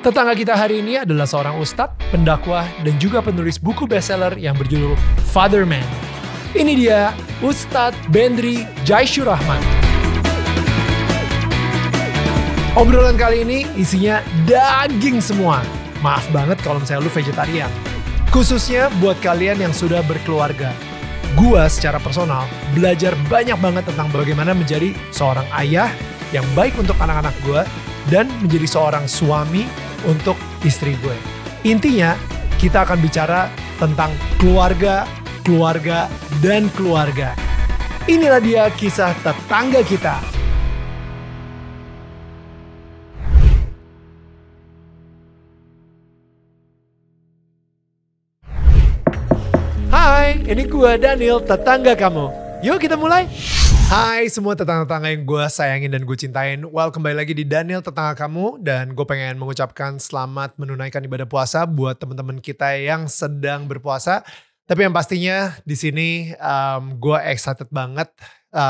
Tetangga kita hari ini adalah seorang ustadz, pendakwah, dan juga penulis buku bestseller yang berjudul Father Man. Ini dia, Ustadz Bendri Jaisyur Rahman. Obrolan kali ini isinya daging semua. Maaf banget kalau misalnya lu vegetarian. Khususnya buat kalian yang sudah berkeluarga. Gua secara personal belajar banyak banget tentang bagaimana menjadi seorang ayah yang baik untuk anak-anak gua dan menjadi seorang suami untuk istri gue. Intinya kita akan bicara tentang keluarga, dan keluarga. Inilah dia kisah tetangga kita. Hai, ini gue Daniel, tetangga kamu. Yuk kita mulai. Hai semua tetangga-tetangga yang gue sayangin dan gue cintain. Kembali lagi di Daniel Tetangga Kamu. Dan gue pengen mengucapkan selamat menunaikan ibadah puasa buat teman-teman kita yang sedang berpuasa. Tapi yang pastinya di sini gue excited banget.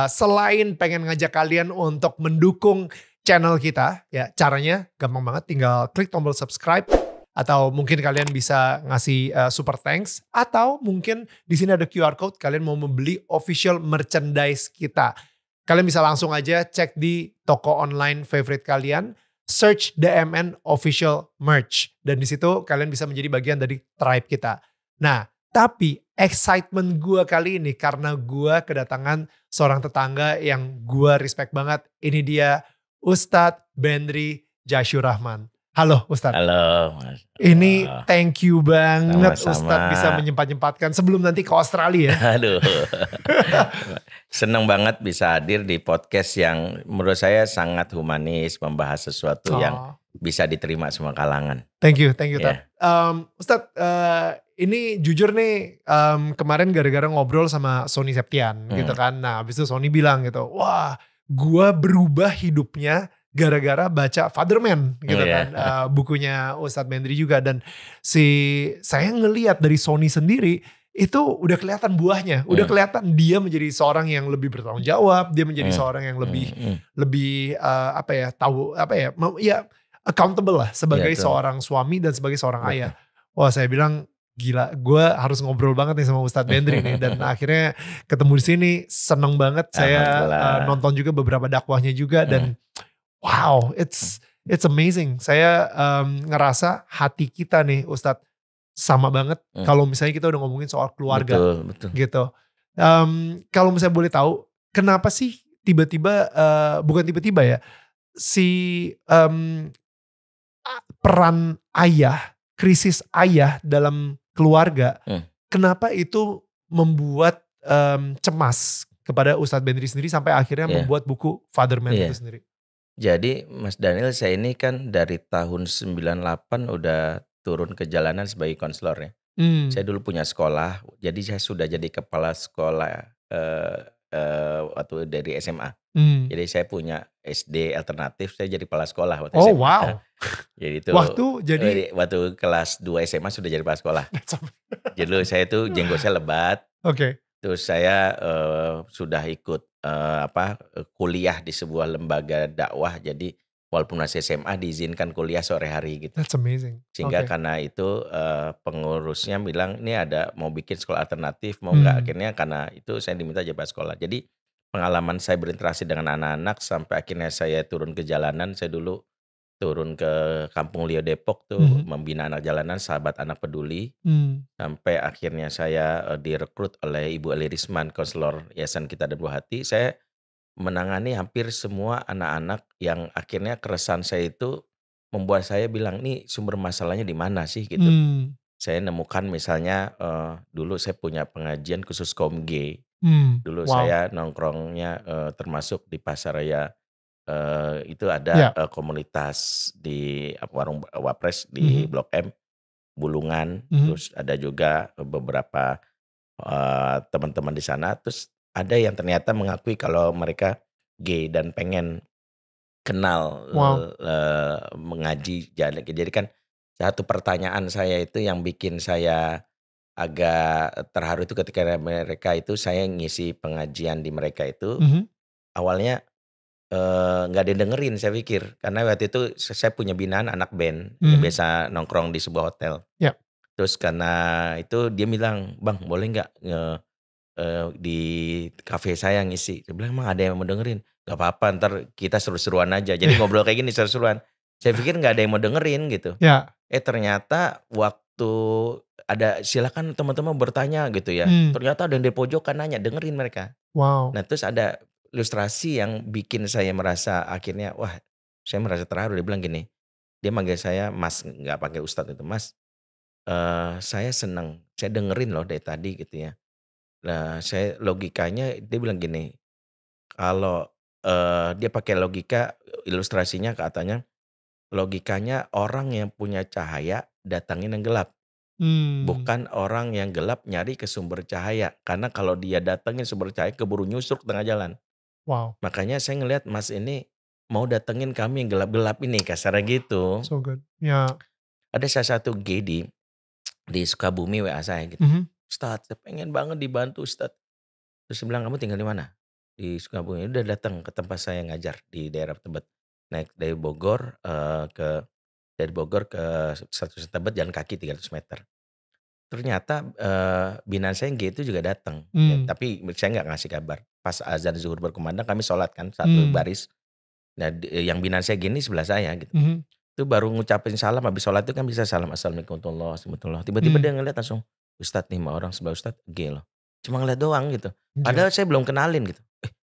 Selain pengen ngajak kalian untuk mendukung channel kita. Ya caranya gampang banget, tinggal klik tombol subscribe. Atau mungkin kalian bisa ngasih super thanks. Atau mungkin di sini ada QR code. Kalian mau membeli official merchandise kita. Kalian bisa langsung aja cek di toko online favorite kalian. Search DMN official merch. Dan di situ kalian bisa menjadi bagian dari tribe kita. Nah, tapi excitement gue kali ini karena gue kedatangan seorang tetangga yang gue respect banget. Ini dia Ustadz Bendri Jaisyur Rahman. Halo Ustadz. Halo Mas. Ini thank you banget Sama-sama. Ustadz bisa menyempat-nyempatkan sebelum nanti ke Australia. Aduh. Seneng banget bisa hadir di podcast yang menurut saya sangat humanis, membahas sesuatu yang bisa diterima semua kalangan. Thank you Tad. Yeah. Ustadz, ini jujur nih kemarin gara-gara ngobrol sama Sony Septian gitu kan. Nah habis itu Sony bilang gitu, wah gua berubah hidupnya gara-gara baca Father Man gitu kan, bukunya Ustadz Bendri juga. Dan saya ngelihat dari Sony sendiri itu udah kelihatan buahnya, udah kelihatan dia menjadi seorang yang lebih bertanggung jawab, dia menjadi seorang yang lebih accountable lah sebagai seorang suami dan sebagai seorang ayah. Wah saya bilang gila, gue harus ngobrol banget nih sama Ustadz Bendri nih. Dan akhirnya ketemu di sini, seneng banget. Saya nonton juga beberapa dakwahnya juga dan wow, it's amazing. Saya ngerasa hati kita nih Ustadz sama banget kalau misalnya kita udah ngomongin soal keluarga. Betul. Gitu. Kalau misalnya boleh tahu, kenapa sih tiba-tiba, bukan tiba-tiba ya, si peran ayah, krisis ayah dalam keluarga, kenapa itu membuat cemas kepada Ustadz Bendri sendiri sampai akhirnya membuat buku Father Man itu sendiri? Jadi Mas Daniel, saya ini kan dari tahun 98 udah turun ke jalanan sebagai konselor ya. Saya dulu punya sekolah, jadi saya sudah jadi kepala sekolah waktu dari SMA. Jadi saya punya SD alternatif, saya jadi kepala sekolah waktu SMA. Oh wow. Jadi itu waktu kelas 2 SMA sudah jadi kepala sekolah. Jadi dulu saya tuh jenggotnya lebat. Oke. Terus saya sudah ikut kuliah di sebuah lembaga dakwah. Jadi walaupun masih SMA diizinkan kuliah sore hari gitu. That's amazing. Sehingga karena itu pengurusnya bilang ini ada mau bikin sekolah alternatif, mau nggak. Akhirnya karena itu saya diminta jadi kepala sekolah. Jadi pengalaman saya berinteraksi dengan anak-anak sampai akhirnya saya turun ke jalanan. Saya dulu turun ke Kampung Lio Depok tuh membina anak jalanan, sahabat anak peduli. Sampai akhirnya saya direkrut oleh Ibu Eli Risman, konselor Yayasan Kita dan Buah Hati. Saya menangani hampir semua anak-anak yang akhirnya keresahan saya itu membuat saya bilang, nih sumber masalahnya di mana sih gitu. Saya nemukan misalnya dulu saya punya pengajian khusus kaum gay. Dulu saya nongkrongnya termasuk di Pasaraya. Itu ada komunitas di warung Wapres di Blok M Bulungan. Terus ada juga beberapa teman-teman di sana. Terus ada yang ternyata mengakui kalau mereka gay dan pengen kenal mengaji. Jadi kan satu pertanyaan saya itu yang bikin saya agak terharu itu ketika mereka itu saya ngisi pengajian di mereka itu. Awalnya nggak ada yang dengerin saya pikir. Karena waktu itu saya punya binaan anak band yang Hmm. biasa nongkrong di sebuah hotel. Ya. Terus karena itu dia bilang, "Bang boleh nggak di kafe saya ngisi?" Saya bilang, "Emang ada yang mau dengerin?" "Nggak apa-apa ntar kita seru-seruan aja." Jadi ngobrol kayak gini seru-seruan. Saya pikir nggak ada yang mau dengerin gitu. Ya. Ternyata waktu ada silakan teman-teman bertanya gitu ya. Hmm. Ternyata ada yang di pojokan nanya, dengerin mereka. Wow. Nah terus ada ilustrasi yang bikin saya merasa akhirnya, wah saya merasa terharu. Dia bilang gini, dia manggil saya Mas, nggak pakai Ustadz itu. "Mas, saya seneng, saya dengerin loh dari tadi," gitu ya. Nah saya logikanya dia bilang gini, kalau, dia pakai logika ilustrasinya katanya, logikanya orang yang punya cahaya datangin yang gelap. Hmm. Bukan orang yang gelap nyari ke sumber cahaya. Karena kalau dia datengin sumber cahaya keburu nyusruk tengah jalan. Wow. Makanya saya ngelihat Mas ini mau datengin kami yang gelap-gelap ini, kasarnya gitu. So good. Ya. Ada salah satu G di Sukabumi WA saya gitu. Mhm. "Ustadz, saya pengen banget dibantu Ustadz." Terus dia bilang, "Kamu tinggal di mana?" "Di Sukabumi." Udah datang ke tempat saya ngajar di daerah Tebet. Naik dari Bogor ke Stasiun Tebet jalan kaki 300 meter. Ternyata, binaan saya yang G itu juga datang, ya Hmm. tapi saya nggak ngasih kabar. Pas azan zuhur berkumandang kami sholat kan satu Hmm. baris. Nah yang binaan saya gini sebelah saya gitu. Mhm. Itu baru ngucapin salam habis sholat itu kan bisa salam, "Assalamualaikum warahmatullahi wabarakatuh." Tiba-tiba Hmm. dia ngeliat langsung, "Ustadz nih 5 orang sebelah Ustadz G loh." Cuma ngeliat doang gitu. Gila. Padahal saya belum kenalin gitu.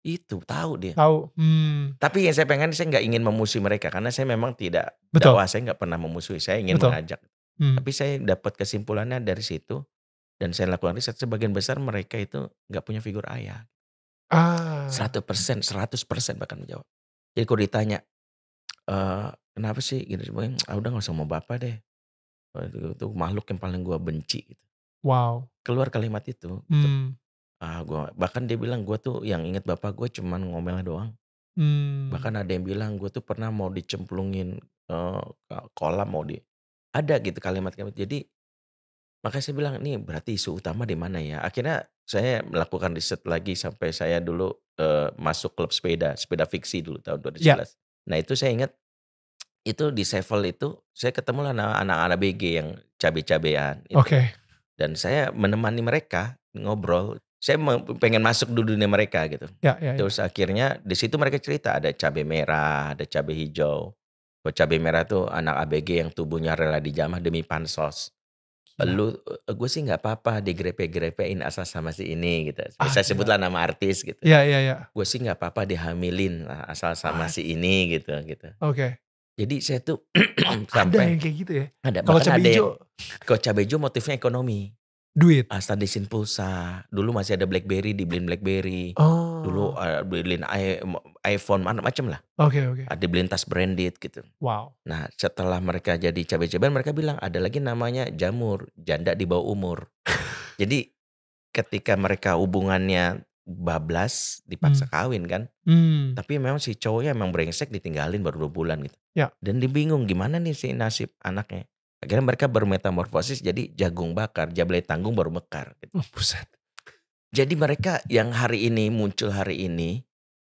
Itu tahu dia. Tahu. Hmm. Tapi yang saya pengen saya nggak ingin memusuhi mereka karena saya memang tidak Betul. dakwah, saya nggak pernah memusuhi, saya ingin Betul. mengajak. Hmm. Tapi saya dapat kesimpulannya dari situ dan saya lakukan riset sebagian besar mereka itu nggak punya figur ayah. Ah. 100%, 100% bahkan menjawab. Jadi kalau ditanya, "Kenapa sih?" Gitu semuanya, "Ah udah nggak usah sama bapak deh, itu makhluk yang paling gua benci," gitu. Wow. Keluar kalimat itu gitu. Hmm. Gua bahkan dia bilang, "Gua tuh yang inget bapak gue cuman ngomel doang." Hmm. Bahkan ada yang bilang, "Gue tuh pernah mau dicemplungin, kolam mau di" ada gitu kalimat-kalimat. Jadi makanya saya bilang, "Ini berarti isu utama di mana ya?" Akhirnya saya melakukan riset lagi sampai saya dulu, masuk klub sepeda, sepeda fiksi dulu tahun Ya. 2011. Nah itu saya ingat, itu di Sevel itu saya ketemu lah anak-anak BG yang cabe-cabean itu. Oke. Dan saya menemani mereka ngobrol, saya pengen masuk di dunia mereka gitu. Ya, ya, ya. Terus akhirnya di situ mereka cerita ada cabe merah, ada cabe hijau. Kalau cabe merah tuh anak ABG yang tubuhnya rela dijamah demi pansos. Gila. Gue sih nggak apa-apa digrepe-grepein asal sama si ini gitu. Saya Gila. sebutlah nama artis gitu. Ya, ya, ya. Gue sih nggak apa-apa dihamilin asal sama si ini gitu. Oke. Jadi saya tuh Ada sampai yang kayak gitu ya? ada Kalau bahkan cabai ada yang hijau, kalau cabe hijau motifnya ekonomi. duit? Stadisin pulsa, dulu masih ada BlackBerry, dibeliin BlackBerry. Dulu, Oh. beliin iPhone, macam-macam lah. Oke, oke. Dibeliin tas branded gitu. Wow. Nah setelah mereka jadi cabe-cabean mereka bilang ada lagi namanya jamur, janda di bawah umur. Jadi ketika mereka hubungannya bablas, dipaksa Hmm. kawin kan. Hmm. Tapi memang si cowoknya emang brengsek ditinggalin baru 2 bulan gitu. Ya. Dan dia bingung gimana nih si nasib anaknya. Akhirnya mereka bermetamorfosis jadi jagung bakar, jablay tanggung baru mekar gitu. Oh, buset. Jadi mereka yang hari ini muncul hari ini,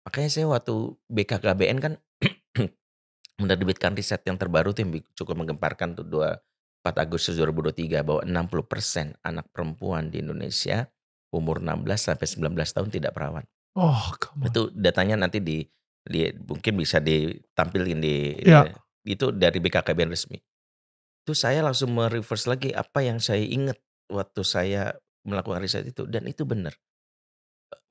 makanya saya waktu BKKBN kan menerbitkan riset yang terbaru tuh yang cukup menggemparkan tuh 4 Agustus 2023 bahwa 60% anak perempuan di Indonesia umur 16 sampai 19 tahun tidak perawan. Oh, come on. Itu datanya nanti di mungkin bisa ditampilin Ya. itu dari BKKBN resmi. Itu saya langsung mereverse lagi apa yang saya ingat waktu saya melakukan riset itu dan itu benar.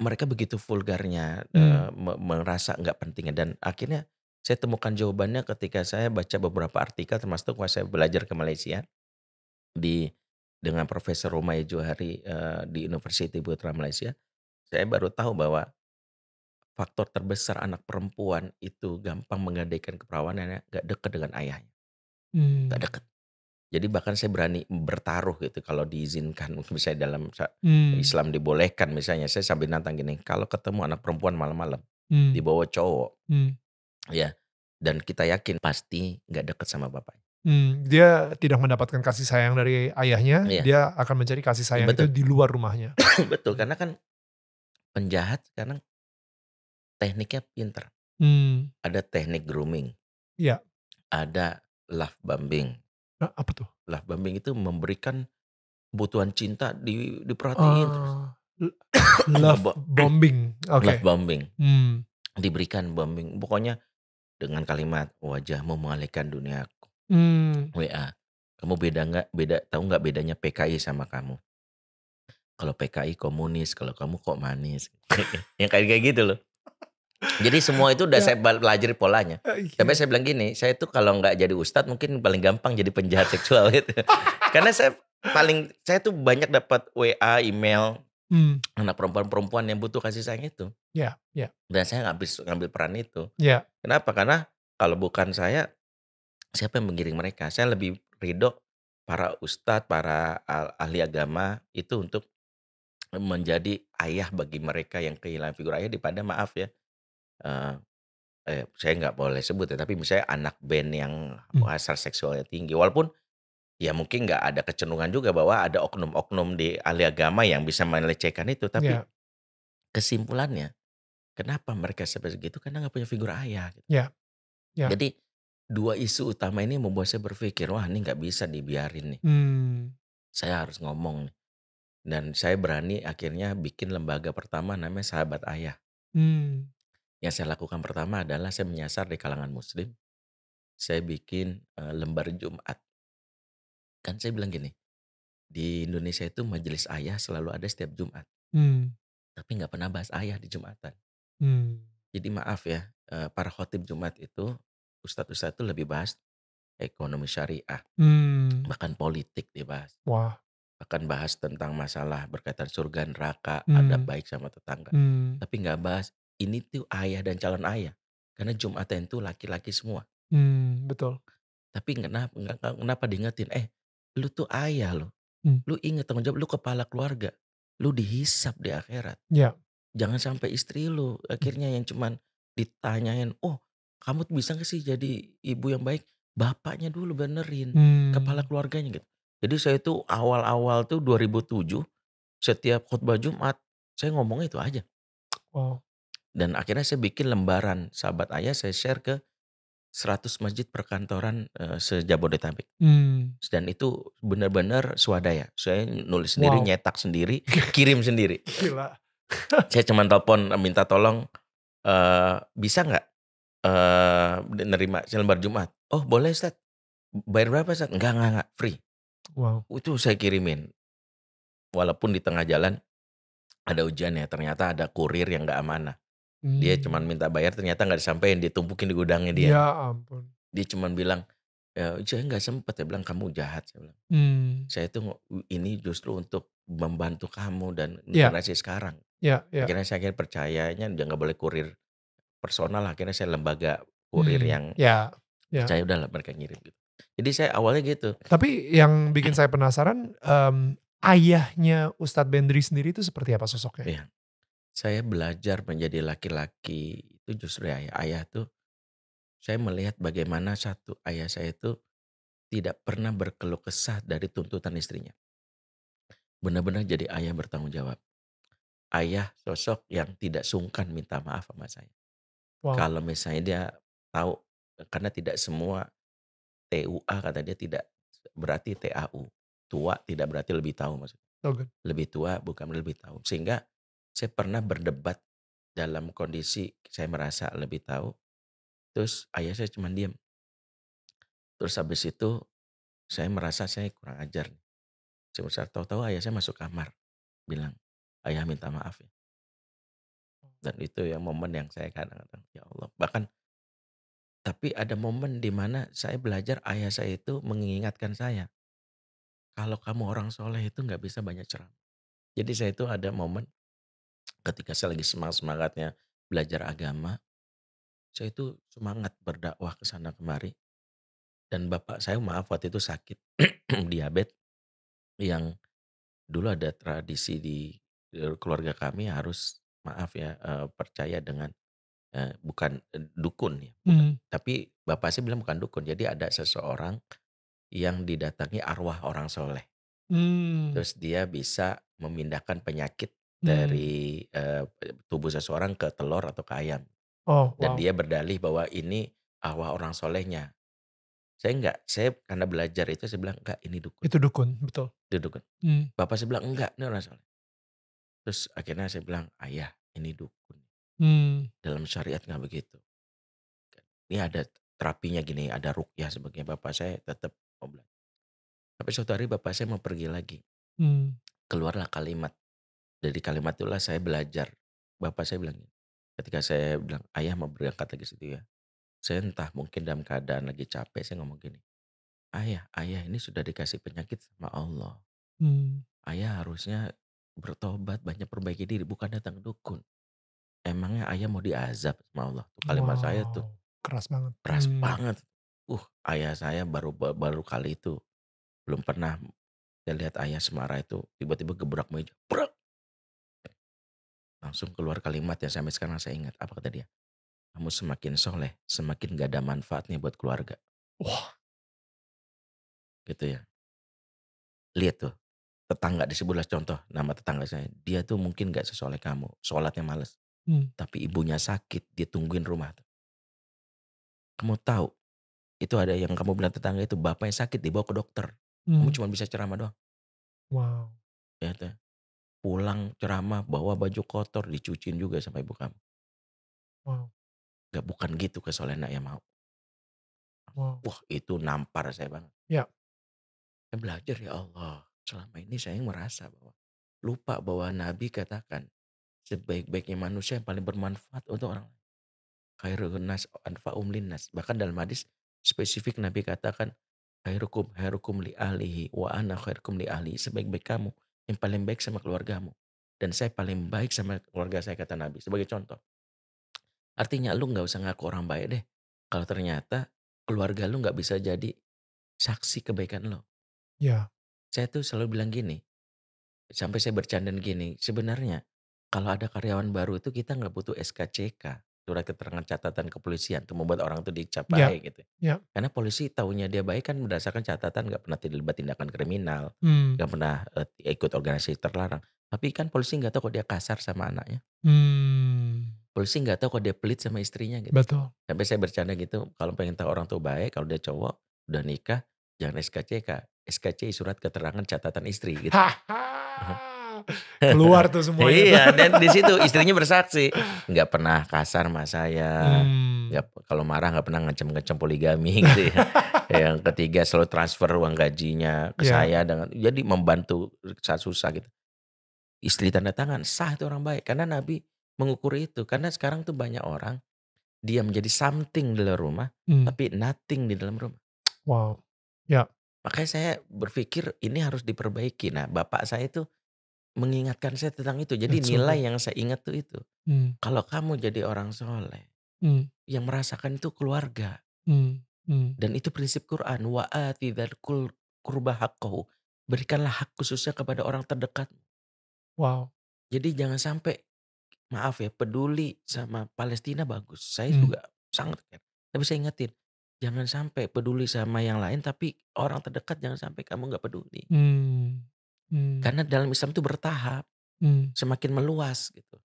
Mereka begitu vulgarnya, Hmm. merasa nggak pentingnya dan akhirnya saya temukan jawabannya ketika saya baca beberapa artikel termasuk pas saya belajar ke Malaysia dengan Profesor Rumai Johari, di University Putra Malaysia. Saya baru tahu bahwa faktor terbesar anak perempuan itu gampang menggadaikan keperawanannya nggak dekat dengan ayahnya, nggak Hmm. dekat. Jadi bahkan saya berani bertaruh gitu kalau diizinkan mungkin misalnya dalam Hmm. Islam dibolehkan misalnya saya sambil nantang gini, kalau ketemu anak perempuan malam-malam Hmm. dibawa cowok Hmm. ya dan kita yakin pasti nggak deket sama bapaknya. Dia tidak mendapatkan kasih sayang dari ayahnya, Iya, dia akan mencari kasih sayang itu betul. di luar rumahnya. Betul karena kan penjahat sekarang tekniknya pinter. Hmm. ada teknik grooming, Iya. ada love bombing. Apa tuh? Love bombing itu memberikan kebutuhan cinta diperhatiin terus. Oh, love Ngebo bombing, love oke. bombing, Hmm. diberikan bombing, pokoknya dengan kalimat, "Wajahmu mengalihkan duniaku." Mmm. WA, "Kamu beda nggak tahu nggak bedanya PKI sama kamu? Kalau PKI komunis, kalau kamu kok manis." Yang kayak gitu loh. Jadi semua itu udah Ya, saya pelajari polanya. Sampai iya. saya bilang gini, "Saya tuh kalau nggak jadi ustadz mungkin paling gampang jadi penjahat seksual," gitu. Karena saya tuh banyak dapat WA, email, Mmm. anak perempuan-perempuan yang butuh kasih sayang itu. Iya iya Dan saya nggak ngambil peran itu. iya. Kenapa? Karena kalau bukan saya, siapa yang menggiring mereka? Saya lebih ridho para ustadz, para ahli agama itu untuk menjadi ayah bagi mereka yang kehilangan figur ayah daripada maaf ya, eee saya nggak boleh sebut ya, tapi misalnya anak band yang Mmm. hasrat seksualnya tinggi. Walaupun ya mungkin nggak ada kecenderungan juga bahwa ada oknum-oknum di ahli agama yang bisa melecehkan itu. Tapi Iya kesimpulannya, kenapa mereka sampai segitu? Karena nggak punya figur ayah gitu. iya iya. Jadi 2 isu utama ini membuat saya berpikir, "Wah ini nggak bisa dibiarin nih, Mmm. saya harus ngomong nih." Dan saya berani akhirnya bikin lembaga pertama namanya Sahabat Ayah. Mmm. Yang saya lakukan pertama adalah saya menyasar di kalangan muslim, saya bikin, lembar Jumat. Kan saya bilang gini, di Indonesia itu majelis ayah selalu ada setiap Jumat, Mmm. tapi nggak pernah bahas ayah di Jumatan. Mmm. Jadi maaf ya, para khotib Jumat itu, ustadz-ustadz itu lebih bahas ekonomi syariah, Mmm. bahkan politik dibahas, Wah. bahkan bahas tentang masalah berkaitan surga neraka, adab Mmm. baik sama tetangga. Mmm. Tapi nggak bahas ini tuh ayah dan calon ayah, karena Jumatan itu laki-laki semua. Betul. Tapi kenapa diingetin, lu tuh ayah loh, Mmm. lu inget tanggung jawab, lu kepala keluarga, lu dihisap di akhirat. Iya. Jangan sampai istri lu Mmm. akhirnya yang cuman ditanyain, "Oh, kamu tuh bisa gak sih jadi ibu yang baik?" Bapaknya dulu benerin, kepala Mmm. keluarganya gitu. Jadi saya tuh awal-awal tuh 2007 setiap khutbah Jumat saya ngomongnya itu aja. Wow. Dan akhirnya saya bikin lembaran Sahabat Ayah saya share ke 100 masjid perkantoran, se-Jabodetabek. Mmm. Dan itu benar-benar swadaya. Saya nulis sendiri, Wow. nyetak sendiri, kirim sendiri. Gila. Saya cuman telepon, minta tolong, "Bisa nggak, nerima selembar Jumat?" "Oh boleh Ustaz." "Bayar berapa Ustaz?" Enggak, free." Wow. Itu saya kirimin. Walaupun di tengah jalan ada ujiannya, ternyata ada kurir yang nggak amanah. Dia cuman Mmm. minta bayar ternyata nggak disampein, ditumpukin di gudangnya dia. Ya ampun. Dia cuman bilang, "Saya nggak sempet," dia bilang, "kamu jahat," saya bilang. Mmm. "Saya itu ini justru untuk membantu kamu dan Iya generasi sekarang." iya iya. Akhirnya percayanya dia nggak boleh kurir personal, akhirnya saya lembaga kurir Mmm. yang Ya ya. percaya udahlah mereka ngirim gitu. Jadi saya awalnya gitu. Tapi yang bikin saya penasaran, ayahnya Ustadz Bendri sendiri itu seperti apa sosoknya? Iya, saya belajar menjadi laki-laki itu justru ayah. Ayah tuh saya melihat bagaimana satu ayah saya itu tidak pernah berkeluh kesah dari tuntutan istrinya. Benar-benar jadi ayah bertanggung jawab. Ayah sosok yang tidak sungkan minta maaf sama saya. Wow. Kalau misalnya dia tahu, karena tidak semua TUA kata dia tidak berarti TAU. Tua tidak berarti lebih tahu maksudnya. Oh good. Lebih tua bukan lebih tahu. Sehingga saya pernah berdebat dalam kondisi saya merasa lebih tahu, terus ayah saya cuma diam. Terus habis itu saya merasa saya kurang ajar nih. Saya merasa tahu-tahu ayah saya masuk kamar bilang, "Ayah minta maaf ya." Dan itu ya momen yang saya kadang-kadang, ya Allah. Bahkan tapi ada momen di mana saya belajar ayah saya itu mengingatkan saya, "Kalau kamu orang soleh itu nggak bisa banyak ceramah." Jadi saya itu ada momen ketika saya lagi semangat-semangatnya belajar agama, saya itu semangat berdakwah ke sana kemari dan bapak saya maaf waktu itu sakit diabetes yang dulu ada tradisi di, keluarga kami harus maaf ya, percaya dengan, bukan, dukun ya, bukan. Mmm. Tapi bapak saya bilang bukan dukun, jadi ada seseorang yang didatangi arwah orang soleh. Mmm. Terus dia bisa memindahkan penyakit Mmm. dari, tubuh seseorang ke telur atau ke ayam. Oh, Dan wow. dia berdalih bahwa ini arwah orang solehnya. Saya enggak, saya karena belajar itu saya bilang, "Enggak, ini dukun, Itu dukun, betul. itu dukun." Mmm, Bapak saya bilang, "Enggak, ini orang soleh." Terus akhirnya saya bilang, "Ayah, ini dukun. mmm, Dalam syariat nggak begitu. Ini ada terapinya gini, ada ruqyah sebagainya." Bapak saya tetap mau belajar. Sampai suatu hari bapak saya mau pergi lagi. mmm, Keluarlah kalimat. Dari kalimat itulah saya belajar. Bapak saya bilang gini, ketika saya bilang, "Ayah mau berangkat lagi situ ya." Saya entah mungkin dalam keadaan lagi capek, saya ngomong gini, ayah ini sudah dikasih penyakit sama Allah. mmm. Ayah harusnya bertobat, banyak perbaiki diri, bukan datang dukun. Emangnya ayah mau diazab sama Allah?" Tuh kalimat saya tuh Wow, keras banget. keras banget. Ayah saya baru kali itu, belum pernah saya lihat ayah semarah itu, tiba-tiba gebrak meja, brek, langsung keluar kalimat yang sampai sekarang saya ingat. Apa kata dia? "Kamu semakin soleh, semakin gak ada manfaatnya buat keluarga." Wah, Gitu ya. Lihat tuh, tetangga di sebelah contoh, nama tetangga saya, dia tuh mungkin gak sesoleh kamu, sholatnya males, mmm, tapi ibunya sakit, dia tungguin rumah tuh. Kamu tahu, itu ada yang kamu bilang tetangga itu bapaknya sakit dibawa ke dokter, kamu mmm, cuma bisa ceramah doang, wow, ya tuh. Pulang ceramah bawa baju kotor dicuciin juga sama ibu kamu. wow, Gak bukan gitu kesolehan yang mau. wow. Wah itu nampar saya banget. Ya, Saya belajar ya Allah, selama ini saya merasa bahwa lupa bahwa Nabi katakan sebaik-baiknya manusia yang paling bermanfaat untuk orang lain. Khairun nas anfa'um linnas. Bahkan dalam hadis spesifik Nabi katakan khairukum khairukum li ahlihi wa ana khairukum li ahli. Sebaik-baik kamu yang paling baik sama keluargamu. Dan saya paling baik sama keluarga saya kata Nabi. Sebagai contoh. Artinya lu nggak usah ngaku orang baik deh. Kalau ternyata keluarga lu nggak bisa jadi saksi kebaikan lo. ya, Saya tuh selalu bilang gini, sampai saya bercandaan gini, sebenarnya kalau ada karyawan baru itu kita nggak butuh SKCK, surat keterangan catatan kepolisian untuk membuat orang itu dicap ya, baik gitu. ya, Karena polisi taunya dia baik kan berdasarkan catatan nggak pernah terlibat tindakan kriminal, mmm, nggak pernah ikut organisasi terlarang. Tapi kan polisi nggak tahu kok dia kasar sama anaknya. mmm, Polisi nggak tahu kok dia pelit sama istrinya gitu. betul. Sampai saya bercanda gitu, kalau pengen tahu orang tuh baik, kalau dia cowok, udah nikah, jangan SKCK, SKCI surat keterangan catatan istri gitu. Keluar tuh semuanya tuh. Iya, dan di situ istrinya bersaksi, nggak pernah kasar sama saya, Mmm, nggak kalau marah nggak pernah ngancam-ngancam poligami gitu ya. Yang ketiga selalu transfer uang gajinya ke ya, saya dengan jadi membantu saat susah gitu. Istri tanda tangan, sah itu orang baik karena Nabi mengukur itu. Karena sekarang tuh banyak orang dia menjadi something di luar rumah, mmm, tapi nothing di dalam rumah. wow, ya, Makanya saya berpikir ini harus diperbaiki. Nah, bapak saya itu mengingatkan saya tentang itu. Jadi that's so nilai good. yang saya ingat tuh itu. Mmm, Kalau kamu jadi orang soleh, mmm, yang merasakan itu keluarga. mmm, mmm, Dan itu prinsip Quran. Wa ati dzal qurba haqqahu. Berikanlah hak khususnya kepada orang terdekat. wow, Jadi jangan sampai, maaf ya, peduli sama Palestina bagus. Saya mmm, juga sangat care. Tapi saya ingetin, jangan sampai peduli sama yang lain, tapi orang terdekat jangan sampai kamu nggak peduli. mmm, mmm, Karena dalam Islam itu bertahap, mmm, semakin meluas gitu.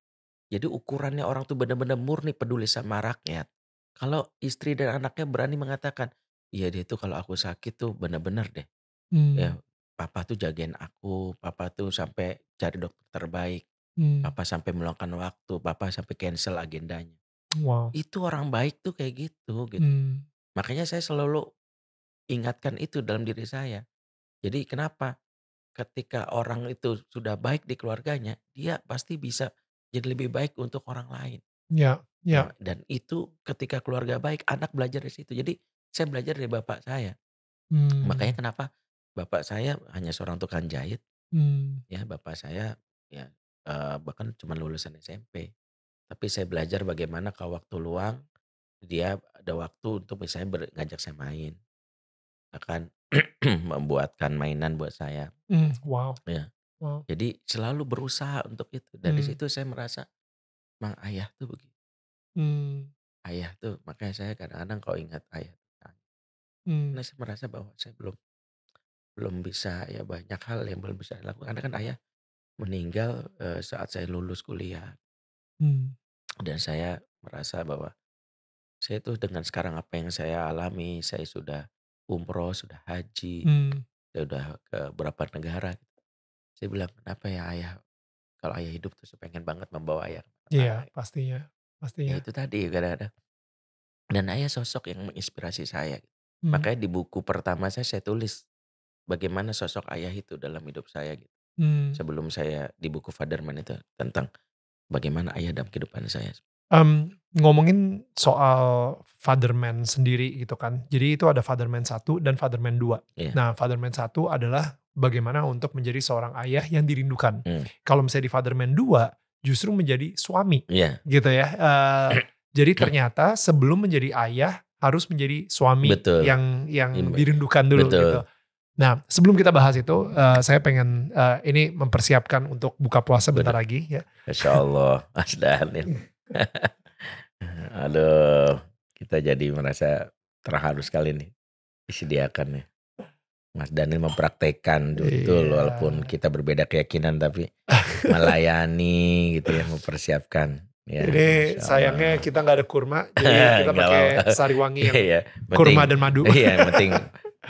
Jadi ukurannya orang tuh benar-benar murni peduli sama rakyat. Kalau istri dan anaknya berani mengatakan, iya dia tuh kalau aku sakit tuh benar-benar deh. mmm, Ya, papa tuh jagain aku, papa tuh sampai cari dokter terbaik, mmm, papa sampai meluangkan waktu, papa sampai cancel agendanya. wow, Itu orang baik tuh kayak gitu, gitu. mmm, Makanya saya selalu ingatkan itu dalam diri saya. Jadi kenapa? Ketika orang itu sudah baik di keluarganya, dia pasti bisa jadi lebih baik untuk orang lain. ya, Ya, ya, dan itu ketika keluarga baik, anak belajar dari situ. Jadi saya belajar dari bapak saya. Makanya mmm, kenapa bapak saya hanya seorang tukang jahit, mmm, ya bapak saya ya bahkan cuma lulusan SMP. Tapi saya belajar bagaimana kalau waktu luang dia ada waktu untuk misalnya ngajak saya main, akan membuatkan mainan buat saya. wow, Ya, wow, jadi selalu berusaha untuk itu. Dari mmm, situ saya merasa, "Mang ayah tuh begini, mmm, ayah tuh," makanya saya kadang-kadang kalau ingat ayah, mmm, karena saya merasa bahwa saya belum belum bisa ya banyak hal yang belum bisa dilakukan. Karena kan ayah meninggal, saat saya lulus kuliah mmm, dan saya merasa bahwa Saya tuh dengan sekarang apa yang saya alami, saya sudah umroh, sudah haji, Mmm, saya udah ke beberapa negara. Saya bilang, "Kenapa ya ayah, kalau ayah hidup tuh saya pengen banget membawa ayah iya kemana-mana." pastinya Ya pastinya. itu tadi kadang-kadang. Dan ayah sosok yang menginspirasi saya. Mmm, Makanya di buku pertama saya tulis bagaimana sosok ayah itu dalam hidup saya gitu. mmm. Sebelum saya di buku Fatherman itu tentang bagaimana ayah dalam kehidupan saya. Ngomongin soal Fatherman sendiri gitu kan. Jadi itu ada Fatherman 1 dan Fatherman 2. Iya, Nah, Fatherman 1 adalah bagaimana untuk menjadi seorang ayah yang dirindukan. mmm, Kalau misalnya di Fatherman 2 justru menjadi suami iya, gitu ya. Jadi ternyata sebelum menjadi ayah harus menjadi suami betul, yang im dirindukan dulu gitu. betul. Nah, sebelum kita bahas itu, saya pengen, ini mempersiapkan untuk buka puasa bentar Waduh, lagi ya. Masya Allah, Mas Daniel. Aduh, kita jadi merasa terharu sekali nih disediakan nih. Mas Daniel mempraktekkan betul Iya. walaupun kita berbeda keyakinan tapi melayani gitu ya, mempersiapkan. Ya, Ini Masya sayangnya Allah. kita nggak ada kurma, jadi kita Nggak apa-apa. pakai sari wangi yang Iya, kurma dan madu. yang penting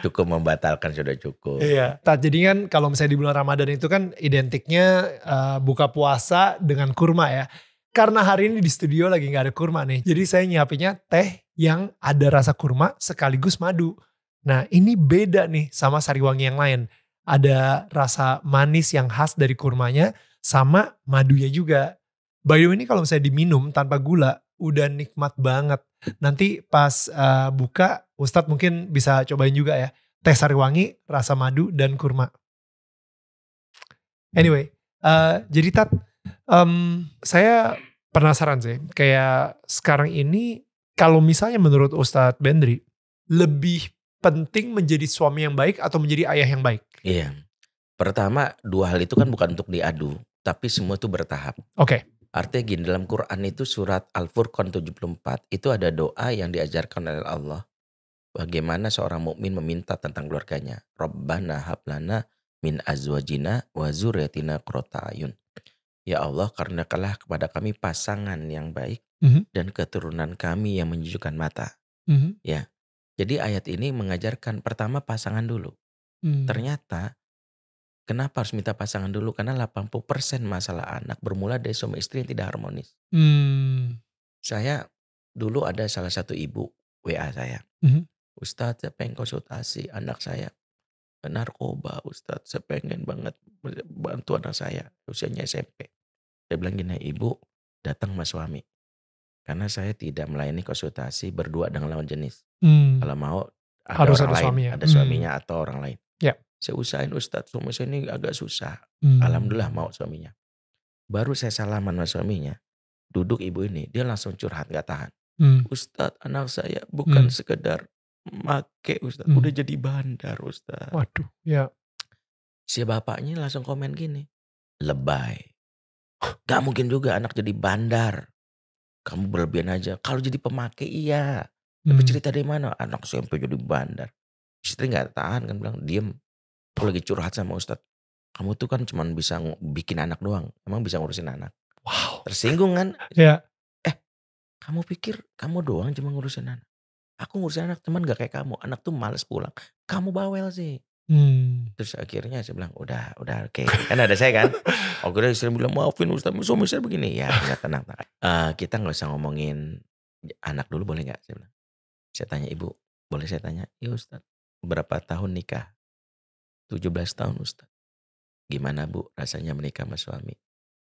cukup membatalkan sudah cukup. Iya. Nah, jadi kan kalau misalnya di bulan Ramadan itu kan identiknya buka puasa dengan kurma ya. Karena hari ini di studio lagi nggak ada kurma nih, jadi saya nyiapinnya teh yang ada rasa kurma sekaligus madu. Nah, ini beda nih sama sari wangi yang lain. Ada rasa manis yang khas dari kurmanya sama madunya juga. By the way ini kalau misalnya diminum tanpa gula udah nikmat banget. Nanti pas buka Ustadz mungkin bisa cobain juga ya. Teh sari wangi, rasa madu, dan kurma. Anyway, jadi Tat, saya penasaran sih, kayak sekarang ini kalau misalnya menurut Ustadz Bendri, lebih penting menjadi suami yang baik atau menjadi ayah yang baik? Iya. Pertama, 2 hal itu kan bukan untuk diadu, tapi semua itu bertahap. Oke. Artinya gini, dalam Quran itu surat Al-Furqan 74 itu ada doa yang diajarkan oleh Allah. Bagaimana seorang mukmin meminta tentang keluarganya. Rabbana hablana min azwajina wa dzurriyyatina qurrata ayun. Ya Allah, karuniakanlah kepada kami pasangan yang baik Mhm, dan keturunan kami yang menyejukkan mata. mhm, Ya. Jadi ayat ini mengajarkan pertama pasangan dulu. mmm, Ternyata kenapa harus minta pasangan dulu? Karena 80% masalah anak bermula dari suami istri yang tidak harmonis. mmm, Saya dulu ada salah satu ibu WA saya. mhm, Ustadz, saya pengen konsultasi anak saya narkoba Ustadz. Saya pengen banget bantu anak saya usianya SMP. Saya bilang gini, ibu datang sama suami. Karena saya tidak melayani konsultasi berdua dengan lawan jenis. mmm, Kalau mau ada harus orang ada lain, suaminya, ada suaminya atau orang lain. ya, Saya usahain Ustadz, suami saya ini agak susah. Alhamdulillah mmm, mau suaminya. Baru saya salaman sama suaminya. Duduk ibu ini, dia langsung curhat gak tahan. mmm, Ustadz, anak saya bukan mmm, sekedar make Ustadz, mmm, udah jadi bandar Ustadz. waduh, ya, Si bapaknya langsung komen gini, lebay. Gak mungkin juga anak jadi bandar. Kamu berlebihan aja. Kalau jadi pemakai iya. Tapi mmm, cerita dari mana? Anak SMP jadi bandar. Istri gak tahan kan bilang, diem. Aku lagi curhat sama Ustadz. Kamu tuh kan cuman bisa bikin anak doang. Emang bisa ngurusin anak. wow, Tersinggung kan? ya, Eh, kamu pikir kamu doang cuma ngurusin anak? Aku ngurusin anak cuman gak kayak kamu. Anak tuh males pulang. Kamu bawel sih. mmm, Terus akhirnya saya bilang, udah oke. Kan ada saya kan. Akhirnya istri bilang, maafin Ustadz, suami saya begini. Ya udah tenang. Kita gak usah ngomongin anak dulu boleh gak? Saya bilang. Saya tanya ibu, boleh saya tanya? Iya Ustadz. Berapa tahun nikah? 17 tahun Ustadz. Gimana bu rasanya menikah sama suami?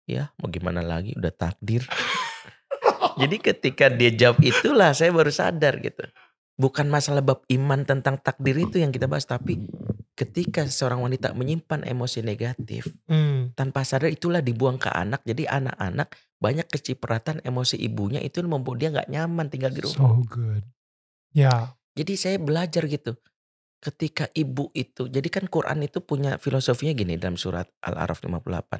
Ya mau gimana lagi udah takdir. Jadi ketika dia jawab itulah saya baru sadar gitu. Bukan masalah bab iman tentang takdir itu yang kita bahas. Tapi ketika seorang wanita menyimpan emosi negatif. mmm, Tanpa sadar itulah dibuang ke anak. Jadi anak-anak banyak kecipratan emosi ibunya itu membuat dia gak nyaman tinggal di rumah. so good, ya, Jadi saya belajar gitu. Ketika ibu itu, jadi kan Quran itu punya filosofinya gini dalam surat Al-A'raf 58.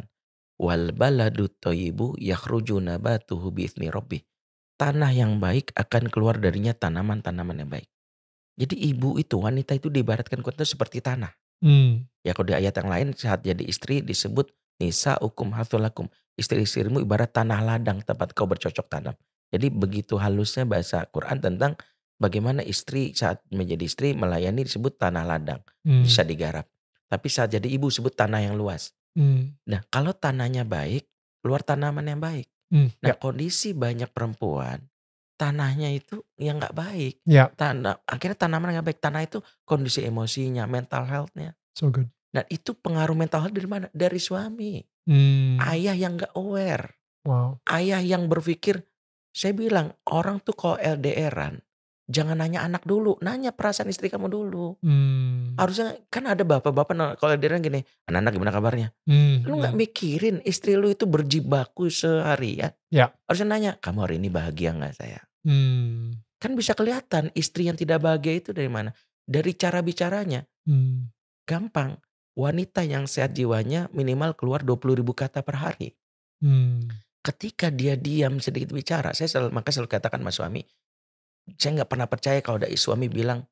Wal baladu thayyibu yakhruju nabatuhu biizni rabbih. Tanah yang baik akan keluar darinya tanaman-tanaman yang baik. Jadi ibu itu, wanita itu diibaratkan Quran itu seperti tanah. mmm, Ya kalau di ayat yang lain saat jadi istri disebut nisa ukum hathulakum. Istri-istrimu ibarat tanah ladang tempat kau bercocok tanam. Jadi begitu halusnya bahasa Quran tentang bagaimana istri saat menjadi istri melayani disebut tanah ladang, Hmm. bisa digarap. Tapi saat jadi ibu sebut tanah yang luas. Hmm. Nah kalau tanahnya baik, keluar tanaman yang baik. Nah Ya. kondisi banyak perempuan, tanahnya itu yang nggak baik. Ya. Akhirnya tanaman nggak baik. Tanah itu kondisi emosinya, mental health-nya. So good. Nah itu pengaruh mental health dari mana? Dari suami. Hmm. Ayah yang nggak aware. Wow. Ayah yang berpikir, saya bilang orang tuh kalau LDRan, jangan nanya anak dulu, nanya perasaan istri kamu dulu. Hmm. Harusnya kan ada bapak-bapak kalau LDRan gini, anak-anak gimana kabarnya? Hmm. Lu nggak mikirin istri lu itu berjibaku seharian. Ya. Harusnya nanya, kamu hari ini bahagia nggak saya? Hmm. Kan bisa kelihatan istri yang tidak bahagia itu dari mana? Dari cara bicaranya. Hmm. Gampang. Wanita yang sehat jiwanya minimal keluar 20.000 kata per hari. Hmm. Ketika dia diam sedikit bicara, maka selalu katakan sama suami, saya nggak pernah percaya kalau ada suami bilang,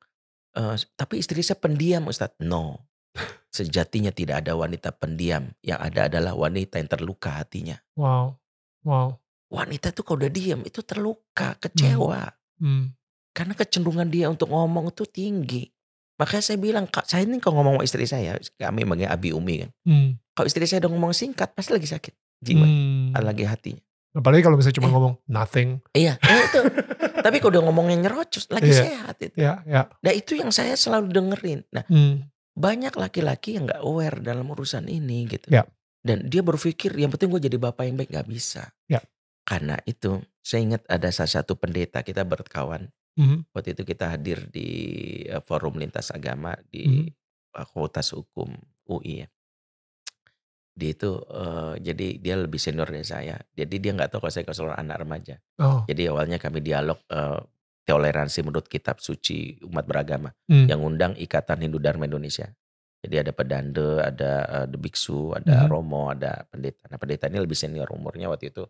tapi istri saya pendiam Ustadz. No, sejatinya tidak ada wanita pendiam. Yang ada adalah wanita yang terluka hatinya. Wow. Wow. Wanita tuh kalau udah diam itu terluka, Hmm. kecewa. Hmm. Karena kecenderungan dia untuk ngomong itu tinggi. Makanya saya bilang, Kak, saya ini kalau ngomong sama istri saya, kami manggil Abi Umi kan. Hmm. Kalau istri saya udah ngomong singkat, pasti lagi sakit jiwa, Hmm. lagi hatinya. Apalagi kalau misalnya cuma ngomong nothing. Iya, itu. Tapi kalau udah ngomongnya nyerocos, lagi sehat itu. Iya, iya. Nah itu yang saya selalu dengerin. Nah banyak laki-laki yang gak aware dalam urusan ini gitu. Ya. Dan dia berpikir yang penting gue jadi bapak yang baik, gak bisa. Ya. Karena itu saya ingat ada salah satu pendeta kita berkawan. Waktu itu kita hadir di forum lintas agama di Fakultas Hukum UI ya. Dia itu jadi dia lebih senior dari saya. Jadi dia nggak tahu kalau saya konselor anak remaja. Oh. Jadi awalnya kami dialog toleransi menurut kitab suci umat beragama. Yang undang Ikatan Hindu Dharma Indonesia. Jadi ada pedande, ada the biksu, ada romo, ada pendeta. Nah pendeta ini lebih senior umurnya waktu itu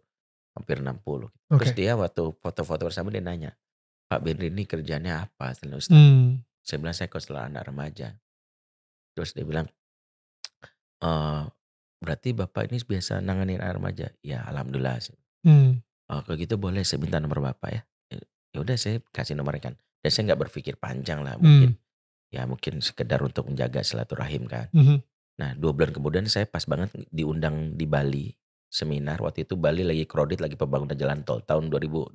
hampir 60. Terus dia waktu foto-foto bersama dia nanya, Pak Benri ini kerjanya apa? Saya bilang saya konselor anak remaja. Terus dia bilang, berarti Bapak ini biasa nanganin anak remaja? Ya alhamdulillah. Kalau gitu boleh saya minta nomor Bapak ya? Ya udah saya kasih nomor kan. Dan saya nggak berpikir panjang lah mungkin. Ya mungkin sekedar untuk menjaga silaturahim kan. Nah 2 bulan kemudian saya pas banget diundang di Bali. Seminar waktu itu Bali lagi kredit lagi pembangunan jalan tol tahun 2012.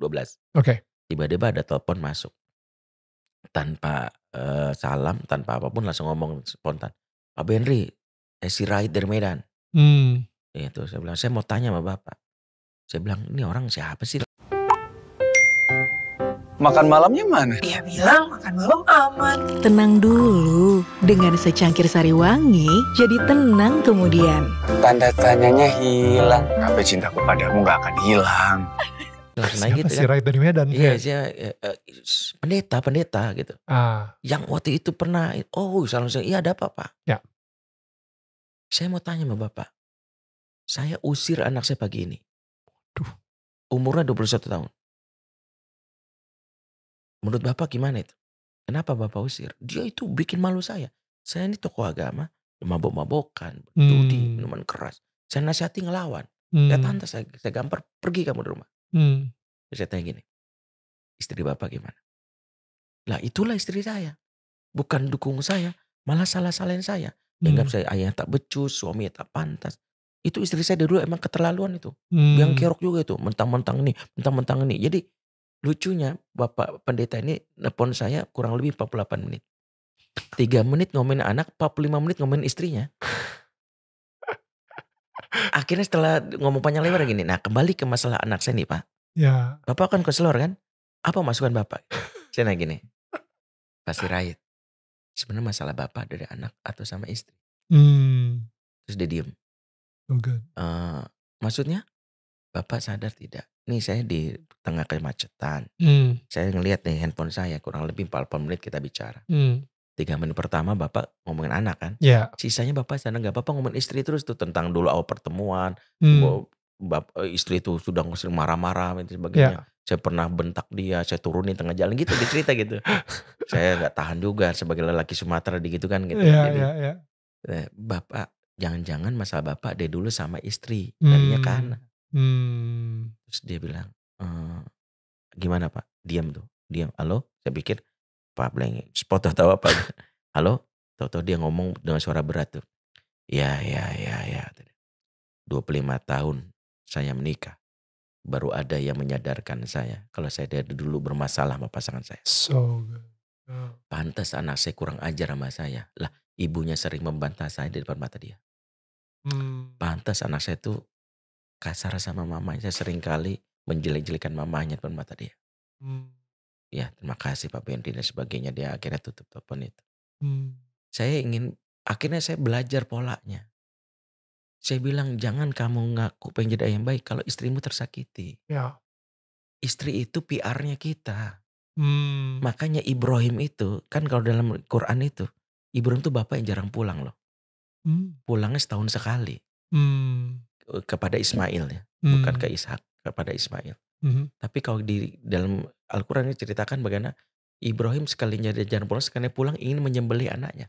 Tiba-tiba ada telepon masuk. Tanpa salam, tanpa apapun langsung ngomong spontan. Pak Benri, si Raid dari Medan. Itu saya bilang, saya mau tanya sama Bapak. Saya bilang, ini orang siapa sih? Makan malamnya mana? Dia bilang makan malam aman. Tenang dulu, dengan secangkir sari wangi, jadi tenang kemudian. Tanda tanyanya hilang. Tapi cintaku padamu gak akan hilang. Siapa gitu si Raid dari Medan? Iya, pendeta gitu. Yang waktu itu pernah, iya ada apa Pak? Ya. Saya mau tanya sama Bapak. Saya usir anak saya pagi ini. Umurnya 21 tahun. Menurut Bapak gimana itu? Kenapa Bapak usir? Dia itu bikin malu saya. Saya ini tokoh agama, mabok-mabokan, judi, minuman keras. Saya nasihati ngelawan. Ya tante saya gampar, pergi kamu di rumah. Terus saya tanya gini, istri Bapak gimana? Lah itulah istri saya. Bukan dukung saya, malah salah-salahin saya. Dianggap saya ayah tak becus, suami tak pantas. Itu istri saya dari dulu emang keterlaluan itu. Yang kerok juga itu, mentang-mentang ini. Jadi lucunya Bapak pendeta ini nelpon saya kurang lebih 48 menit. 3 menit ngomongin anak, 45 menit ngomongin istrinya. Akhirnya setelah ngomong panjang lebar gini, nah kembali ke masalah anak saya nih Pak. Ya. Bapak kan konselor kan? Apa masukan Bapak? Saya nanya gini, Pak Sirait, sebenarnya masalah Bapak dari anak atau sama istri? Terus dia diem. Maksudnya Bapak sadar tidak? Nih saya di tengah kemacetan. Saya ngelihat nih handphone saya kurang lebih 40 menit kita bicara. 3 menit pertama Bapak ngomongin anak kan. Sisanya Bapak sadar gak? Bapak ngomongin istri terus tuh tentang dulu awal pertemuan. Istri itu sudah sering marah-marah dan sebagainya. Saya pernah bentak dia, saya turunin tengah jalan gitu, dia cerita gitu. Saya gak tahan juga sebagai lelaki Sumatera gitu kan. Gitu. Jadi, Bapak, jangan-jangan masalah Bapak dari dulu sama istri. Darinya kan. Terus dia bilang, gimana Pak? Diam tuh, diam. Halo? Saya pikir Pak Bleng, spot tahu apa? Halo? Tahu-tahu dia ngomong dengan suara berat tuh. Ya, ya, ya, ya. 25 tahun saya menikah. Baru ada yang menyadarkan saya kalau saya dari dulu bermasalah sama pasangan saya. So good. Oh. Pantas anak saya kurang ajar sama saya. Lah, ibunya sering membantah saya di depan mata dia. Pantas anak saya tuh kasar sama mamanya. Saya sering kali menjelek-jelekan mamanya di depan mata dia. Ya, terima kasih Pak Benri dan sebagainya. Dia akhirnya tutup telepon itu. Akhirnya saya belajar polanya. Saya bilang, jangan kamu ngaku pengen jadi ayah yang baik kalau istrimu tersakiti. Ya. Istri itu PR-nya kita. Makanya Ibrahim itu, kan kalau dalam Quran itu, Ibrahim tuh bapak yang jarang pulang loh. Pulangnya setahun sekali. Kepada Ismail ya, bukan ke Ishak, kepada Ismail. Tapi kalau di dalam Al-Quran ini ceritakan bagaimana Ibrahim sekalinya dia jarang pulang, sekalinya pulang ingin menyembelih anaknya.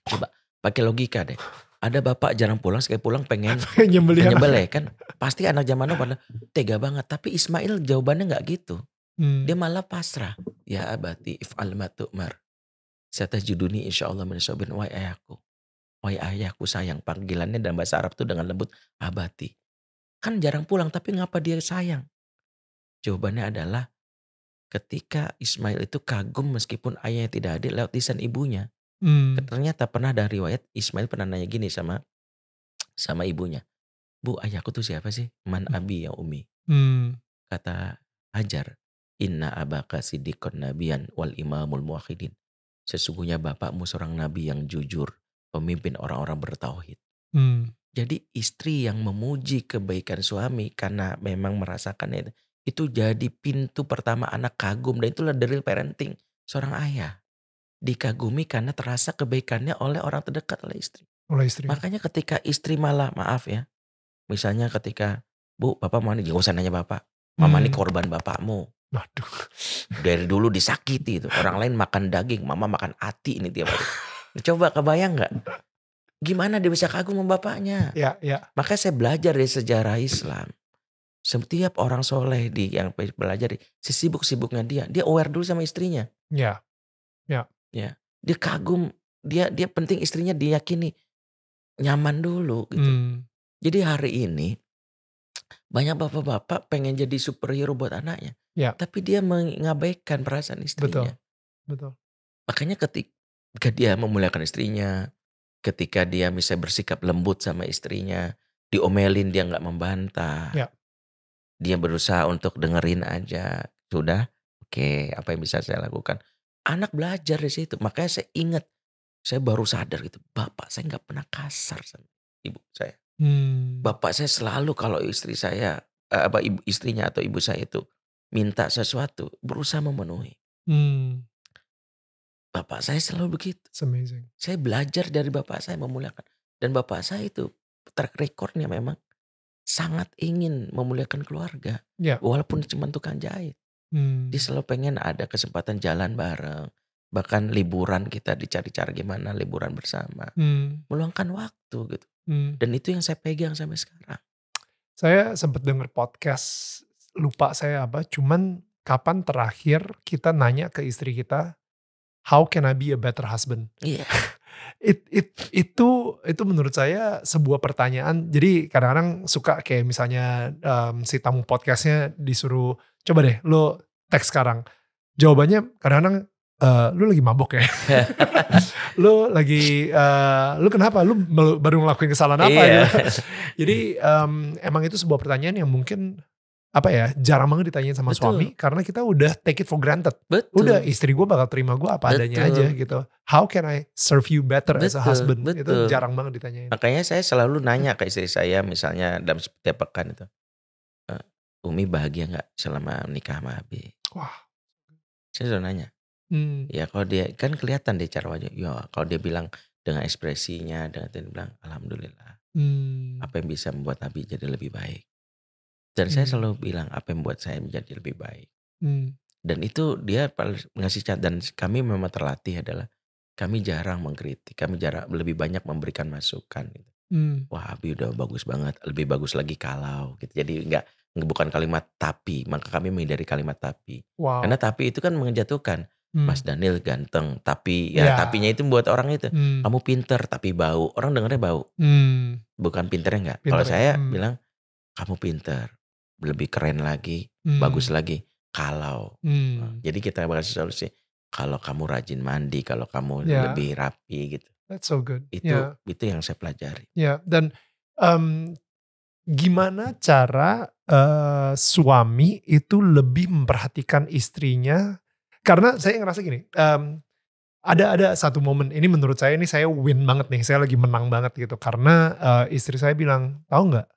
Coba pakai logika deh. Ada bapak jarang pulang, sekali pulang pengen menyembelih kan. Pasti anak zaman now pada tega banget. Tapi Ismail jawabannya gak gitu. Dia malah pasrah. Ya abati if'al ma tu'mar. Satajuduni insyaallah minas sabirin. Wahai ayahku. Wahai ayahku sayang. Panggilannya dalam bahasa Arab tuh dengan lembut. Abati. Kan jarang pulang tapi ngapa dia sayang? Jawabannya adalah ketika Ismail itu kagum meskipun ayahnya tidak hadir lewat lisan ibunya. Ternyata pernah ada riwayat Ismail pernah nanya gini sama ibunya. Bu, ayahku tuh siapa sih? Man abi ya umi. Kata Hajar, inna abaka siddiqun nabiyan wal imamul muwahhidin. Sesungguhnya bapakmu seorang nabi yang jujur, pemimpin orang-orang bertauhid. Jadi istri yang memuji kebaikan suami karena memang merasakannya itu jadi pintu pertama anak kagum, dan itulah the real parenting seorang ayah. Dikagumi karena terasa kebaikannya oleh orang terdekat, oleh istri. Makanya ketika istri malah maaf ya, misalnya ketika Bu, Bapak mau nih, gak usah nanya Bapak. Mama ini korban bapakmu. Waduh. Dari dulu disakiti itu. Orang lain makan daging, mama makan ati ini tiap hari. Coba kebayang gak? Gimana dia bisa kagum sama bapaknya? Ya. Makanya saya belajar dari sejarah Islam. Setiap orang soleh yang belajar, sesibuk-sibuknya dia aware dulu sama istrinya. Ya. Dia kagum, dia penting istrinya diyakini nyaman dulu gitu. Jadi hari ini banyak bapak-bapak pengen jadi superhero buat anaknya. Ya. Tapi dia mengabaikan perasaan istrinya. Betul. Makanya ketika dia memuliakan istrinya, ketika dia misalnya bersikap lembut sama istrinya, diomelin dia gak membantah. Ya. Dia berusaha untuk dengerin aja. Sudah, oke, apa yang bisa saya lakukan? Anak belajar dari situ. Makanya saya ingat, saya baru sadar gitu, bapak saya gak pernah kasar sama ibu saya. Bapak saya selalu kalau istri saya, istrinya atau ibu saya itu minta sesuatu, berusaha memenuhi. Bapak saya selalu begitu. It's amazing. Saya belajar dari bapak saya memuliakan. Dan bapak saya itu track recordnya memang sangat ingin memuliakan keluarga. Ya. Walaupun cuma tukang jahit. Dia selalu pengen ada kesempatan jalan bareng. Bahkan liburan kita dicari cara gimana liburan bersama. Meluangkan waktu gitu. Dan itu yang saya pegang sampai sekarang. Saya sempat dengar podcast, lupa saya apa, cuman kapan terakhir kita nanya ke istri kita, how can I be a better husband? Iya. Itu menurut saya sebuah pertanyaan. Jadi kadang-kadang suka kayak misalnya si tamu podcastnya disuruh, coba deh lo teks sekarang. Jawabannya kadang-kadang, lu lagi mabok ya? Lu kenapa? Lu baru ngelakuin kesalahan apa? Iya. Gitu. Jadi emang itu sebuah pertanyaan yang mungkin jarang banget ditanyain sama Betul. suami, karena kita udah take it for granted. Betul. Udah istri gue bakal terima gue apa adanya aja gitu. How can I serve you better as a husband? Itu Betul. jarang banget ditanyain. Makanya saya selalu nanya ke istri saya misalnya dalam setiap pekan itu. Umi bahagia gak selama menikah sama Abi? Wah. Saya selalu nanya. Ya kalau dia kan kelihatan deh cara wajah. Ya kalau dia bilang dengan ekspresinya, dengan dia bilang alhamdulillah. Apa yang bisa membuat Abi jadi lebih baik. Dan saya selalu bilang apa yang membuat saya menjadi lebih baik. Dan itu dia ngasih cat, dan kami memang terlatih adalah kami jarang mengkritik, kami jarang, lebih banyak memberikan masukan gitu. Wah Abi udah bagus banget, lebih bagus lagi kalau gitu. Jadi bukan kalimat tapi, maka kami menghindari kalimat tapi. Wow. Karena tapi itu kan menjatuhkan. Mas Daniel ganteng, tapi Ya. tapinya itu buat orang itu. Hmm. Kamu pinter tapi bau, orang dengarnya bau. Hmm. Bukan pinternya enggak. Kalau Pinter, saya bilang kamu pinter, lebih keren lagi, bagus lagi. Kalau, jadi kita kasih solusi. Kalau kamu rajin mandi, kalau kamu Ya. lebih rapi gitu. That's so good. Itu yang saya pelajari. Ya, dan gimana cara suami itu lebih memperhatikan istrinya? Karena saya ngerasa gini, ada satu momen ini menurut saya ini saya win banget nih, saya lagi menang banget gitu. Karena istri saya bilang, tahu nggak,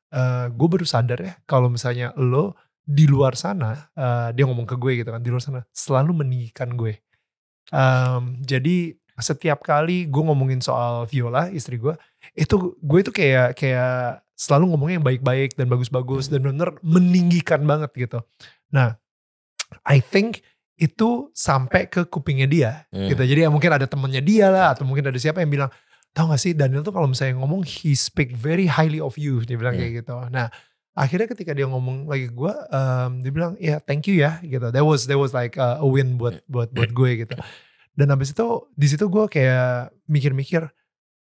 gue baru sadar ya kalau misalnya lo di luar sana, dia ngomong ke gue gitu kan, di luar sana selalu meninggikan gue. Jadi setiap kali gue ngomongin soal Viola, istri gue itu kayak selalu ngomongnya yang baik-baik dan bagus-bagus dan benar-benar meninggikan banget gitu. Nah, I think itu sampai ke kupingnya dia gitu. Jadi mungkin ada temennya dia lah, atau mungkin ada siapa yang bilang, tahu gak sih Daniel tuh kalau misalnya ngomong, he speak very highly of you, dia bilang kayak gitu. Nah, akhirnya ketika dia ngomong lagi ke gue, dia bilang ya thank you ya gitu. That was like a win buat gue gitu. Dan habis itu di situ gue kayak mikir-mikir,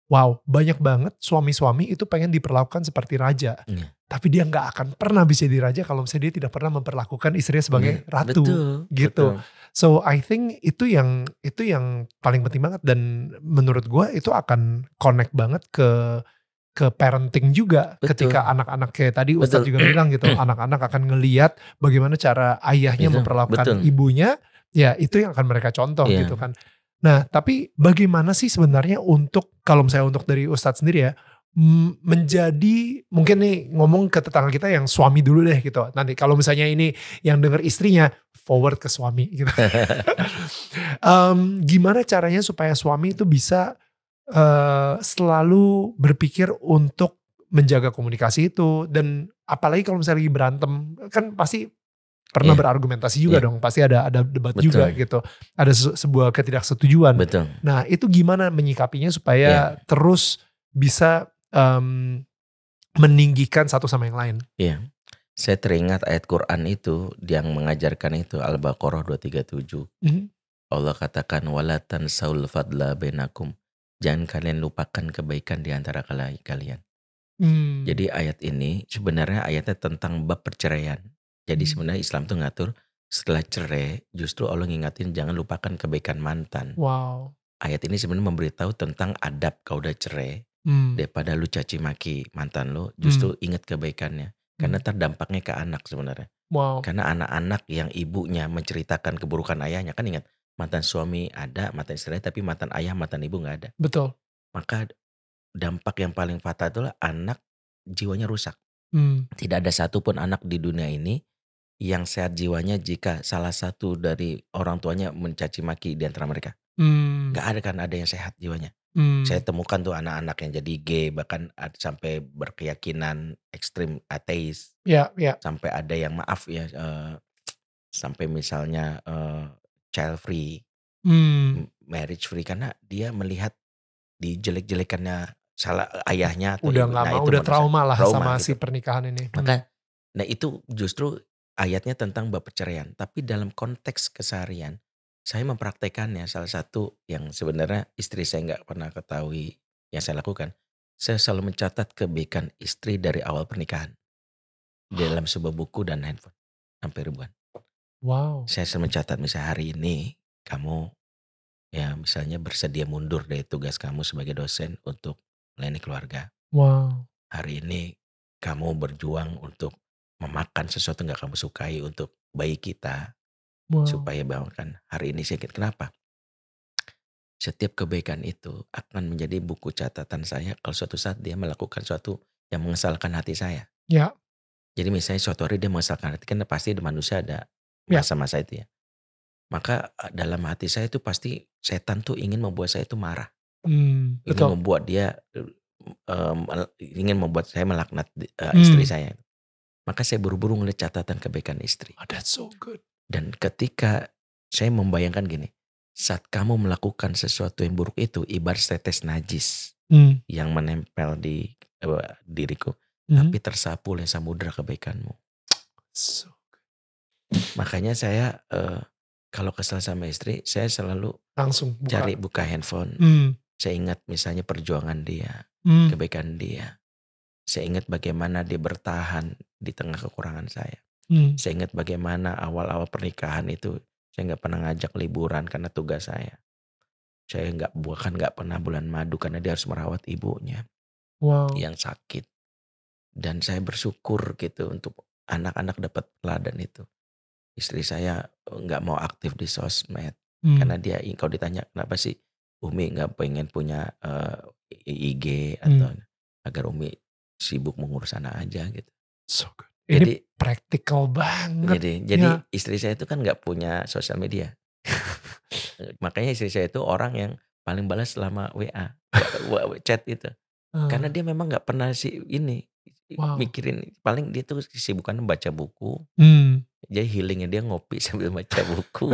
wow, banyak banget suami-suami itu pengen diperlakukan seperti raja. Tapi dia gak akan pernah bisa jadi raja kalau misalnya dia tidak pernah memperlakukan istrinya sebagai ratu. Gitu. So I think itu yang paling penting banget. Dan menurut gue itu akan connect banget ke parenting juga. Ketika anak-anak kayak tadi Ustadz juga bilang gitu. Anak-anak akan ngelihat bagaimana cara ayahnya memperlakukan ibunya. Ya itu yang akan mereka contoh gitu kan. Nah, tapi bagaimana sih sebenarnya untuk, kalau misalnya untuk dari Ustadz sendiri ya, menjadi, mungkin nih ngomong ke tetangga kita yang suami dulu deh gitu. Nanti kalau misalnya ini yang denger istrinya, forward ke suami gitu. Gimana caranya supaya suami itu bisa selalu berpikir untuk menjaga komunikasi itu, dan apalagi kalau misalnya lagi berantem, kan pasti pernah berargumentasi juga dong, pasti ada debat juga gitu, ada sebuah ketidaksetujuan. Nah itu gimana menyikapinya supaya terus bisa meninggikan satu sama yang lain? Iya, saya teringat ayat Quran itu yang mengajarkan itu, Al-Baqarah 237. Allah katakan wala tansaul fadla bainakum, jangan kalian lupakan kebaikan di antara kalian. Jadi ayat ini sebenarnya ayatnya tentang bab perceraian. Jadi sebenarnya Islam tuh ngatur setelah cerai justru Allah ngingatin jangan lupakan kebaikan mantan. Wow. Ayat ini sebenarnya memberitahu tentang adab kau udah cerai. Daripada lu caci maki mantan lu, justru ingat kebaikannya. Karena terdampaknya ke anak sebenarnya. Wow. Karena anak-anak yang ibunya menceritakan keburukan ayahnya, kan ingat mantan suami ada, mantan istri, tapi mantan ayah, mantan ibu gak ada. Betul. Maka dampak yang paling fatal itulah anak jiwanya rusak. Tidak ada satupun anak di dunia ini yang sehat jiwanya jika salah satu dari orang tuanya mencaci maki di antara mereka. Gak ada kan ada yang sehat jiwanya. Saya temukan tuh anak-anak yang jadi gay, bahkan sampai berkeyakinan ekstrim ateis. Sampai ada yang sampai misalnya child free, marriage free, karena dia melihat dijelek-jelekannya salah ayahnya atau udah ibu. Gak mau, udah trauma lah sama gitu. Si pernikahan ini. Maka, nah itu justru ayatnya tentang bab perceraian. Tapi dalam konteks keseharian, saya mempraktekannya. Salah satu yang sebenarnya istri saya gak pernah ketahui yang saya lakukan. Saya selalu mencatat kebaikan istri dari awal pernikahan. Dalam sebuah buku dan handphone. Hampir ribuan. Wow. Saya selalu mencatat misalnya hari ini kamu ya misalnya bersedia mundur dari tugas kamu sebagai dosen untuk melayani keluarga. Wow. Hari ini kamu berjuang untuk memakan sesuatu yang gak kamu sukai untuk bayi kita. Wow. Supaya bahkan hari ini sakit. Kenapa? Setiap kebaikan itu akan menjadi buku catatan saya kalau suatu saat dia melakukan sesuatu yang mengesalkan hati saya. Ya. Jadi misalnya suatu hari dia mengesalkan hati, kan pasti di manusia ada masa-masa itu ya. Maka dalam hati saya itu pasti setan tuh ingin membuat saya itu marah. Ingin membuat dia ingin membuat saya melaknat istri saya. Maka saya buru-buru ngeliat catatan kebaikan istri. Oh, that's so good. Dan ketika saya membayangkan gini, saat kamu melakukan sesuatu yang buruk itu ibarat tetes najis yang menempel di diriku, tapi tersapu oleh samudra kebaikanmu. So, Makanya saya kalau kesel sama istri, saya selalu langsung buka. buka handphone. Saya ingat misalnya perjuangan dia, kebaikan dia. Saya ingat bagaimana dia bertahan di tengah kekurangan saya. Saya ingat bagaimana awal-awal pernikahan itu saya nggak pernah ngajak liburan karena tugas saya. Saya bahkan nggak pernah bulan madu karena dia harus merawat ibunya Wow. yang sakit. Dan saya bersyukur gitu untuk anak-anak dapat teladan itu. Istri saya nggak mau aktif di sosmed karena dia kalau ditanya kenapa sih Umi nggak pengen punya IG atau agar Umi sibuk mengurus anak aja gitu. So good. Ini praktikal banget. Jadi istri saya itu kan nggak punya sosial media. Makanya istri saya itu orang yang paling balas selama WA, chat itu. Karena dia memang nggak pernah mikirin, paling dia tuh kesibukannya baca buku. Jadi healingnya dia ngopi sambil baca buku.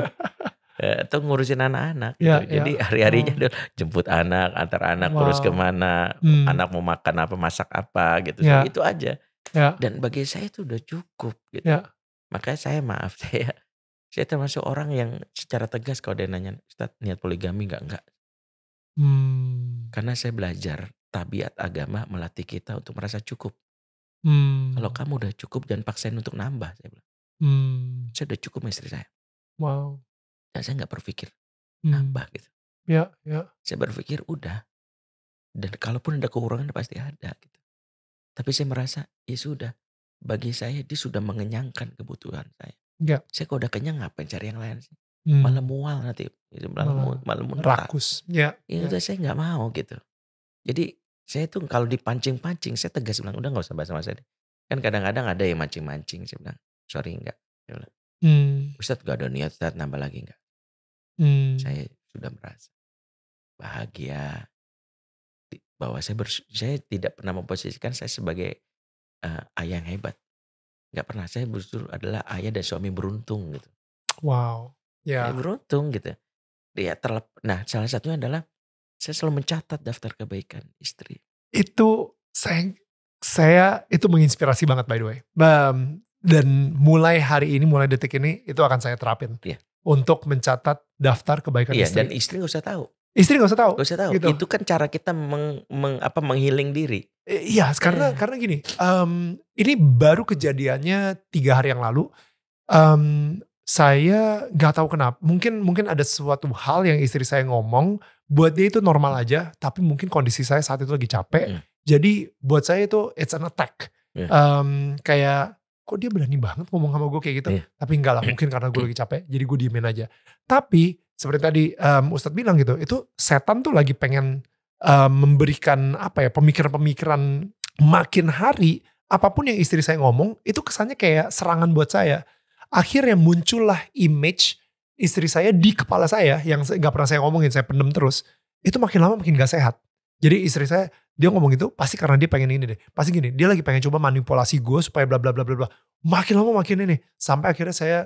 Atau ngurusin anak-anak gitu. Jadi hari-harinya dia jemput anak, antar anak terus kemana, anak mau makan apa, masak apa gitu. Itu aja. Dan bagi saya itu udah cukup gitu. Makanya saya maaf, saya termasuk orang yang secara tegas kalau dia nanya, Ustadz niat poligami enggak. Karena saya belajar tabiat agama melatih kita untuk merasa cukup. Kalau kamu udah cukup jangan paksain untuk nambah, saya bilang. Saya udah cukup sama istri saya. Wow. Dan saya gak berpikir nambah gitu. Saya berpikir udah. Dan kalaupun ada kekurangan pasti ada gitu. Tapi saya merasa ya sudah. Bagi saya dia sudah mengenyangkan kebutuhan saya. Saya kalau udah kenyang ngapain cari yang lain sih. Malah mual nanti. Malah muntah. Rakus. Itu saya gak mau gitu. Jadi saya tuh kalau dipancing-pancing saya tegas bilang udah gak usah bahas-bahas deh. Kan kadang-kadang ada yang mancing-mancing. Saya bilang sorry enggak. Saya bilang, Ustadz gak ada niat Ustadz nambah lagi enggak. Saya sudah merasa bahagia. Bahwa saya tidak pernah memposisikan saya sebagai ayah yang hebat. Gak pernah. Saya justru adalah ayah dan suami beruntung gitu. Wow. Saya beruntung gitu. Nah salah satunya adalah saya selalu mencatat daftar kebaikan istri. Itu saya itu menginspirasi banget by the way. Dan mulai hari ini, mulai detik ini itu akan saya terapin. Untuk mencatat daftar kebaikan istri. Dan istri gak usah tahu. Istri gak usah tahu. Gitu. Itu kan cara kita menghealing diri. Iya, karena gini, ini baru kejadiannya 3 hari yang lalu. Saya nggak tahu kenapa. Mungkin ada suatu hal yang istri saya ngomong, buat dia itu normal aja. Tapi mungkin kondisi saya saat itu lagi capek. Jadi buat saya itu it's an attack. Kayak kok dia berani banget ngomong sama gue kayak gitu. Tapi enggak lah, mungkin karena gue lagi capek. Jadi gue diemin aja. Tapi seperti tadi Ustadz bilang gitu, itu setan tuh lagi pengen memberikan pemikiran-pemikiran makin hari. Apapun yang istri saya ngomong, itu kesannya kayak serangan buat saya. Akhirnya muncullah image istri saya di kepala saya yang gak pernah saya ngomongin, saya pendem terus. Itu makin lama makin gak sehat. Jadi istri saya, dia ngomong itu pasti karena dia pengen ini deh. Pasti gini, dia lagi pengen coba manipulasi gue supaya bla bla bla bla bla. Makin lama makin ini. Sampai akhirnya saya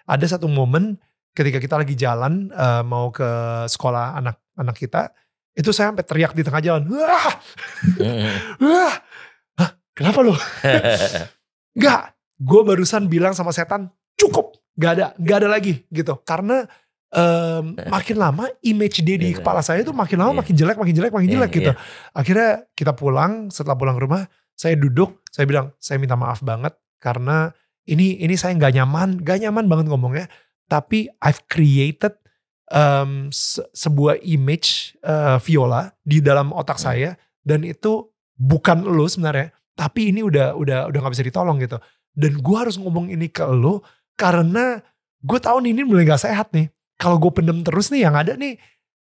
ada satu momen ketika kita lagi jalan mau ke sekolah anak kita, itu saya sampai teriak di tengah jalan. Wah! Wah! Hah, kenapa lo? Enggak, gue barusan bilang sama setan, cukup. Gak ada lagi gitu. Karena makin lama image dia di kepala saya itu makin lama makin jelek gitu. Akhirnya kita pulang, setelah pulang ke rumah, saya duduk, saya bilang, saya minta maaf banget karena ini saya gak nyaman banget ngomongnya. Tapi I've created sebuah image Viola di dalam otak saya, dan itu bukan lo sebenarnya, tapi ini udah gak bisa ditolong gitu. Dan gue harus ngomong ini ke lo karena gue tahu nih ini mulai gak sehat nih. Kalau gue pendem terus nih yang ada nih,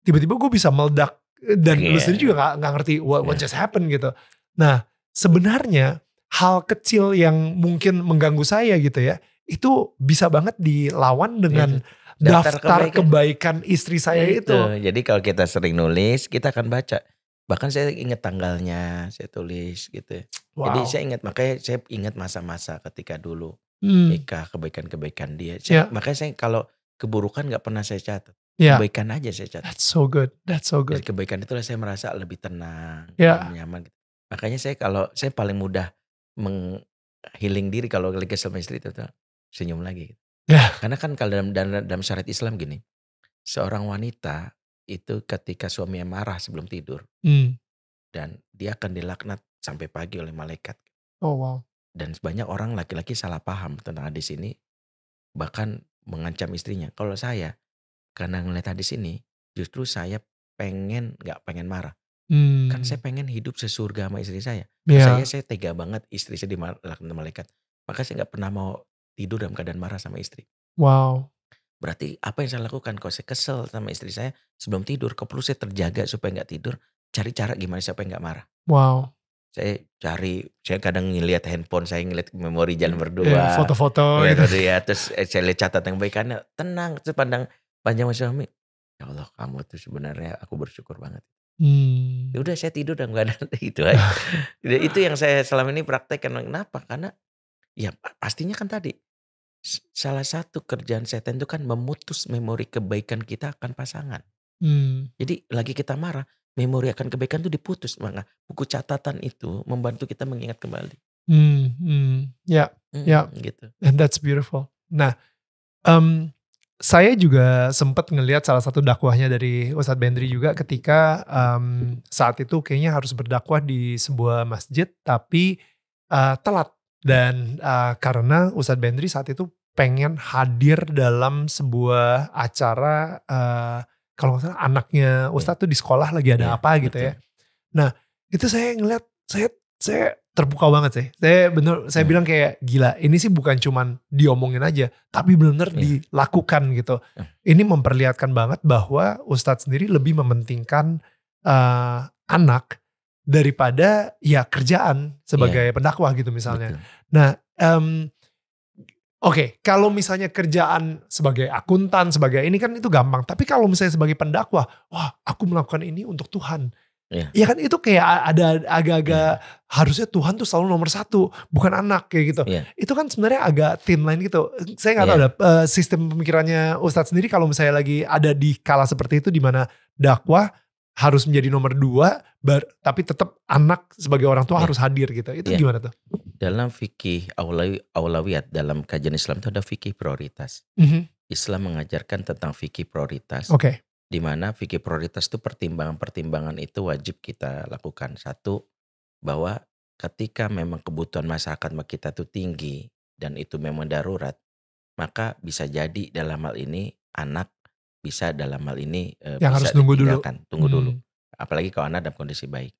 tiba-tiba gue bisa meledak dan lu sendiri juga gak ngerti what just happened gitu. Nah sebenarnya hal kecil yang mungkin mengganggu saya gitu ya, itu bisa banget dilawan dengan daftar kebaikan istri saya itu. Jadi kalau kita sering nulis, kita akan baca. Bahkan saya ingat tanggalnya, saya tulis gitu. Wow. Jadi saya ingat, makanya saya ingat masa-masa ketika dulu nikah, kebaikan-kebaikan dia. Makanya saya kalau keburukan gak pernah saya catat. Kebaikan aja saya catat. That's so good. Dari kebaikan itulah saya merasa lebih tenang, lebih nyaman. Makanya saya paling mudah healing diri kalau lagi sama istri itu tuh senyum lagi. Ya. Karena kan kalau dalam syariat Islam gini, seorang wanita itu ketika suaminya marah sebelum tidur Hmm. dan dia akan dilaknat sampai pagi oleh malaikat. Oh wow. Dan banyak orang laki-laki salah paham tentang hadis ini, bahkan mengancam istrinya. Kalau saya karena ngeliat hadis ini, justru saya nggak pengen marah. Kan saya pengen hidup sesurga sama istri saya. Ya. Saya tega banget istri saya dilaknat malaikat. Maka saya nggak pernah mau tidur dalam keadaan marah sama istri. Wow. Berarti apa yang saya lakukan? Kalau saya kesel sama istri saya sebelum tidur, kalau perlu saya terjaga supaya nggak tidur, cari cara gimana supaya nggak marah. Wow. Saya kadang ngeliat handphone, saya ngeliat memori jalan Ya, berdua. foto-foto Ya, gitu. terus saya lihat catatan yang baik karena tenang. Terus panjang sama suami. Ya Allah, kamu tuh sebenarnya aku bersyukur banget. Hmm. Ya udah saya tidur dalam keadaan itu aja. Itu yang saya selama ini praktekkan. Kenapa? Karena ya pastinya kan tadi salah satu kerjaan setan itu kan memutus memori kebaikan kita akan pasangan. Hmm. Jadi lagi kita marah, memori akan kebaikan itu diputus. Maka buku catatan itu membantu kita mengingat kembali. Ya, ya, Gitu. and that's beautiful. Nah, saya juga sempat ngelihat salah satu dakwahnya dari Ustadz Bendri juga ketika saat itu kayaknya harus berdakwah di sebuah masjid tapi telat dan karena Ustadz Bendri saat itu pengen hadir dalam sebuah acara kalau nggak salah anaknya Ustadz tuh di sekolah lagi ada Iya, apa gitu betul. ya. Nah itu saya ngeliat saya terpukau banget sih. Saya bilang kayak gila. Ini sih bukan cuman diomongin aja, tapi benar-benar dilakukan gitu. Ini memperlihatkan banget bahwa Ustadz sendiri lebih mementingkan anak daripada ya kerjaan sebagai pendakwah gitu misalnya. Betul. Nah, oke, kalau misalnya kerjaan sebagai akuntan, sebagai ini kan itu gampang. Tapi kalau misalnya sebagai pendakwah, wah aku melakukan ini untuk Tuhan. Ya kan itu kayak ada agak-agak harusnya Tuhan tuh selalu nomor satu, bukan anak kayak gitu. Itu kan sebenarnya agak thin line gitu. Saya nggak tahu ada sistem pemikirannya Ustadz sendiri kalau misalnya lagi ada di kala seperti itu di mana dakwah harus menjadi nomor 2, tapi tetap anak sebagai orang tua harus hadir gitu. Itu gimana tuh? Dalam fikih aulawiyat dalam kajian Islam itu ada fikih prioritas. Islam mengajarkan tentang fikih prioritas. Oke. Di mana fikih prioritas itu pertimbangan-pertimbangan itu wajib kita lakukan. Satu, bahwa ketika memang kebutuhan masyarakat kita itu tinggi dan itu memang darurat, maka bisa jadi dalam hal ini anak bisa dalam hal ini yang bisa harus tunggu dulu. Apalagi kalau anak dalam kondisi baik.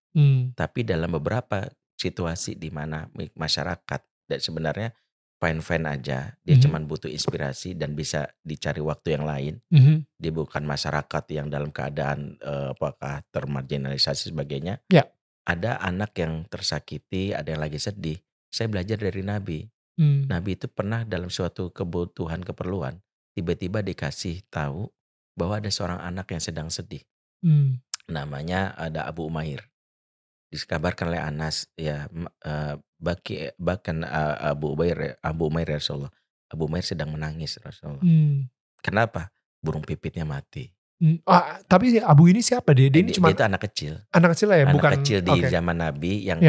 Tapi dalam beberapa situasi di mana masyarakat dan sebenarnya fine-fine aja, dia cuman butuh inspirasi dan bisa dicari waktu yang lain. Dia bukan masyarakat yang dalam keadaan apakah termarginalisasi sebagainya. Ada anak yang tersakiti, ada yang lagi sedih. Saya belajar dari Nabi. Nabi itu pernah dalam suatu kebutuhan keperluan, tiba-tiba dikasih tahu bahwa ada seorang anak yang sedang sedih. Namanya ada Abu Umair. Dikabarkan oleh Anas ya bahkan Abu Umair Rasulullah. Abu Umair sedang menangis Rasulullah. Kenapa? Burung pipitnya mati. Tapi Abu ini siapa dia? Dia itu anak kecil. Anak kecil lah ya, anak bukan kecil di zaman Nabi yang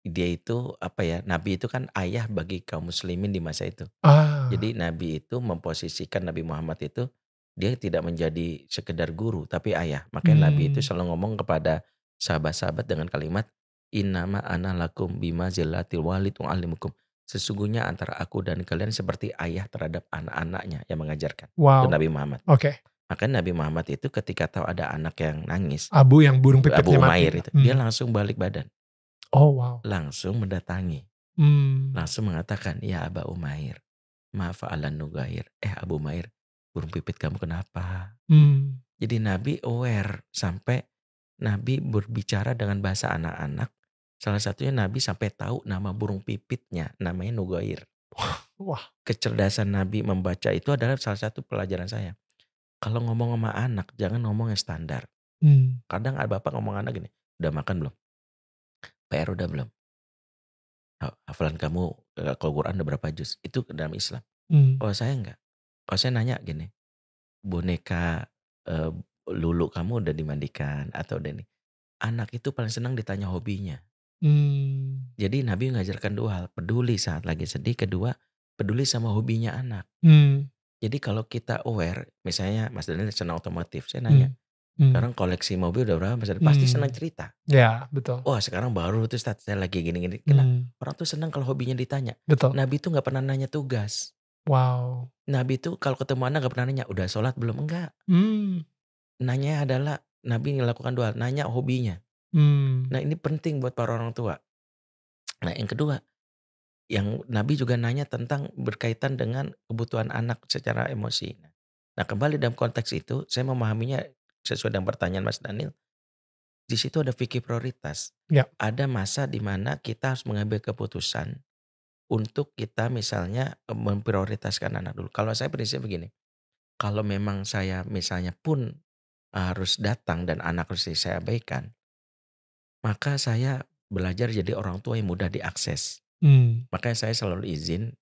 dia itu Nabi itu kan ayah bagi kaum muslimin di masa itu. Jadi Nabi itu memposisikan Nabi Muhammad itu dia tidak menjadi sekedar guru tapi ayah. Makanya Nabi itu selalu ngomong kepada sahabat-sahabat dengan kalimat innama ana lakum bima zillatil walid wa alimukum. Sesungguhnya antara aku dan kalian seperti ayah terhadap anak-anaknya yang mengajarkan. Itu Nabi Muhammad. Makanya Nabi Muhammad itu ketika tahu ada anak yang nangis, Abu yang burung pipitnya Abu Umair mati. itu, dia langsung balik badan. Langsung mendatangi. Langsung mengatakan, ya Aba Umair, maaf alan nugair. Abu Umair, burung pipit kamu kenapa? Jadi Nabi aware sampai Nabi berbicara dengan bahasa anak-anak. Salah satunya Nabi sampai tahu nama burung pipitnya, namanya nugair. Kecerdasan Nabi membaca itu adalah salah satu pelajaran saya. Kalau ngomong sama anak, jangan ngomong yang standar. Kadang ada bapak ngomong anak gini, udah makan belum? PR udah belum? Hafalan kamu kalau Quran udah berapa juz? Itu dalam Islam. Kalau saya enggak. Kalau saya nanya gini, boneka Lulu kamu udah dimandikan atau udah ini? Anak itu paling senang ditanya hobinya. Hmm. Jadi Nabi mengajarkan 2 hal, peduli saat lagi sedih, kedua peduli sama hobinya anak. Hmm. Jadi kalau kita aware, misalnya Mas Daniel senang otomotif, saya Hmm. nanya, Hmm. sekarang koleksi mobil udah berapa Mas Daniel? Pasti senang Hmm. cerita. Ya, betul. Wah sekarang baru tuh Ustaz, saya lagi gini-gini. Kenapa? Hmm. Orang tuh senang kalau hobinya ditanya. Betul. Nabi tuh gak pernah nanya tugas. Wow. Nabi tuh kalau ketemu anak gak pernah nanya, udah sholat belum? Enggak. Hmm. Nanya adalah, Nabi melakukan 2 hal, nanya hobinya. Hmm. Nah ini penting buat para orang tua. Nah yang kedua, yang Nabi juga nanya tentang berkaitan dengan kebutuhan anak secara emosi. Nah kembali dalam konteks itu, saya memahaminya sesuai dengan pertanyaan Mas Daniel, di situ ada fikih prioritas. Ya. Ada masa di mana kita harus mengambil keputusan untuk kita misalnya memprioritaskan anak dulu. Kalau saya prinsip begini, kalau memang saya misalnya pun harus datang dan anak harus saya abaikan, maka saya belajar jadi orang tua yang mudah diakses. Hmm. Makanya saya selalu izin,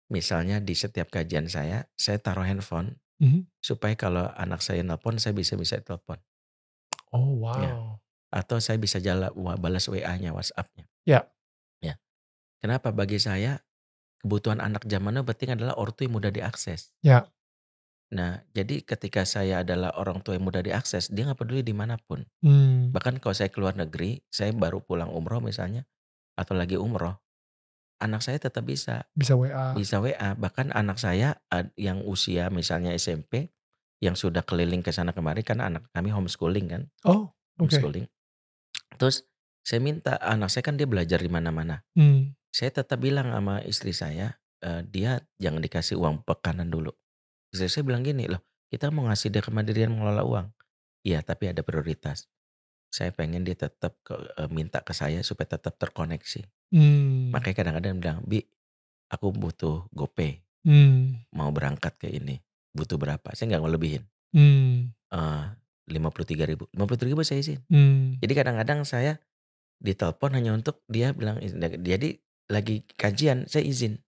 misalnya di setiap kajian saya taruh handphone Mhm. supaya kalau anak saya nelpon, saya bisa telepon. Oh Ya. wow. Atau saya bisa balas WA-nya, WhatsApp-nya. Ya. Ya. Kenapa? Bagi saya kebutuhan anak zaman now penting adalah ortu yang mudah diakses. Ya. Nah, jadi ketika saya adalah orang tua yang mudah diakses, dia nggak peduli dimanapun. Hmm. Bahkan kalau saya keluar negeri, saya baru pulang umroh misalnya, atau lagi umroh, anak saya tetap bisa Bisa WA. WA. Bahkan anak saya yang usia misalnya SMP, yang sudah keliling ke sana kemari, karena anak kami homeschooling kan, Oh, oke. homeschooling. Terus saya minta, anak saya kan dia belajar di mana-mana. Hmm. Saya tetap bilang sama istri saya, dia jangan dikasih uang pekanan dulu. Istri saya bilang gini, loh kita mau ngasih dia kemandirian mengelola uang. Iya tapi ada prioritas. Saya pengen dia tetap minta ke saya supaya tetap terkoneksi. Hmm. Makanya kadang-kadang bilang, Bi aku butuh GoPay, Hmm. mau berangkat ke ini, butuh berapa? Saya nggak ngelebihin. Hmm. 53.000. 53.000 saya izin. Hmm. Jadi kadang-kadang saya ditelepon hanya untuk dia bilang, jadi lagi kajian saya izin.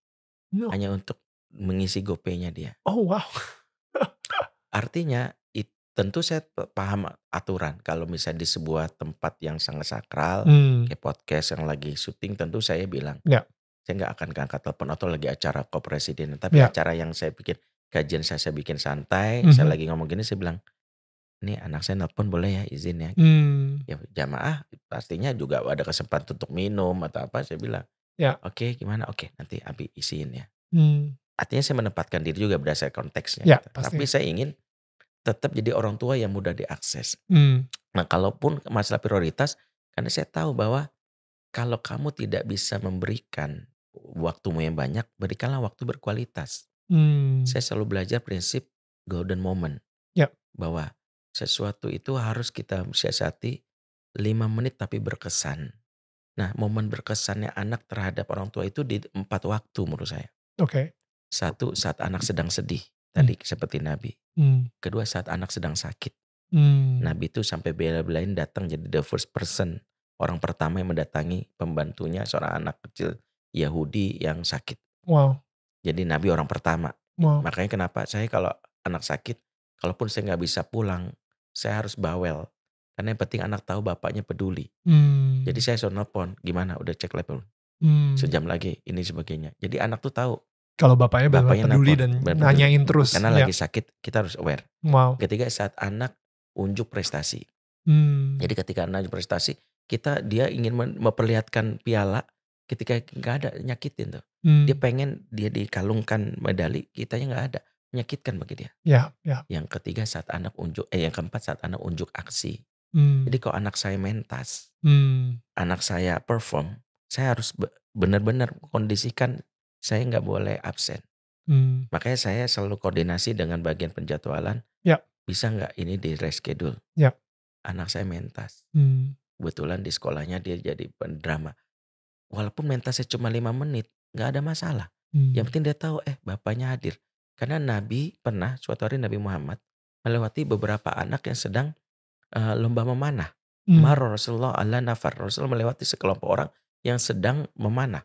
No. Hanya untuk mengisi GoPay-nya dia. Oh wow. Artinya tentu saya paham aturan. Kalau misalnya di sebuah tempat yang sangat sakral, Hmm. kayak podcast yang lagi syuting, tentu saya bilang, Ya. saya nggak akan angkat telepon atau lagi acara kepresiden. Tapi Ya. acara yang saya bikin, kajian saya bikin santai, Mhm. saya lagi ngomong gini, saya bilang, ini anak saya nelpon boleh ya izin ya. Hmm. Ya jamaah pastinya juga ada kesempatan untuk minum atau apa, saya bilang. Ya. Oke gimana? Oke nanti Abi isiin ya. Hmm. Artinya saya menempatkan diri juga berdasarkan konteksnya. Ya, gitu. pasti. Tapi saya ingin tetap jadi orang tua yang mudah diakses. Hmm. Nah kalaupun masalah prioritas, karena saya tahu bahwa kalau kamu tidak bisa memberikan waktumu yang banyak, berikanlah waktu berkualitas. Hmm. Saya selalu belajar prinsip golden moment. Ya. Bahwa sesuatu itu harus kita siasati 5 menit tapi berkesan. Nah momen berkesannya anak terhadap orang tua itu di 4 waktu menurut saya. Oke. 1 saat anak sedang sedih, tadi seperti Nabi. Hmm. Kedua saat anak sedang sakit. Hmm. Nabi itu sampai bela-belain datang jadi the first person. Orang pertama yang mendatangi pembantunya seorang anak kecil Yahudi yang sakit. Wow. Jadi Nabi orang pertama. Wow. Makanya kenapa saya kalau anak sakit, kalaupun saya nggak bisa pulang, saya harus bawel. Karena yang penting anak tahu bapaknya peduli. Hmm. Jadi saya suruh nelpon, gimana udah cek level. Hmm. Sejam lagi ini sebagainya. Jadi anak tuh tahu. Kalau bapaknya benar-benar peduli nelpon, dan benar-benar nanyain terus. Karena Ya. lagi sakit kita harus aware. Wow. Ketiga saat anak unjuk prestasi. Hmm. Jadi ketika anak prestasi, dia ingin memperlihatkan piala, ketika nggak ada nyakitin tuh. Hmm. Dia pengen dia dikalungkan medali, kitanya nggak ada, menyakitkan bagi dia. Ya, ya. Yang ketiga saat anak yang keempat saat anak unjuk aksi. Hmm. Jadi kalau anak saya mentas, Hmm. anak saya perform, saya harus benar-benar kondisikan saya nggak boleh absen. Hmm. Makanya saya selalu koordinasi dengan bagian penjadwalan. Ya. Bisa nggak ini di reschedule? Ya. Anak saya mentas. Hmm. Kebetulan di sekolahnya dia jadi pendrama. Walaupun mentasnya cuma 5 menit, nggak ada masalah. Hmm. Yang penting dia tahu bapaknya hadir. Karena Nabi pernah suatu hari Nabi Muhammad melewati beberapa anak yang sedang lomba memanah. Marra Rasulullah ala nafar. Rasul melewati sekelompok orang yang sedang memanah.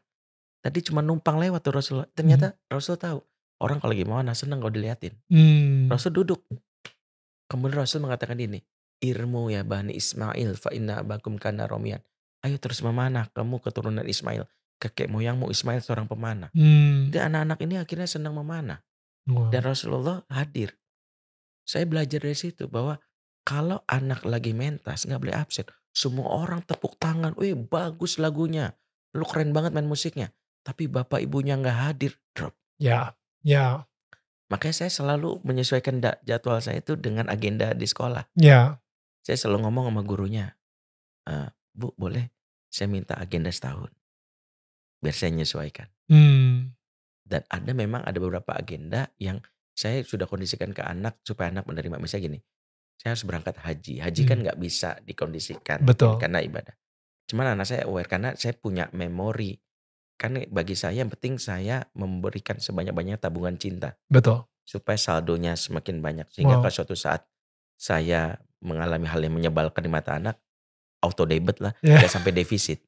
Tadi cuma numpang lewat tuh Rasulullah. Ternyata Rasul tahu. Orang kalau lagi memanah senang kalau diliatin. Rasul duduk. Kemudian Rasul mengatakan ini. Irmu ya Bani Ismail fa inna abakum kana romian. Ayo terus memanah, kamu keturunan Ismail. Kakek moyangmu Ismail seorang pemanah. Hmm. Dan anak-anak ini akhirnya senang memanah. Wow. Dan Rasulullah hadir. Saya belajar dari situ bahwa kalau anak lagi mentas nggak boleh absen. Semua orang tepuk tangan. Wih bagus lagunya. Lu keren banget main musiknya. Tapi bapak ibunya nggak hadir. Drop. Ya. Makanya saya selalu menyesuaikan jadwal saya itu dengan agenda di sekolah. Ya. Saya selalu ngomong sama gurunya. Bu boleh saya minta agenda setahun. Biar saya menyesuaikan. Dan memang ada beberapa agenda yang saya sudah kondisikan ke anak supaya anak menerima. Misalnya gini, saya harus berangkat haji. Haji kan nggak bisa dikondisikan Betul. karena ibadah. Cuman anak saya aware karena saya punya memori. Kan bagi saya yang penting saya memberikan sebanyak-banyaknya tabungan cinta. Betul. Supaya saldonya semakin banyak. Sehingga Wow. kalau suatu saat saya mengalami hal yang menyebalkan di mata anak, auto debit lah, Yeah. nggak sampai defisit.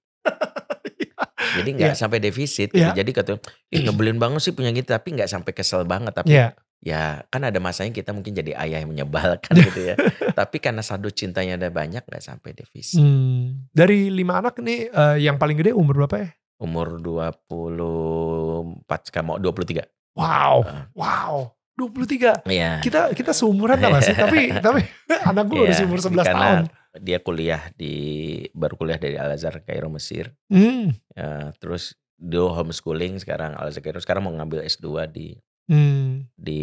Jadi nggak sampai defisit gitu. Yeah. Jadi kata, ngebelin banget sih punya gitu, tapi nggak sampai kesel banget. Tapi Yeah. ya kan ada masanya kita mungkin jadi ayah yang menyebalkan gitu ya. Tapi karena saldo cintanya ada banyak, nggak sampai defisit. Dari 5 anak nih yang paling gede umur berapa ya? Umur 24, mau 23. Wow. 23. Iya. Kita seumuran gak sih? Tapi anak gue udah umur 11 tahun. Dia baru kuliah dari Al-Azhar Kairo Mesir. Terus dia homeschooling sekarang Al-Azhar Kairo. Sekarang mau ngambil S2 di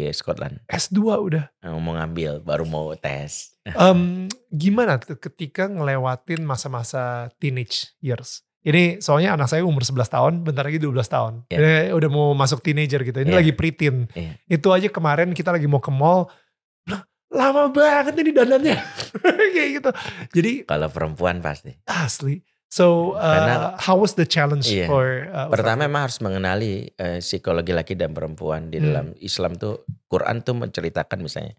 Scotland. S2 udah. Mau ngambil, baru mau tes. Gimana tuh ketika ngelewatin masa-masa teenage years? Ini soalnya anak saya umur 11 tahun, bentar lagi 12 tahun. Yeah. Ini udah mau masuk teenager gitu. Ini lagi preteen. Yeah. Itu aja kemarin kita lagi mau ke mall. Lama banget ini dandannya. Kayak gitu. Jadi kalau perempuan pasti. Asli. So how was the challenge for pertama memang harus mengenali psikologi laki dan perempuan di dalam Islam tuh. Quran tuh menceritakan misalnya.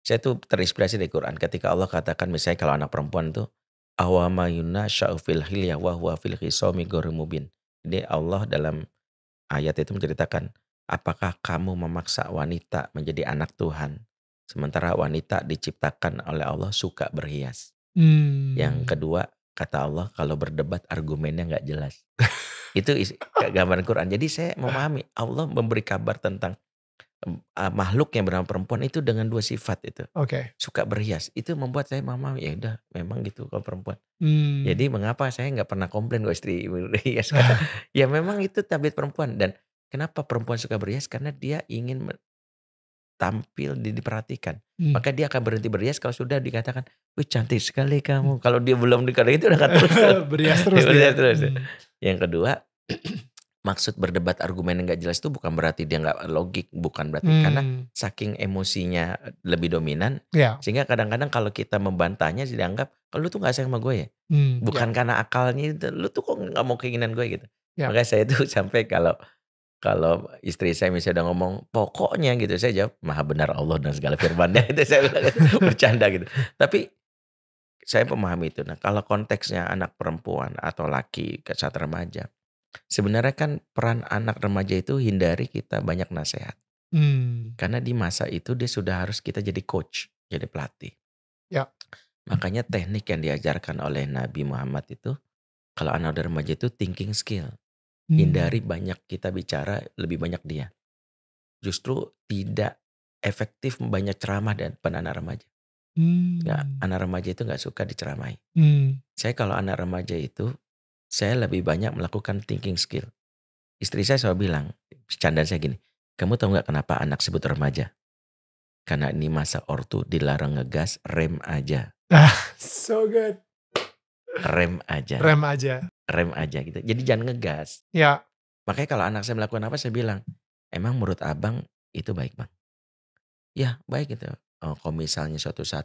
Saya tuh terinspirasi dari Quran ketika Allah katakan misalnya kalau anak perempuan tuh awamayuna sya'ufil hilyah wa huwa fil khisomi ghairu mubin. Jadi Allah dalam ayat itu menceritakan, apakah kamu memaksa wanita menjadi anak Tuhan sementara wanita diciptakan oleh Allah suka berhias. Yang kedua, kata Allah kalau berdebat argumennya nggak jelas. Itu gambaran Quran. Jadi saya memahami Allah memberi kabar tentang makhluk yang bernama perempuan itu dengan 2 sifat itu. Suka berhias. Itu membuat saya memahami, ya udah memang gitu kalau perempuan. Jadi mengapa saya nggak pernah komplain kalau istri berhias. Ya memang itu tabiat perempuan. Dan kenapa perempuan suka berhias? Karena dia ingin tampil, diperhatikan. Maka dia akan berhenti berhias kalau sudah dikatakan, wih cantik sekali kamu. Kalau dia belum dikatakan itu udah akan terus. Berhias terus. Yang kedua, maksud berdebat argumen yang gak jelas itu bukan berarti dia gak logik. Bukan berarti. Karena saking emosinya lebih dominan. Sehingga kadang-kadang kalau kita membantahnya dianggap, kalau lu tuh gak sayang sama gue ya. Bukan karena akalnya, lu tuh kok gak mau keinginan gue gitu. Makanya saya tuh sampai kalau istri saya misalnya udah ngomong pokoknya gitu, saya jawab maha benar Allah dan segala firman-Nya. Itu saya bercanda gitu. Tapi saya memahami itu. Nah kalau konteksnya anak perempuan atau laki ke saat remaja, sebenarnya kan peran anak remaja itu hindari kita banyak nasihat. Karena di masa itu dia sudah harus kita jadi coach, jadi pelatih. Makanya teknik yang diajarkan oleh Nabi Muhammad itu, kalau anak remaja itu thinking skill. Hindari banyak kita bicara, lebih banyak dia. Justru tidak efektif banyak ceramah dan anak remaja. Anak remaja itu gak suka diceramahi. Saya kalau anak remaja itu, saya lebih banyak melakukan thinking skill. Istri saya selalu bilang, candaan saya gini, kamu tahu gak kenapa anak sebut remaja? Karena ini masa ortu, dilarang ngegas, rem aja. So good. Rem aja gitu. Jadi jangan ngegas. Makanya kalau anak saya melakukan apa, saya bilang, emang menurut abang itu baik bang? Ya baik gitu. Kalau misalnya suatu saat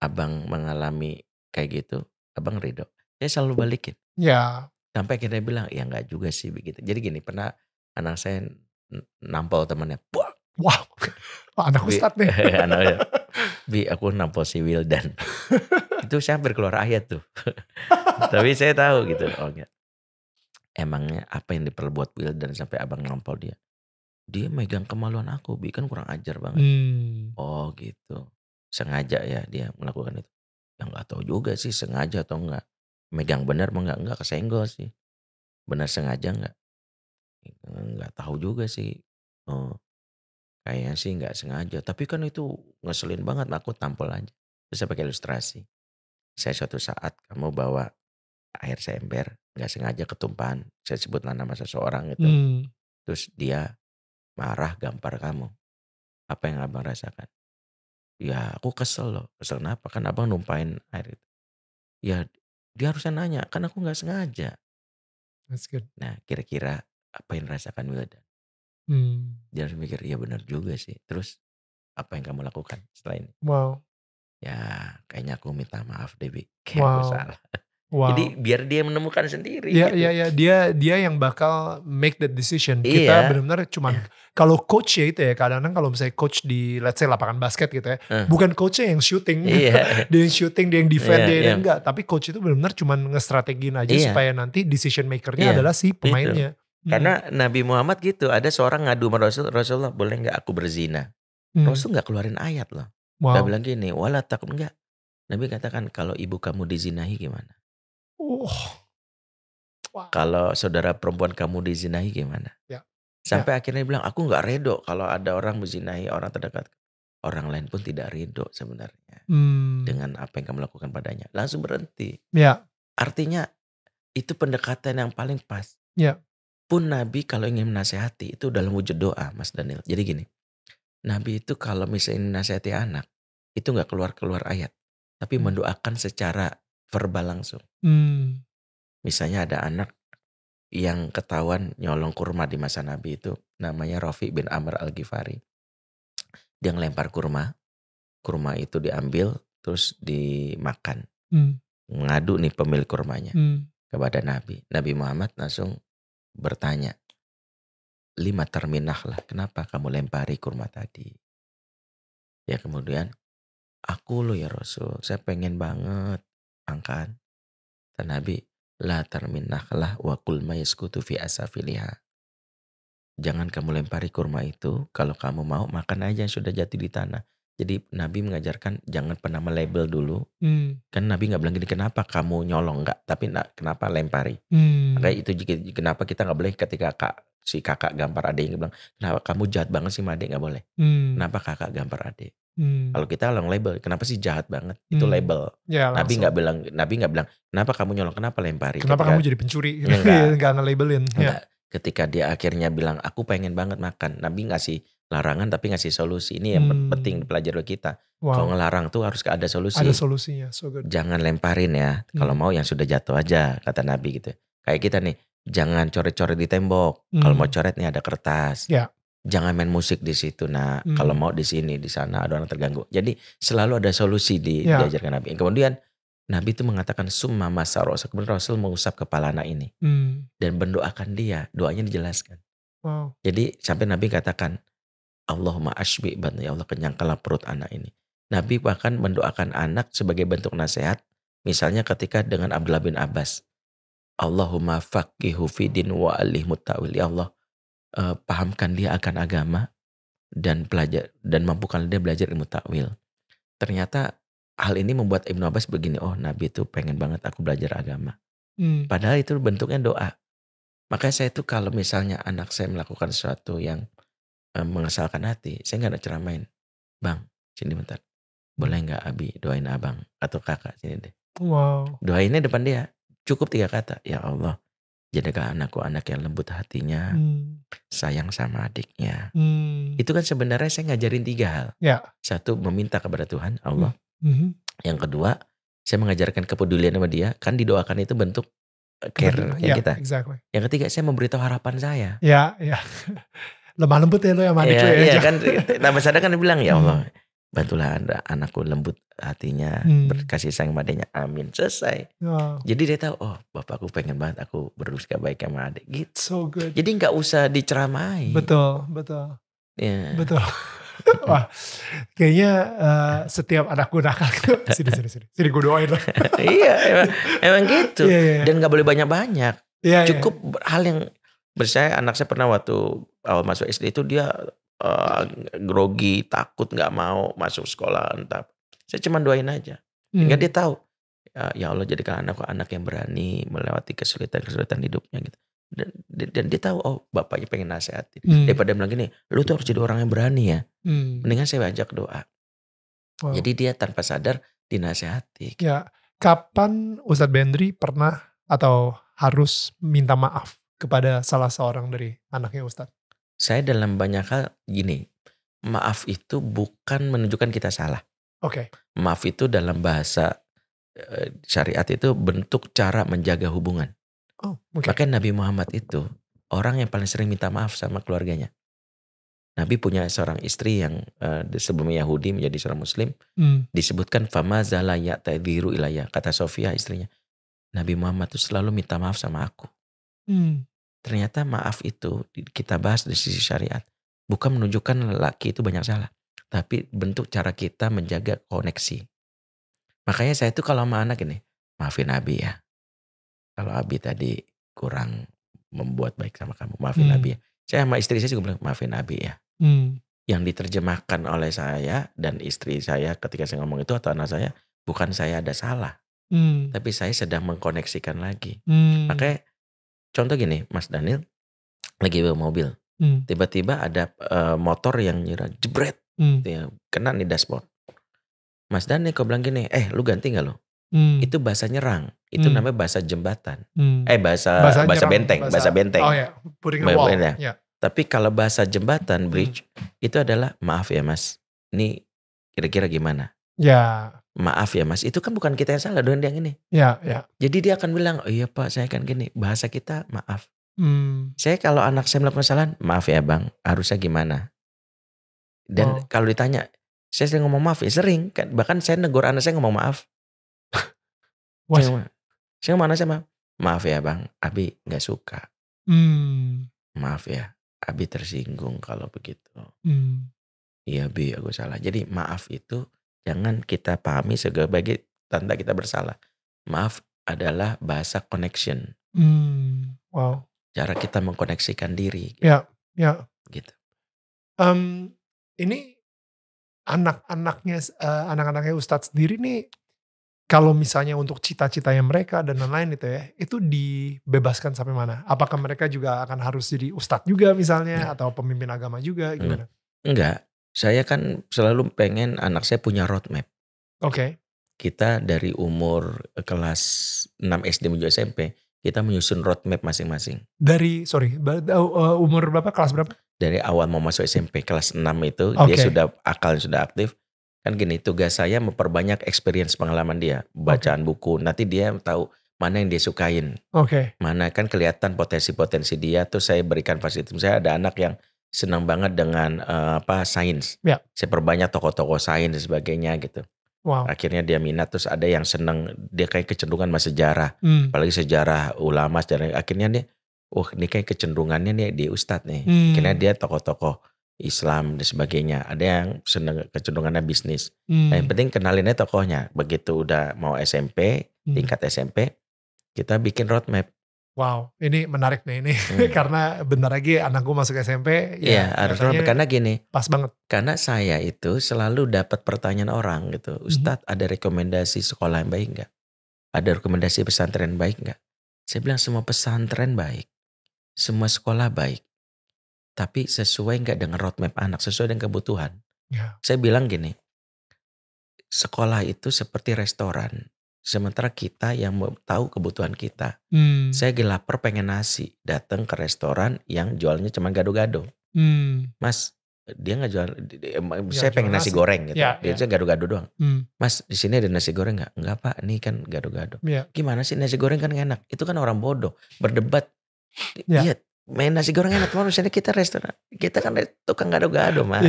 abang mengalami kayak gitu, abang ridho. Saya selalu balikin. Sampai akhirnya bilang, ya enggak juga sih begitu. Jadi gini, pernah anak saya nampol temannya. Wow, anak ustad nih. Anaknya, Bi aku nampol si Wildan. Itu saya hampir keluar ayat tuh. Tapi saya tahu gitu. Oh enggak. Emangnya apa yang diperbuat Wildan sampai abang nampol dia? Dia megang kemaluan aku, Bi kan kurang ajar banget. Oh gitu. Sengaja ya dia melakukan itu. Ya enggak tahu juga sih sengaja atau enggak. megang benar mau enggak kesenggol sih. Benar sengaja enggak? Enggak tahu juga sih. Oh, kayaknya sih enggak sengaja. Tapi kan itu ngeselin banget, aku tampol aja. Terus saya pakai ilustrasi. Saya suatu saat kamu bawa air seember, enggak sengaja ketumpahan. Saya sebutlah nama seseorang itu. Terus dia marah gampar kamu. Apa yang abang rasakan? Ya aku kesel loh. Kesel kenapa? Kan abang numpahin air itu. Ya dia harusnya nanya. Kan aku gak sengaja. That's good. Nah kira-kira apa yang dirasakan Wildan? Dia harus mikir, ya benar juga sih. Terus apa yang kamu lakukan setelah ini? Wow. Ya kayaknya aku minta maaf deh Bi. Kayak aku salah. Wow. Jadi biar dia menemukan sendiri Iya, gitu. iya. Dia yang bakal make that decision. Kita benar-benar cuman kalau coach ya itu ya, kadang-kadang kalau misalnya coach di let's say lapangan basket gitu ya, bukan coachnya yang shooting, dia yang shooting, dia yang defend, dia yang enggak. Tapi coach itu benar-benar cuman ngestrategin aja supaya nanti decision makernya adalah si pemainnya. Karena Nabi Muhammad gitu, ada seorang ngadu sama Rasulullah, boleh nggak aku berzina? Rasul nggak keluarin ayat loh. Dia bilang gini, wala takut enggak. Nabi katakan kalau ibu kamu dizinahi gimana? Kalau saudara perempuan kamu dizinahi gimana? Sampai akhirnya bilang, aku nggak redo kalau ada orang menzinahi orang terdekat. Orang lain pun tidak redo sebenarnya dengan apa yang kamu lakukan padanya. Langsung berhenti. Artinya itu pendekatan yang paling pas. Pun Nabi kalau ingin menasehati itu dalam wujud doa, Mas Daniel. Jadi gini, Nabi itu kalau misalnya nasihati anak itu nggak keluar ayat, tapi mendoakan secara verbal langsung. Misalnya ada anak yang ketahuan nyolong kurma di masa Nabi itu, namanya Rafi bin Amr al-Ghifari. Dia ngelempar kurma itu diambil terus dimakan. Ngadu nih pemilik kurmanya kepada Nabi. Nabi Muhammad langsung bertanya, 5 terminah lah, kenapa kamu lempari kurma tadi? Ya kemudian, aku loh ya Rasul, saya pengen banget makan. Dan Nabi, la terminahlah wa kul ma yaskutu fi asafiliha. Jangan kamu lempari kurma itu, kalau kamu mau makan aja yang sudah jatuh di tanah. Jadi Nabi mengajarkan jangan pernah melabel dulu. Kan Nabi gak bilang gini, kenapa kamu nyolong, enggak, tapi kenapa lempari. Makanya itu kenapa kita gak boleh ketika si kakak gampar adiknya bilang, kenapa kamu jahat banget sih sama adik, gak boleh. Kenapa kakak gampar adik. Kalau kita long label, kenapa sih jahat banget, itu label. Nabi gak bilang, kenapa kamu nyolong, kenapa lempari. Kenapa kamu jadi pencuri, gak nge-labelin. Ketika dia akhirnya bilang, aku pengen banget makan. Nabi ngasih larangan tapi ngasih solusi. Ini yang penting dipelajari oleh kita. Kalau ngelarang tuh harus ada solusi. Ada solusinya, so good. Jangan lemparin ya. Kalau mau yang sudah jatuh aja, kata Nabi gitu. Kayak kita nih, jangan coret-coret di tembok. Kalau mau coret nih ada kertas. Jangan main musik di situ. Nah, kalau mau di sini, di sana ada orang terganggu. Jadi selalu ada solusi diajarkan Nabi. Kemudian Nabi itu mengatakan summa masaro. Kemudian Rasul mengusap kepala anak ini. Dan mendoakan dia. Doanya dijelaskan. Jadi sampai Nabi katakan, Allahumma ashbi batni, ya Allah kenyangkanlah perut anak ini. Nabi bahkan mendoakan anak sebagai bentuk nasihat. Misalnya ketika dengan Abdullah bin Abbas. Allahumma faqihu fidin wa alihmu ta'wil. Ya Allah, pahamkan dia akan agama dan mampukan dia belajar ilmu ta'wil. Ternyata hal ini membuat Ibnu Abbas begini, oh Nabi itu pengen banget aku belajar agama. Padahal itu bentuknya doa. Makanya saya itu kalau misalnya anak saya melakukan sesuatu yang mengesalkan hati, saya gak ada ceramain. Bang, sini bentar. Boleh gak Abi doain abang atau kakak sini deh. Doainnya depan dia. Cukup 3 kata. Ya Allah, jadikan anakku anak yang lembut hatinya, sayang sama adiknya. Itu kan sebenarnya saya ngajarin 3 hal. Satu, meminta kepada Tuhan, Allah. Yang kedua, saya mengajarkan kepedulian sama dia. Kan didoakan itu bentuk care kita. Exactly. Yang ketiga, saya memberitahu harapan saya. Lemah lembut ya lo yang adik lo ya. Iya kan, Nabi Sadar kan bilang, ya Allah, bantulah anakku lembut hatinya, berkasih sayang adiknya, amin, selesai. Jadi dia tahu, oh bapakku pengen banget aku bersikap baik sama adik gitu. So good. Jadi gak usah diceramai. Betul. Betul. Wah, kayaknya setiap anakku nakal sini gue doain lah. Iya, emang gitu. Dan gak boleh banyak-banyak. Cukup hal yang saya anak saya pernah waktu awal masuk SD itu dia grogi, takut, nggak mau masuk sekolah, entah. Saya cuma doain aja, hingga dia tahu Ya Allah jadikan anakku anak yang berani melewati kesulitan-kesulitan hidupnya gitu. Dan dia tahu bapaknya pengen nasihatin. Daripada bilang gini, lu tuh harus jadi orang yang berani ya. Mendingan saya ajak doa. Wow. Jadi dia tanpa sadar dinasehati. Ya, kapan Ustadz Bendri pernah atau harus minta maaf kepada salah seorang dari anaknya Ustadz? Saya dalam banyak hal gini, maaf itu bukan menunjukkan kita salah. Oke. Maaf itu dalam bahasa syariat itu bentuk cara menjaga hubungan. Oh, oke. Makanya Nabi Muhammad itu orang yang paling sering minta maaf sama keluarganya. Nabi punya seorang istri yang sebelumnya Yahudi menjadi seorang Muslim. Disebutkan fama zala ya'tadhiru ilayya. Kata Sofia istrinya, Nabi Muhammad itu selalu minta maaf sama aku. Ternyata maaf itu kita bahas dari sisi syariat. Bukan menunjukkan lelaki itu banyak salah. Tapi bentuk cara kita menjaga koneksi. Makanya saya tuh kalau sama anak ini, maafin Abi ya. Kalau Abi tadi kurang membuat baik sama kamu, maafin Abi ya. Saya sama istri saya juga bilang, maafin Abi ya. Yang diterjemahkan oleh saya dan istri saya ketika saya ngomong itu atau anak saya, bukan saya ada salah. Tapi saya sedang mengkoneksikan lagi. Makanya contoh gini, Mas Daniel lagi bawa mobil. Tiba-tiba ada motor yang nyerang, jebret. Kena nih dashboard. Mas Daniel kau bilang gini, lu ganti gak lo? Itu bahasa nyerang. Itu namanya bahasa jembatan. Bahasa benteng. Bahasa benteng. Oh ya, putting a wall. Ya. Tapi kalau bahasa jembatan, bridge, itu adalah maaf ya mas. Ini kira-kira gimana? Ya. Maaf ya mas. Itu kan bukan kita yang salah dengan yang ini. Ya, ya. Jadi dia akan bilang, oh iya pak saya kan gini. Bahasa kita maaf. Saya kalau anak saya melakukan kesalahan, maaf ya bang. Harusnya gimana? Dan kalau ditanya, saya sering ngomong maaf ya sering. Bahkan saya negur anak saya ngomong maaf. Saya ngomong anak saya maaf ya bang. Abi gak suka. Maaf ya. Abi tersinggung kalau begitu. Iya Bi, aku salah. Jadi maaf itu jangan kita pahami sebagai tanda kita bersalah. Maaf adalah bahasa connection. Wow. Cara kita mengkoneksikan diri. Ya, ya. Gitu. Ini anak-anaknya Ustadz sendiri nih, kalau misalnya untuk cita-citanya mereka dan lain-lain itu dibebaskan sampai mana? Apakah mereka juga akan harus jadi ustadz juga misalnya atau pemimpin agama juga gimana? Enggak, saya kan selalu pengen anak saya punya roadmap. Oke. Kita dari umur kelas 6 SD menuju SMP, kita menyusun roadmap masing-masing. Umur berapa? Kelas berapa? Dari awal mau masuk SMP kelas 6 itu dia sudah aktif. Kan gini, tugas saya memperbanyak experience pengalaman dia. Bacaan buku, nanti dia tahu mana yang dia sukain. Mana kan kelihatan potensi-potensi dia, terus saya berikan fasilitas. Saya ada anak yang senang banget dengan sains. Saya perbanyak tokoh-tokoh sains dan sebagainya gitu. Wow. Akhirnya dia minat, terus ada yang senang, dia kayak kecenderungan sama sejarah. Apalagi sejarah ulama, sejarah. Akhirnya dia, ini kayak kecenderungannya nih di Ustadz nih. Akhirnya dia tokoh-tokoh Islam dan sebagainya. Ada yang senang kecenderungannya bisnis. Nah, yang penting kenalinnya tokohnya. Begitu udah mau SMP, tingkat SMP, kita bikin roadmap. Wow, ini menarik nih ini. Karena bentar lagi anakku masuk SMP. Iya, harus roadmap. Karena gini. Pas banget. Karena saya itu selalu dapat pertanyaan orang gitu. Ustadz, ada rekomendasi sekolah yang baik gak? Ada rekomendasi pesantren baik gak? Saya bilang semua pesantren baik. Semua sekolah baik. Tapi sesuai gak dengan roadmap anak, sesuai dengan kebutuhan. Saya bilang gini, sekolah itu seperti restoran. Sementara kita yang tahu kebutuhan kita. Saya lapar pengen nasi, datang ke restoran yang jualnya cuma gado-gado. Mas, dia gak jual, saya pengen nasi goreng gitu. Dia gado-gado doang. Mas, di sini ada nasi goreng gak? Enggak pak, ini kan gado-gado. Gimana sih nasi goreng kan enak? Itu kan orang bodoh, berdebat. Iya. Main nasi goreng enak, misalnya kita restoran, kita kan tukang gado-gado mas.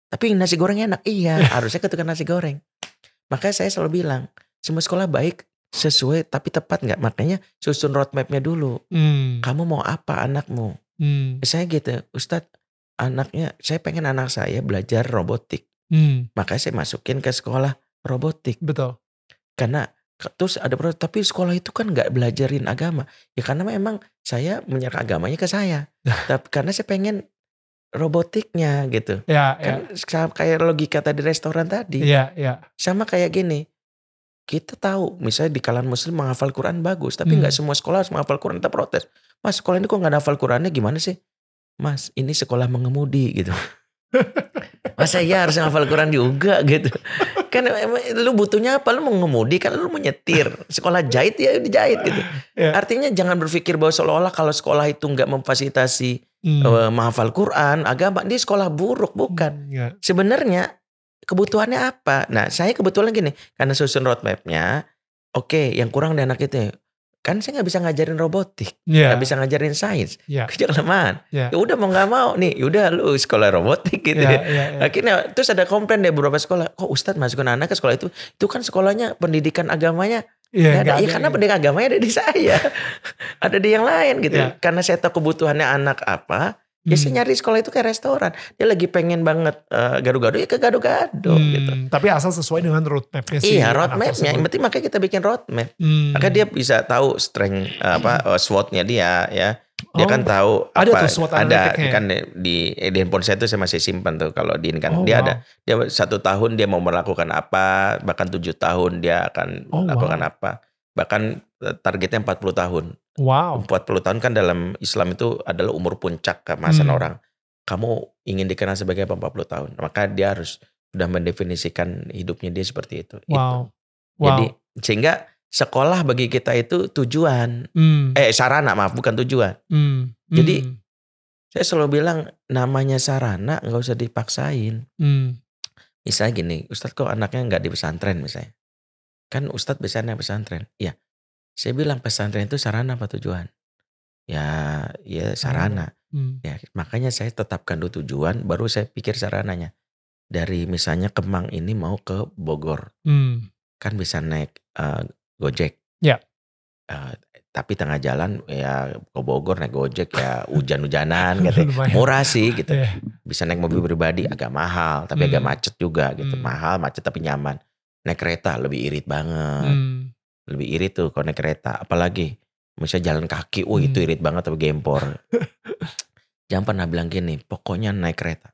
Tapi nasi goreng enak, iya harusnya ke tukang nasi goreng. Makanya saya selalu bilang, semua sekolah baik sesuai tapi tepat nggak? Makanya susun roadmapnya dulu. Kamu mau apa anakmu? Saya gitu, Ustadz anaknya, saya pengen anak saya belajar robotik. Makanya saya masukin ke sekolah robotik. Betul. Karena terus ada tapi sekolah itu kan nggak belajarin agama ya, karena memang saya menyerahkan agamanya ke saya. Tapi karena saya pengen robotiknya gitu kan. Kayak logika tadi restoran tadi sama kayak gini, kita tahu misalnya di kalangan muslim menghafal Quran bagus, tapi nggak semua sekolah harus menghafal Quran. Kita protes, Mas sekolah ini kok nggak hafal Qurannya, gimana sih? Mas ini sekolah mengemudi gitu. Masa iya harus hafal Quran juga gitu. Kan lu butuhnya apa? Lu mau ngemudi kan, lu menyetir. Sekolah jahit ya dijahit gitu. Artinya jangan berpikir bahwa seolah-olah kalau sekolah itu nggak memfasilitasi menghafal Quran, agama, dia sekolah buruk. Bukan. Sebenarnya kebutuhannya apa? Nah saya kebetulan gini, karena susun roadmapnya, oke, yang kurang di anak itu. Kan saya nggak bisa ngajarin robotik, nggak bisa ngajarin sains, kerja kelamaan. Ya udah mau nggak mau nih, yaudah lu sekolah robotik gitu. Akhirnya terus ada komplain dari beberapa sekolah, kok Ustadz masukin anak ke sekolah itu kan sekolahnya pendidikan agamanya. Karena pendidikan agamanya ada di saya, ada di yang lain gitu. Karena saya tahu kebutuhannya anak apa. Ya saya nyari sekolah itu kayak restoran. Dia lagi pengen banget gado-gado ya ke gado-gado gitu. Tapi asal sesuai dengan roadmapnya sih. Iya roadmapnya. Yang penting makanya kita bikin roadmap. Maka dia bisa tahu strength SWOT-nya dia ya. Dia kan tahu ada apa. Tuh SWOT ada kan di handphone saya tuh saya masih simpan tuh. Kalau di ini kan dia ada. Dia 1 tahun dia mau melakukan apa. Bahkan 7 tahun dia akan melakukan apa. Bahkan targetnya 40 tahun. Wow. 40 tahun kan dalam Islam itu adalah umur puncak kemasan orang. Kamu ingin dikenal sebagai apa 40 tahun. Maka dia harus sudah mendefinisikan hidupnya dia seperti itu. Wow. Jadi sehingga sekolah bagi kita itu tujuan. Sarana bukan tujuan. Jadi saya selalu bilang namanya sarana gak usah dipaksain. Misalnya gini, Ustadz kok anaknya gak di pesantren misalnya. Kan Ustadz biasanya pesantren. Iya. Saya bilang pesantren itu sarana apa tujuan? Ya sarana. Ya, makanya saya tetapkan dulu tujuan, baru saya pikir sarananya. Dari misalnya Kemang ini mau ke Bogor, kan bisa naik Gojek. Tapi tengah jalan ya ke Bogor naik Gojek ya hujan-hujanan gitu. Murah sih gitu. Bisa naik mobil pribadi agak mahal, tapi agak macet juga gitu. Mahal, macet tapi nyaman. Naik kereta lebih irit banget. Lebih irit tuh kalau naik kereta. Apalagi misalnya jalan kaki, itu irit banget tapi gempor. Jangan pernah bilang gini, pokoknya naik kereta.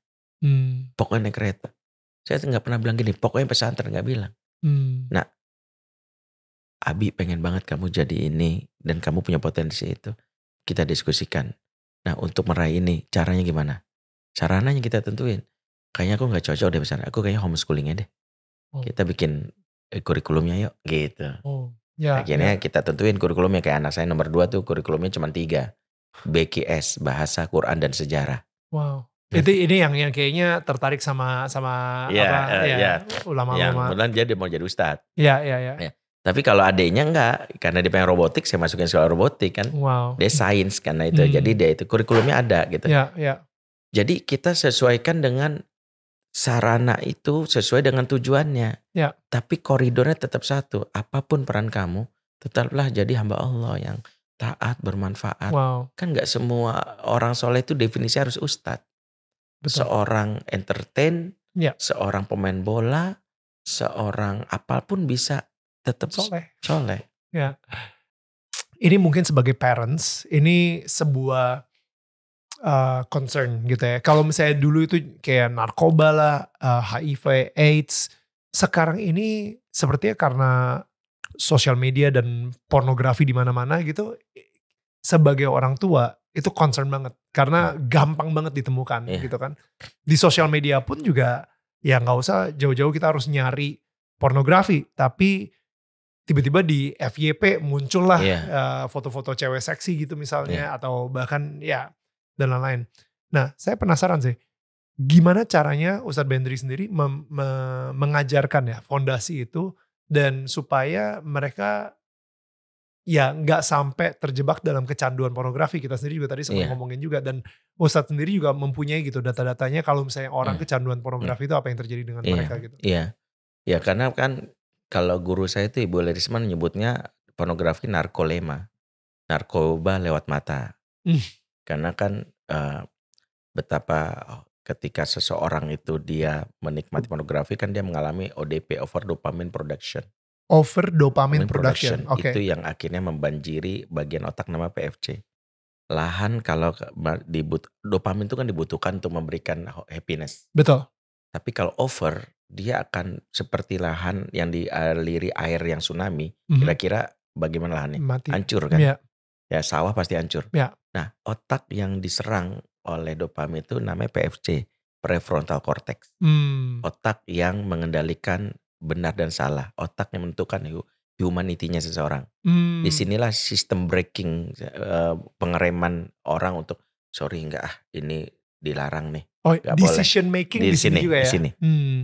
Pokoknya naik kereta. Saya gak pernah bilang gini, pokoknya pesantren, gak bilang. Nah, Abi pengen banget kamu jadi ini dan kamu punya potensi itu. Kita diskusikan. Nah untuk meraih ini caranya gimana? Sarananya kita tentuin. Kayaknya aku gak cocok deh pesantren. Aku kayaknya homeschoolingnya deh. Kita bikin kurikulumnya yuk gitu. Akhirnya kita tentuin kurikulumnya. Kayak anak saya nomor 2 tuh kurikulumnya cuma 3. BKS, Bahasa, Quran, dan Sejarah. Wow. Itu ini yang kayaknya tertarik sama ulama-ulama. Yang benar dia mau jadi ustadz. Iya. Tapi kalau adeknya enggak, karena dia pengen robotik, saya masukin sekolah robotik kan. Wow. Dia sains karena itu. Jadi dia itu kurikulumnya ada gitu. Iya. Jadi kita sesuaikan dengan sarana itu sesuai dengan tujuannya. Tapi koridornya tetap satu. Apapun peran kamu, tetaplah jadi hamba Allah yang taat, bermanfaat. Wow. Kan gak semua orang soleh itu definisi harus ustadz. Betul. Seorang entertain, seorang pemain bola, seorang apapun bisa tetap soleh. Ya. Ini mungkin sebagai parents, ini sebuah concern gitu ya. Kalau misalnya dulu itu kayak narkoba lah, HIV, AIDS. Sekarang ini sepertinya karena sosial media dan pornografi di mana-mana gitu. Sebagai orang tua itu concern banget. Karena gampang banget ditemukan gitu kan. Di sosial media pun juga ya gak usah jauh-jauh kita harus nyari pornografi. Tapi tiba-tiba di FYP muncul lah foto-foto cewek seksi gitu misalnya. Atau bahkan dan lain-lain. Nah saya penasaran sih. Gimana caranya Ustadz Bendri sendiri mengajarkan ya fondasi itu. Dan supaya mereka gak sampai terjebak dalam kecanduan pornografi. Kita sendiri juga tadi sempat ngomongin juga. Dan Ustadz sendiri juga mempunyai gitu data-datanya. Kalau misalnya orang kecanduan pornografi itu apa yang terjadi dengan mereka gitu. Iya karena kan kalau guru saya itu Ibu Lerisman menyebutnya pornografi narkolema. Narkoba lewat mata. Karena kan betapa ketika seseorang itu dia menikmati pornografi kan dia mengalami ODP, over dopamine production. Over dopamine production. Okay. Itu yang akhirnya membanjiri bagian otak nama PFC. Lahan kalau dopamin itu kan dibutuhkan untuk memberikan happiness. Betul. Tapi kalau over dia akan seperti lahan yang dialiri air yang tsunami. Mhm. Kira-kira bagaimana lahannya? Mati. Hancur kan? Iya. Ya sawah pasti hancur. Ya. Nah otak yang diserang oleh dopamin itu namanya PFC, prefrontal cortex. Otak yang mengendalikan benar dan salah. Otak yang menentukan humanity-nya seseorang. Disinilah sistem breaking, pengereman orang untuk sorry enggak ini dilarang nih. Oh, Nggak boleh. decision making Di di sini sini, juga di ya. sini.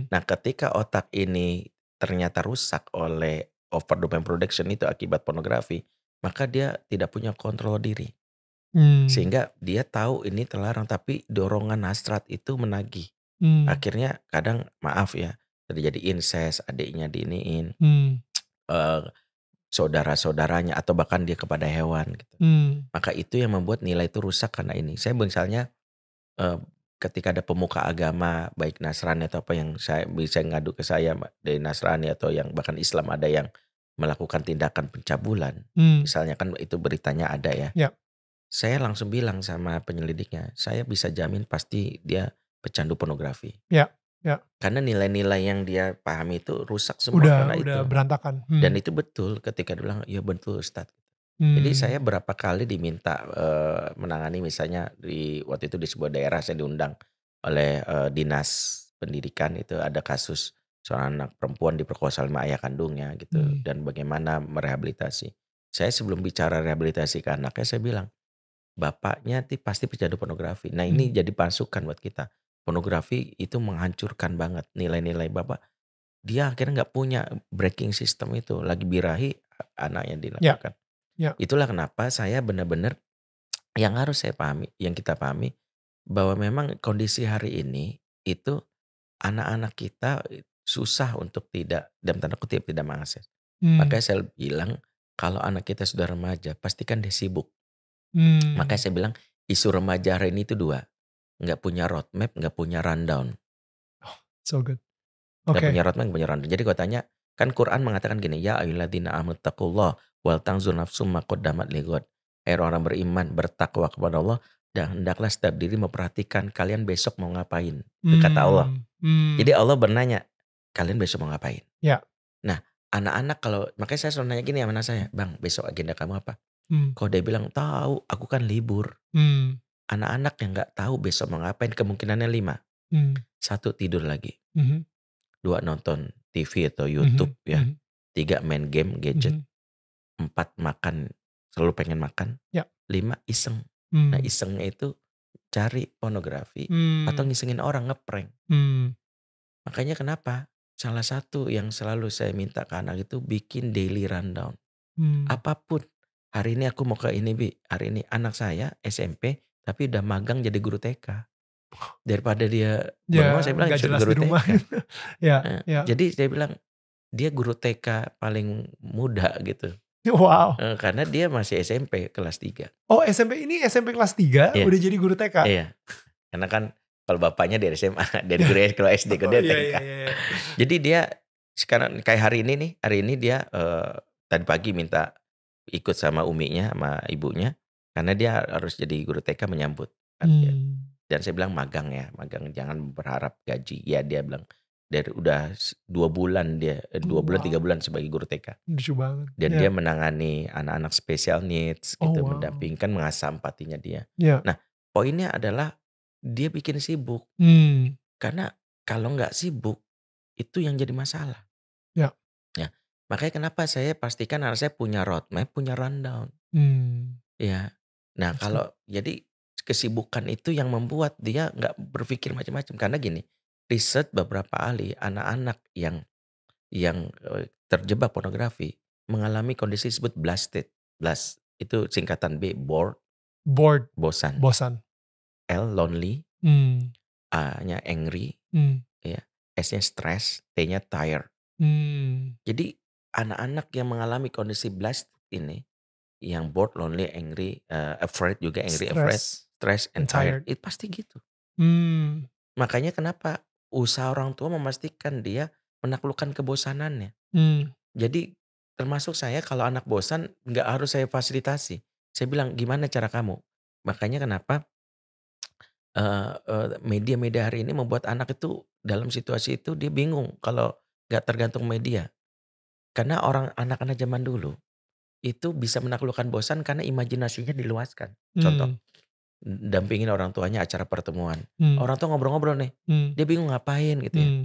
Nah ketika otak ini ternyata rusak oleh over dopamine production itu akibat pornografi, maka dia tidak punya kontrol diri. Sehingga dia tahu ini terlarang tapi dorongan hasrat itu menagih. Akhirnya kadang maaf ya terjadi incest, adiknya diiniin, saudara-saudaranya atau bahkan dia kepada hewan gitu. Maka itu yang membuat nilai itu rusak karena ini. Saya misalnya ketika ada pemuka agama baik Nasrani atau apa yang saya bisa ngadu ke saya dari Nasrani atau yang bahkan Islam ada yang melakukan tindakan pencabulan, misalnya kan itu beritanya ada ya. Ya. Saya langsung bilang sama penyelidiknya, saya bisa jamin pasti dia pecandu pornografi. Ya, ya. Karena nilai-nilai yang dia pahami itu rusak semua karena Udah itu. berantakan. Dan itu betul ketika dia bilang, ya betul Ustadz. Jadi saya berapa kali diminta menangani misalnya waktu itu di sebuah daerah saya diundang oleh dinas pendidikan itu ada kasus seorang anak perempuan diperkosa oleh ayah kandungnya gitu dan bagaimana merehabilitasi. Saya sebelum bicara rehabilitasi ke anaknya saya bilang bapaknya pasti pecandu pornografi. Nah ini jadi pasukan buat kita. Pornografi itu menghancurkan banget nilai-nilai bapak. Dia akhirnya nggak punya breaking system itu lagi birahi anaknya dilakukan. Ya. Itulah kenapa saya benar-benar yang harus saya pahami, yang kita pahami bahwa memang kondisi hari ini itu anak-anak kita susah untuk tidak dalam tanda kutip tidak mengakses. Makanya saya bilang kalau anak kita sudah remaja pastikan dia sibuk. Makanya saya bilang isu remaja hari ini itu dua, nggak punya roadmap, nggak punya rundown. So good. Nggak Oke. punya roadmap, nggak punya rundown. Jadi gue tanya, kan Quran mengatakan gini, ya ayyuhalladzina amanu taqullah wal tanzur nafsum ma qaddamat lighad. Orang beriman bertakwa kepada Allah dan hendaklah setiap diri memperhatikan kalian besok mau ngapain. Itu kata Allah. Jadi Allah bernanya, kalian besok mau ngapain? Ya. Nah, anak-anak kalau makanya saya selalu nanya gini sama anak saya, "Bang, besok agenda kamu apa?" Kalau dia bilang, "Tahu, aku kan libur." Anak-anak yang nggak tahu besok mau ngapain kemungkinannya 5. 1 tidur lagi. 2 nonton TV atau YouTube ya. 3 main game gadget. 4 makan, selalu pengen makan. Ya. 5 iseng. Nah isengnya itu cari pornografi atau ngisengin orang ngeprank. Makanya kenapa salah satu yang selalu saya minta ke anak itu bikin daily rundown. Apapun. Hari ini aku mau ke ini Bi. Hari ini anak saya SMP tapi udah magang jadi guru TK. Daripada dia bengong saya bilang gak jelas guru di rumah. TK. Ya. Jadi saya bilang dia guru TK paling muda gitu. Wow. Karena dia masih SMP kelas 3. Oh SMP kelas 3 udah jadi guru TK? Iya. Karena kan kalau bapaknya dari SMA, dari guru SD ke dia TK. Iya. Jadi dia sekarang kayak hari ini dia tadi pagi minta ikut sama uminya sama ibunya. Karena dia harus jadi guru TK menyambut. Kan dia. Dan saya bilang magang ya, magang jangan berharap gaji. Ya dia bilang dari udah 2 bulan dia 2 bulan 3 bulan sebagai guru TK. Lucu banget. Dan dia menangani anak-anak special needs gitu, mendampingkan mengasah empatinya dia. Nah, poinnya adalah dia bikin sibuk. Karena kalau nggak sibuk itu yang jadi masalah. Ya. Makanya kenapa saya pastikan anak saya punya roadmap, punya rundown. Ya. Nah, kalau jadi kesibukan itu yang membuat dia nggak berpikir macam-macam. Karena gini, riset beberapa ahli anak-anak yang terjebak pornografi mengalami kondisi disebut blast state. Blast itu singkatan B, bored, bosan. L, lonely, A-nya angry, ya, S-nya stress, T-nya tired. Jadi anak-anak yang mengalami kondisi blast ini, yang bored, lonely, angry, afraid juga, angry, afraid, stress and tired, itu pasti gitu. Makanya kenapa usaha orang tua memastikan dia menaklukkan kebosanannya. Jadi termasuk saya kalau anak bosan nggak harus saya fasilitasi. Saya bilang gimana cara kamu? Makanya kenapa media-media hari ini membuat anak itu dalam situasi itu dia bingung kalau nggak tergantung media. Karena anak-anak zaman dulu itu bisa menaklukkan bosan karena imajinasinya diluaskan. Contoh, Hmm. dampingin orang tuanya acara pertemuan. Hmm. Orang tua ngobrol-ngobrol nih, Hmm. dia bingung ngapain gitu ya. Hmm.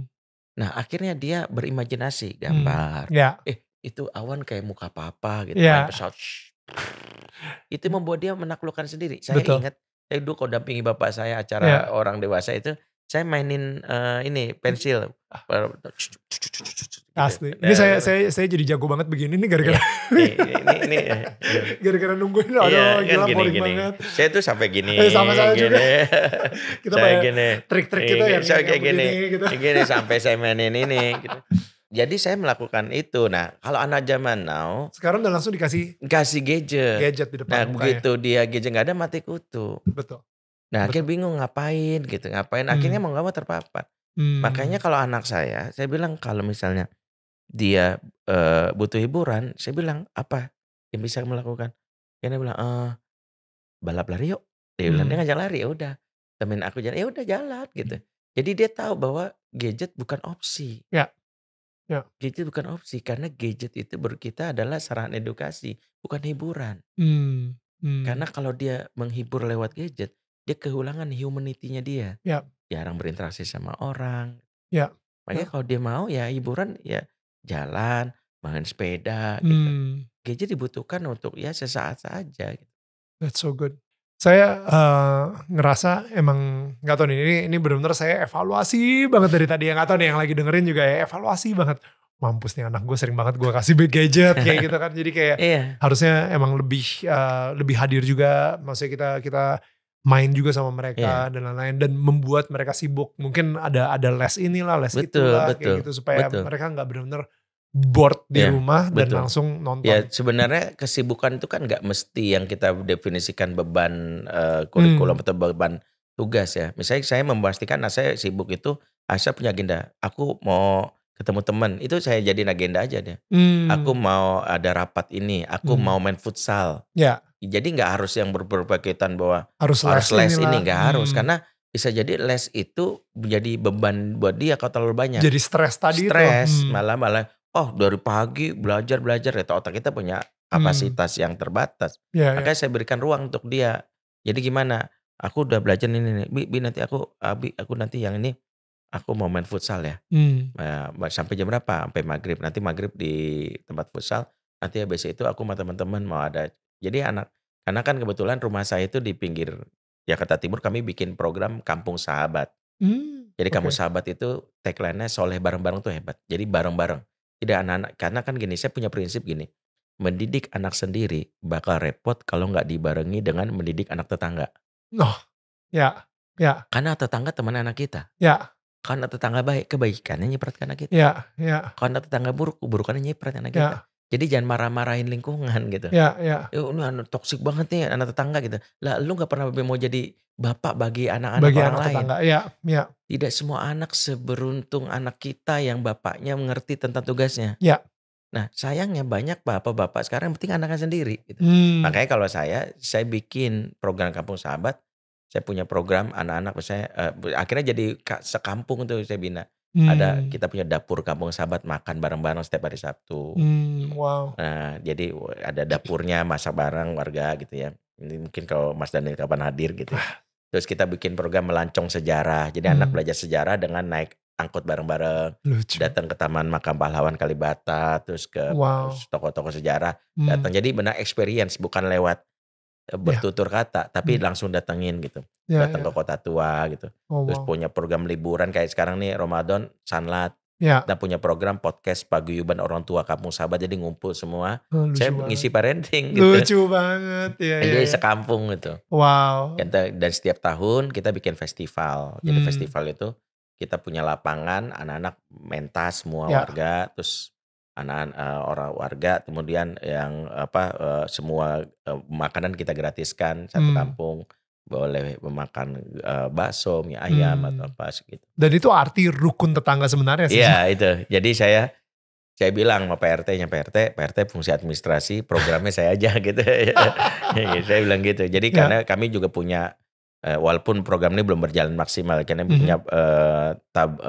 Nah akhirnya dia berimajinasi, gambar. Ya. Itu awan kayak muka papa gitu, Ya. main pesawat. Itu membuat dia menaklukkan sendiri. Saya Betul. ingat, saya dulu kalau dampingi bapak saya Ya. acara orang dewasa itu, saya mainin ini pensil. Gitu. Asli. Ini saya jadi jago banget begini nih gara-gara Ini gara-gara nungguin. Aduh, gila boring banget. Saya tuh sampai gini. Sama saya juga. Kita saya banyak gini. trik-trik kita yang saya kayak gini. begini, gitu. Gini sampai saya mainin ini gitu. Jadi saya melakukan itu. Nah, kalau anak zaman now Sekarang udah langsung dikasih kasih gadget. di depan Nah, mukanya. begitu dia gadget nggak ada mati kutu. Betul. Nah, akhirnya bingung ngapain gitu. Akhirnya mau nggak mau terpapar. Makanya kalau anak saya bilang kalau misalnya dia butuh hiburan, saya bilang apa yang bisa melakukan? Dia bilang balap lari yuk. Dia bilang dia ngajak lari, ya udah. Temen aku jalan, ya udah jalan gitu. Jadi dia tahu bahwa gadget bukan opsi. Ya. Ya. Gadget bukan opsi karena gadget itu bagi kita adalah sarana edukasi, bukan hiburan. Karena kalau dia menghibur lewat gadget, dia kehilangan humanity-nya dia. Ya. Jarang berinteraksi sama orang. Ya. Makanya kalau dia mau ya hiburan ya jalan, main sepeda gitu. Gadget dibutuhkan untuk ya sesaat saja. That's so good. Saya ngerasa emang gak tahu nih, ini benar-benar saya evaluasi banget dari tadi. Yang gak tahu nih yang lagi dengerin juga ya evaluasi banget. Mampus nih anak gue sering banget gue kasih gadget kayak gitu kan. Jadi kayak harusnya emang lebih hadir juga. Maksudnya kita main juga sama mereka dan lain-lain. Dan membuat mereka sibuk. Mungkin ada les inilah, les itulah. Kayak gitu supaya mereka gak benar-benar board di rumah dan langsung nonton. Ya sebenarnya kesibukan itu kan gak mesti yang kita definisikan beban kurikulum atau beban tugas ya. Misalnya saya memastikan saya sibuk itu, saya punya agenda. Aku mau ketemu teman, itu saya jadiin agenda aja deh. Aku mau ada rapat ini, aku mau main futsal. Ya. Jadi gak harus yang berkaitan bahwa harus les ini, gak harus. Karena bisa jadi les itu menjadi beban buat dia kalau terlalu banyak. Jadi stres tadi itu. Malah dari pagi belajar ya otak kita punya kapasitas yang terbatas. Makanya saya berikan ruang untuk dia. Jadi gimana? Aku udah belajar ini nih. Bi nanti aku nanti yang ini aku mau main futsal ya. Sampai jam berapa? Sampai maghrib. Nanti maghrib di tempat futsal. Nanti habis itu aku sama teman-teman mau ada. Jadi karena kan kebetulan rumah saya itu di pinggir Jakarta Timur, kami bikin program Kampung Sahabat. Jadi Kampung Sahabat itu tagline-nya soleh bareng-bareng tuh hebat. Jadi bareng-bareng. Tidak anak-anak, karena kan gini, saya punya prinsip gini. Mendidik anak sendiri bakal repot kalau nggak dibarengi dengan mendidik anak tetangga. Ya. Karena tetangga teman anak kita. Ya. Karena tetangga baik, kebaikannya nyiprat ke anak kita. Ya. Karena tetangga buruk, keburukannya nyiprat anak kita. Jadi jangan marah-marahin lingkungan gitu. Ya. Ini anak toksik banget nih anak tetangga gitu. Lah lu gak pernah mau jadi bapak bagi anak-anak orang lain. Tetangga. Ya. Tidak semua anak seberuntung anak kita yang bapaknya mengerti tentang tugasnya. Ya. Nah sayangnya banyak bapak-bapak sekarang yang penting anaknya sendiri. Gitu. Makanya kalau saya bikin program Kampung Sahabat. Saya punya program anak-anak saya akhirnya jadi sekampung tuh saya bina. Ada kita punya dapur Kampung Sahabat makan bareng-bareng setiap hari Sabtu. Wow. Nah, jadi ada dapurnya masak bareng warga gitu ya. Ini mungkin kalau Mas Daniel kapan hadir gitu. Terus kita bikin program melancong sejarah. Jadi anak belajar sejarah dengan naik angkut bareng-bareng. Datang ke Taman Makam Pahlawan Kalibata, terus ke tokoh-tokoh sejarah. Datang jadi benar experience bukan lewat bertutur kata, tapi langsung datengin gitu. Datang ke kota tua gitu. Terus punya program liburan kayak sekarang nih Ramadan Sanlat. Kita punya program podcast paguyuban orang tua Kampung Sahabat, jadi ngumpul semua. Saya ngisi parenting gitu. Lucu banget. Jadi sekampung gitu. Wow. Dan setiap tahun kita bikin festival. Jadi festival itu kita punya lapangan, anak-anak mentas semua warga, terus anak-anak orang warga, kemudian yang semua makanan kita gratiskan satu kampung, boleh memakan bakso, mie ayam atau apa gitu. Dan itu arti rukun tetangga sebenarnya sih. Iya itu. Jadi saya bilang sama PRT-nya, PRT fungsi administrasi, programnya saya aja gitu. Saya bilang gitu. Jadi karena kami juga punya walaupun program ini belum berjalan maksimal karena punya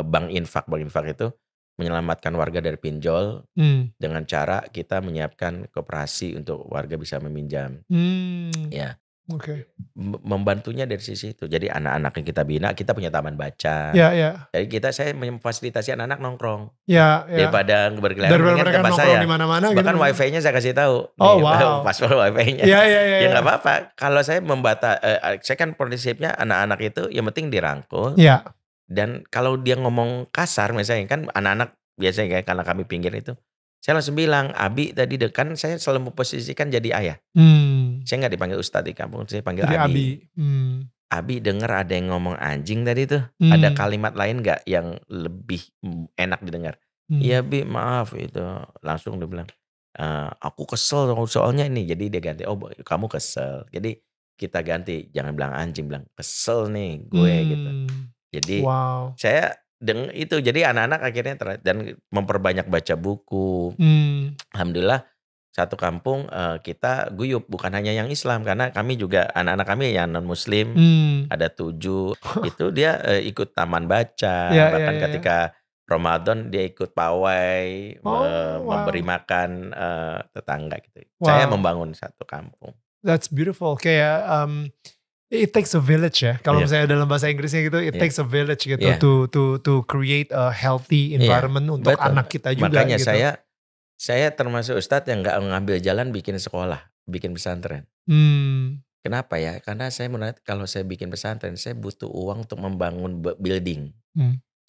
bank infak itu menyelamatkan warga dari pinjol dengan cara kita menyiapkan koperasi untuk warga bisa meminjam. Ya. Oke. Membantunya dari sisi itu. Jadi anak-anak yang kita bina, kita punya taman baca. Ya. Jadi saya memfasilitasi anak-anak nongkrong. Ya. Daripada berkeliaran Daripada dengan mereka tempat nongkrong saya. di mana-mana Bahkan gitu. wifi-nya saya kasih tahu. Oh, nih, wow. Password wifi-nya. Ya. Ya nggak apa-apa. Kalau saya saya kan prinsipnya anak-anak itu yang penting dirangkul. Ya. Dan kalau dia ngomong kasar misalnya kan anak-anak biasanya karena kami pinggir itu. Saya langsung bilang, Abi tadi kan saya selalu memposisikan jadi ayah. Saya nggak dipanggil Ustadz di kampung, saya panggil Jadi Abi. Abi dengar ada yang ngomong anjing tadi tuh. Ada kalimat lain nggak yang lebih enak didengar? Iya Bi, maaf itu. Langsung dia bilang, aku kesel soalnya ini. Jadi dia ganti, oh kamu kesel. Jadi kita ganti, jangan bilang anjing, bilang kesel nih gue gitu. Jadi saya itu jadi anak-anak akhirnya dan memperbanyak baca buku. Alhamdulillah satu kampung kita guyup bukan hanya yang Islam karena kami juga anak-anak kami yang non Muslim ada 7 itu dia ikut taman baca bahkan ketika Ramadan dia ikut pawai memberi makan tetangga gitu. Saya membangun satu kampung. That's beautiful. Kayak it takes a village ya. Kalau misalnya dalam bahasa Inggrisnya gitu, it takes a village gitu to create a healthy environment untuk anak kita juga. Makanya gitu. saya termasuk ustadz yang nggak ngambil jalan bikin sekolah, bikin pesantren. Kenapa ya? Karena saya menurut kalau saya bikin pesantren, saya butuh uang untuk membangun building.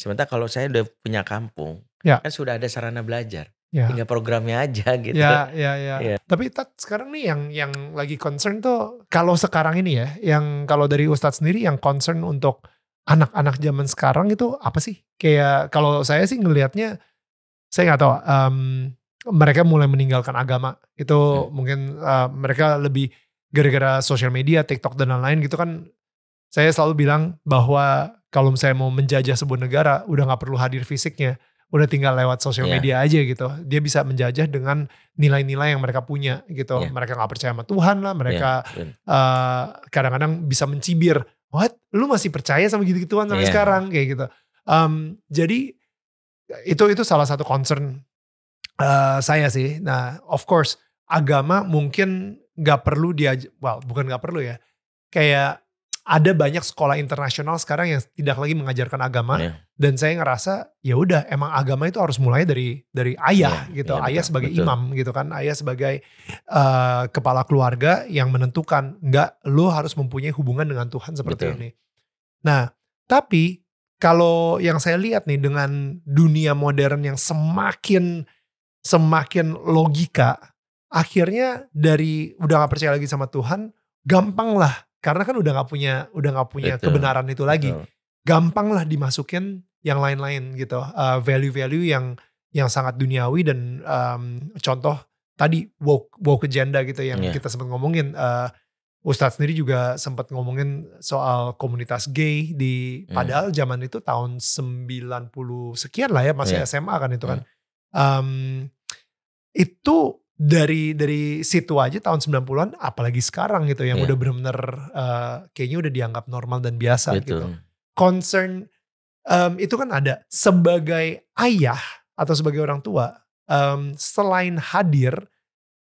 Sementara kalau saya udah punya kampung, kan sudah ada sarana belajar. Tinggal programnya aja gitu. Ya. Tapi sekarang nih yang lagi concern tuh kalau sekarang ini ya, yang kalau dari Ustadz sendiri yang concern untuk anak-anak zaman sekarang itu apa sih? Kayak kalau saya sih ngelihatnya, saya nggak tahu. Mereka mulai meninggalkan agama itu mungkin mereka lebih gara-gara sosial media, TikTok dan lain-lain gitu kan. Saya selalu bilang bahwa kalau misalnya mau menjajah sebuah negara, udah nggak perlu hadir fisiknya. Udah tinggal lewat sosial media aja gitu. Dia bisa menjajah dengan nilai-nilai yang mereka punya gitu. Mereka gak percaya sama Tuhan lah. Mereka kadang-kadang bisa mencibir. What? Lu masih percaya sama gitu-gituan sampai sekarang? Kayak gitu. Jadi itu salah satu concern saya sih. Nah of course agama mungkin gak perlu bukan gak perlu ya. Kayak ada banyak sekolah internasional sekarang yang tidak lagi mengajarkan agama dan saya ngerasa ya udah emang agama itu harus mulai dari ayah gitu, ayah sebagai imam gitu kan, ayah sebagai kepala keluarga yang menentukan lu harus mempunyai hubungan dengan Tuhan seperti ini. Nah tapi kalau yang saya lihat nih dengan dunia modern yang semakin logika, akhirnya dari udah gak percaya lagi sama Tuhan, gampang lah. Karena kan udah gak punya kebenaran itu lagi. Gampang lah dimasukin yang lain-lain gitu. Value-value yang sangat duniawi dan contoh tadi woke agenda gitu yang kita sempat ngomongin. Ustadz sendiri juga sempat ngomongin soal komunitas gay padahal zaman itu tahun 90 sekian lah ya, masih SMA kan itu kan. Itu dari situ aja tahun 90-an apalagi sekarang gitu yang udah benar-benar kayaknya udah dianggap normal dan biasa gitu. Concern itu kan ada sebagai ayah atau sebagai orang tua, selain hadir,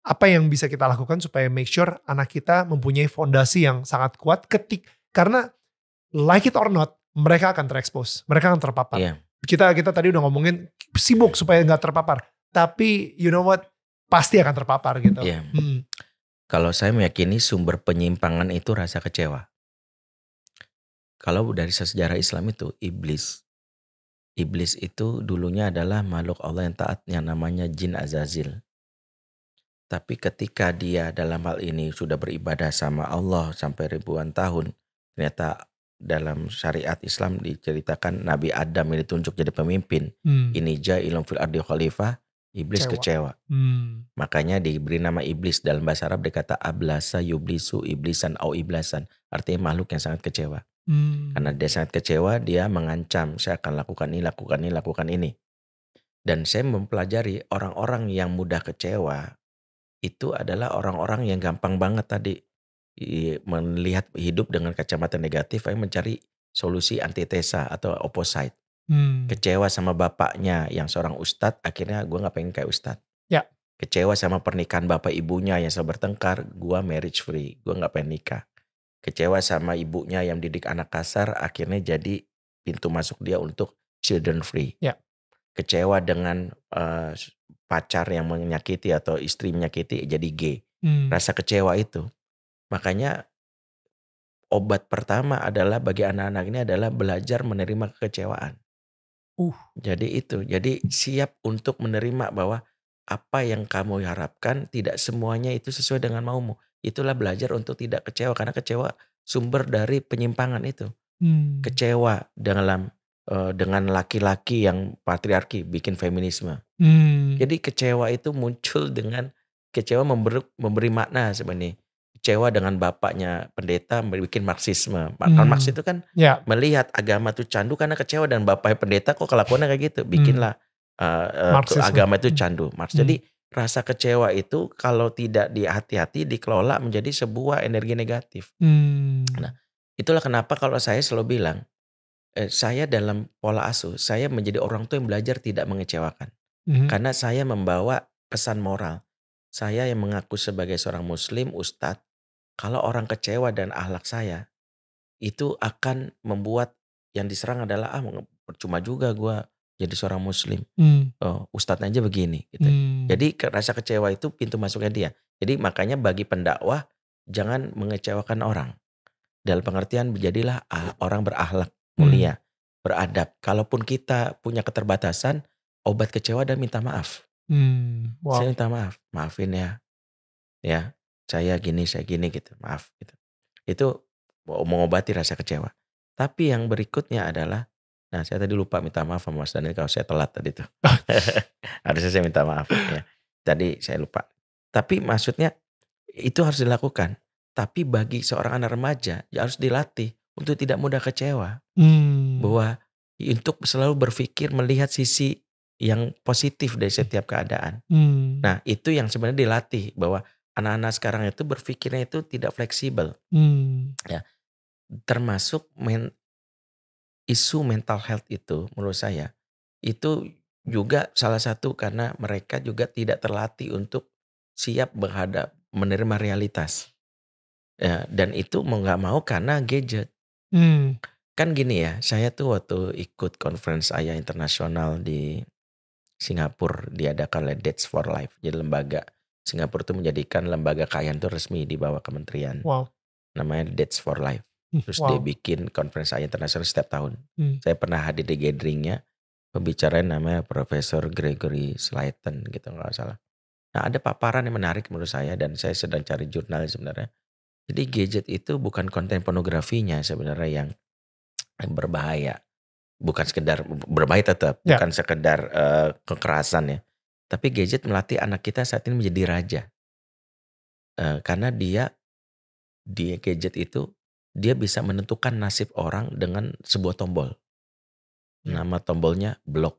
apa yang bisa kita lakukan supaya make sure anak kita mempunyai fondasi yang sangat kuat karena like it or not mereka akan terekspos, mereka akan terpapar. Kita tadi udah ngomongin sibuk supaya nggak terpapar, tapi you know what, pasti akan terpapar gitu. Kalau saya meyakini sumber penyimpangan itu rasa kecewa. Kalau dari sejarah Islam itu iblis itu dulunya adalah makhluk Allah yang taat yang namanya jin Azazil. Tapi ketika dia dalam hal ini sudah beribadah sama Allah sampai ribuan tahun, ternyata dalam syariat Islam diceritakan Nabi Adam yang ditunjuk jadi pemimpin. Ini ja'ilun fil ardi khalifah. Iblis kecewa. Makanya diberi nama iblis. Dalam bahasa Arab dikata ablasa yublisu iblisan au iblasan. Artinya makhluk yang sangat kecewa. Karena dia sangat kecewa, dia mengancam, saya akan lakukan ini. Dan saya mempelajari orang-orang yang mudah kecewa, itu adalah orang-orang yang gampang banget tadi melihat hidup dengan kacamata negatif, akhirnya mencari solusi antitesa atau opposite. Kecewa sama bapaknya yang seorang ustadz, akhirnya gue gak pengen kayak ustadz. Ya. Kecewa sama pernikahan bapak ibunya yang selalu bertengkar, gue marriage free, gue gak pengen nikah. Kecewa sama ibunya yang didik anak kasar, akhirnya jadi pintu masuk dia untuk children free. Ya. Kecewa dengan pacar yang menyakiti atau istri menyakiti, jadi gay. Rasa kecewa itu. Makanya obat pertama adalah bagi anak-anak ini adalah belajar menerima kekecewaan. Jadi itu, jadi siap untuk menerima bahwa apa yang kamu harapkan tidak semuanya itu sesuai dengan maumu. Itulah belajar untuk tidak kecewa, karena kecewa sumber dari penyimpangan itu. Kecewa dengan laki-laki yang patriarki bikin feminisme. Jadi kecewa itu muncul dengan kecewa memberi makna sebenarnya. Kecewa dengan bapaknya pendeta bikin Marxisme. Karl Marx itu kan melihat agama itu candu karena kecewa, dan bapaknya pendeta kok kelakuannya kayak gitu. Bikinlah agama itu candu. Marx. Jadi rasa kecewa itu kalau tidak hati-hati dikelola menjadi sebuah energi negatif. Nah, itulah kenapa kalau saya selalu bilang, saya dalam pola asuh, saya menjadi orang tua yang belajar tidak mengecewakan. Karena saya membawa pesan moral. Saya yang mengaku sebagai seorang muslim, ustadz, kalau orang kecewa dan akhlak saya, itu akan membuat yang diserang adalah, percuma juga gue jadi seorang muslim. Ustadznya aja begini. Gitu. Jadi rasa kecewa itu pintu masuknya dia. Jadi makanya bagi pendakwah, jangan mengecewakan orang. Dalam pengertian, jadilah orang berakhlak, mulia, beradab. Kalaupun kita punya keterbatasan, obat kecewa dan minta maaf. Saya minta maaf, maafin ya, saya gini gitu, maaf gitu. Itu mengobati rasa kecewa. Tapi yang berikutnya adalah, nah saya tadi lupa minta maaf sama Mas Daniel kalau saya telat tadi tuh. Harusnya saya minta maaf ya. Tadi saya lupa. Tapi maksudnya itu harus dilakukan. Tapi bagi seorang anak remaja ya harus dilatih untuk tidak mudah kecewa. Bahwa untuk selalu berpikir melihat sisi yang positif dari setiap keadaan. Nah itu yang sebenarnya dilatih, bahwa anak-anak sekarang itu berpikirnya itu tidak fleksibel. Ya, termasuk isu mental health itu menurut saya itu juga salah satu karena mereka juga tidak terlatih untuk siap menerima realitas. Ya, dan itu mau gak mau karena gadget. Kan gini ya, saya tuh waktu ikut conference ayah internasional di Singapura, diadakan oleh Dads for Life. Jadi lembaga Singapura itu menjadikan lembaga kekayaan itu resmi di bawah kementerian. Namanya Dads for Life. Terus dia bikin conference ayah internasional setiap tahun. Saya pernah hadir di gatheringnya. Pembicaraan namanya Profesor Gregory Slayton gitu nggak salah. Nah ada paparan yang menarik menurut saya, dan saya sedang cari jurnal sebenarnya. Jadi gadget itu bukan konten pornografinya sebenarnya yang berbahaya. Bukan sekedar berbahaya tetap, bukan sekedar kekerasan ya. Tapi gadget melatih anak kita saat ini menjadi raja. Karena dia gadget itu, dia bisa menentukan nasib orang dengan sebuah tombol. Nama tombolnya block,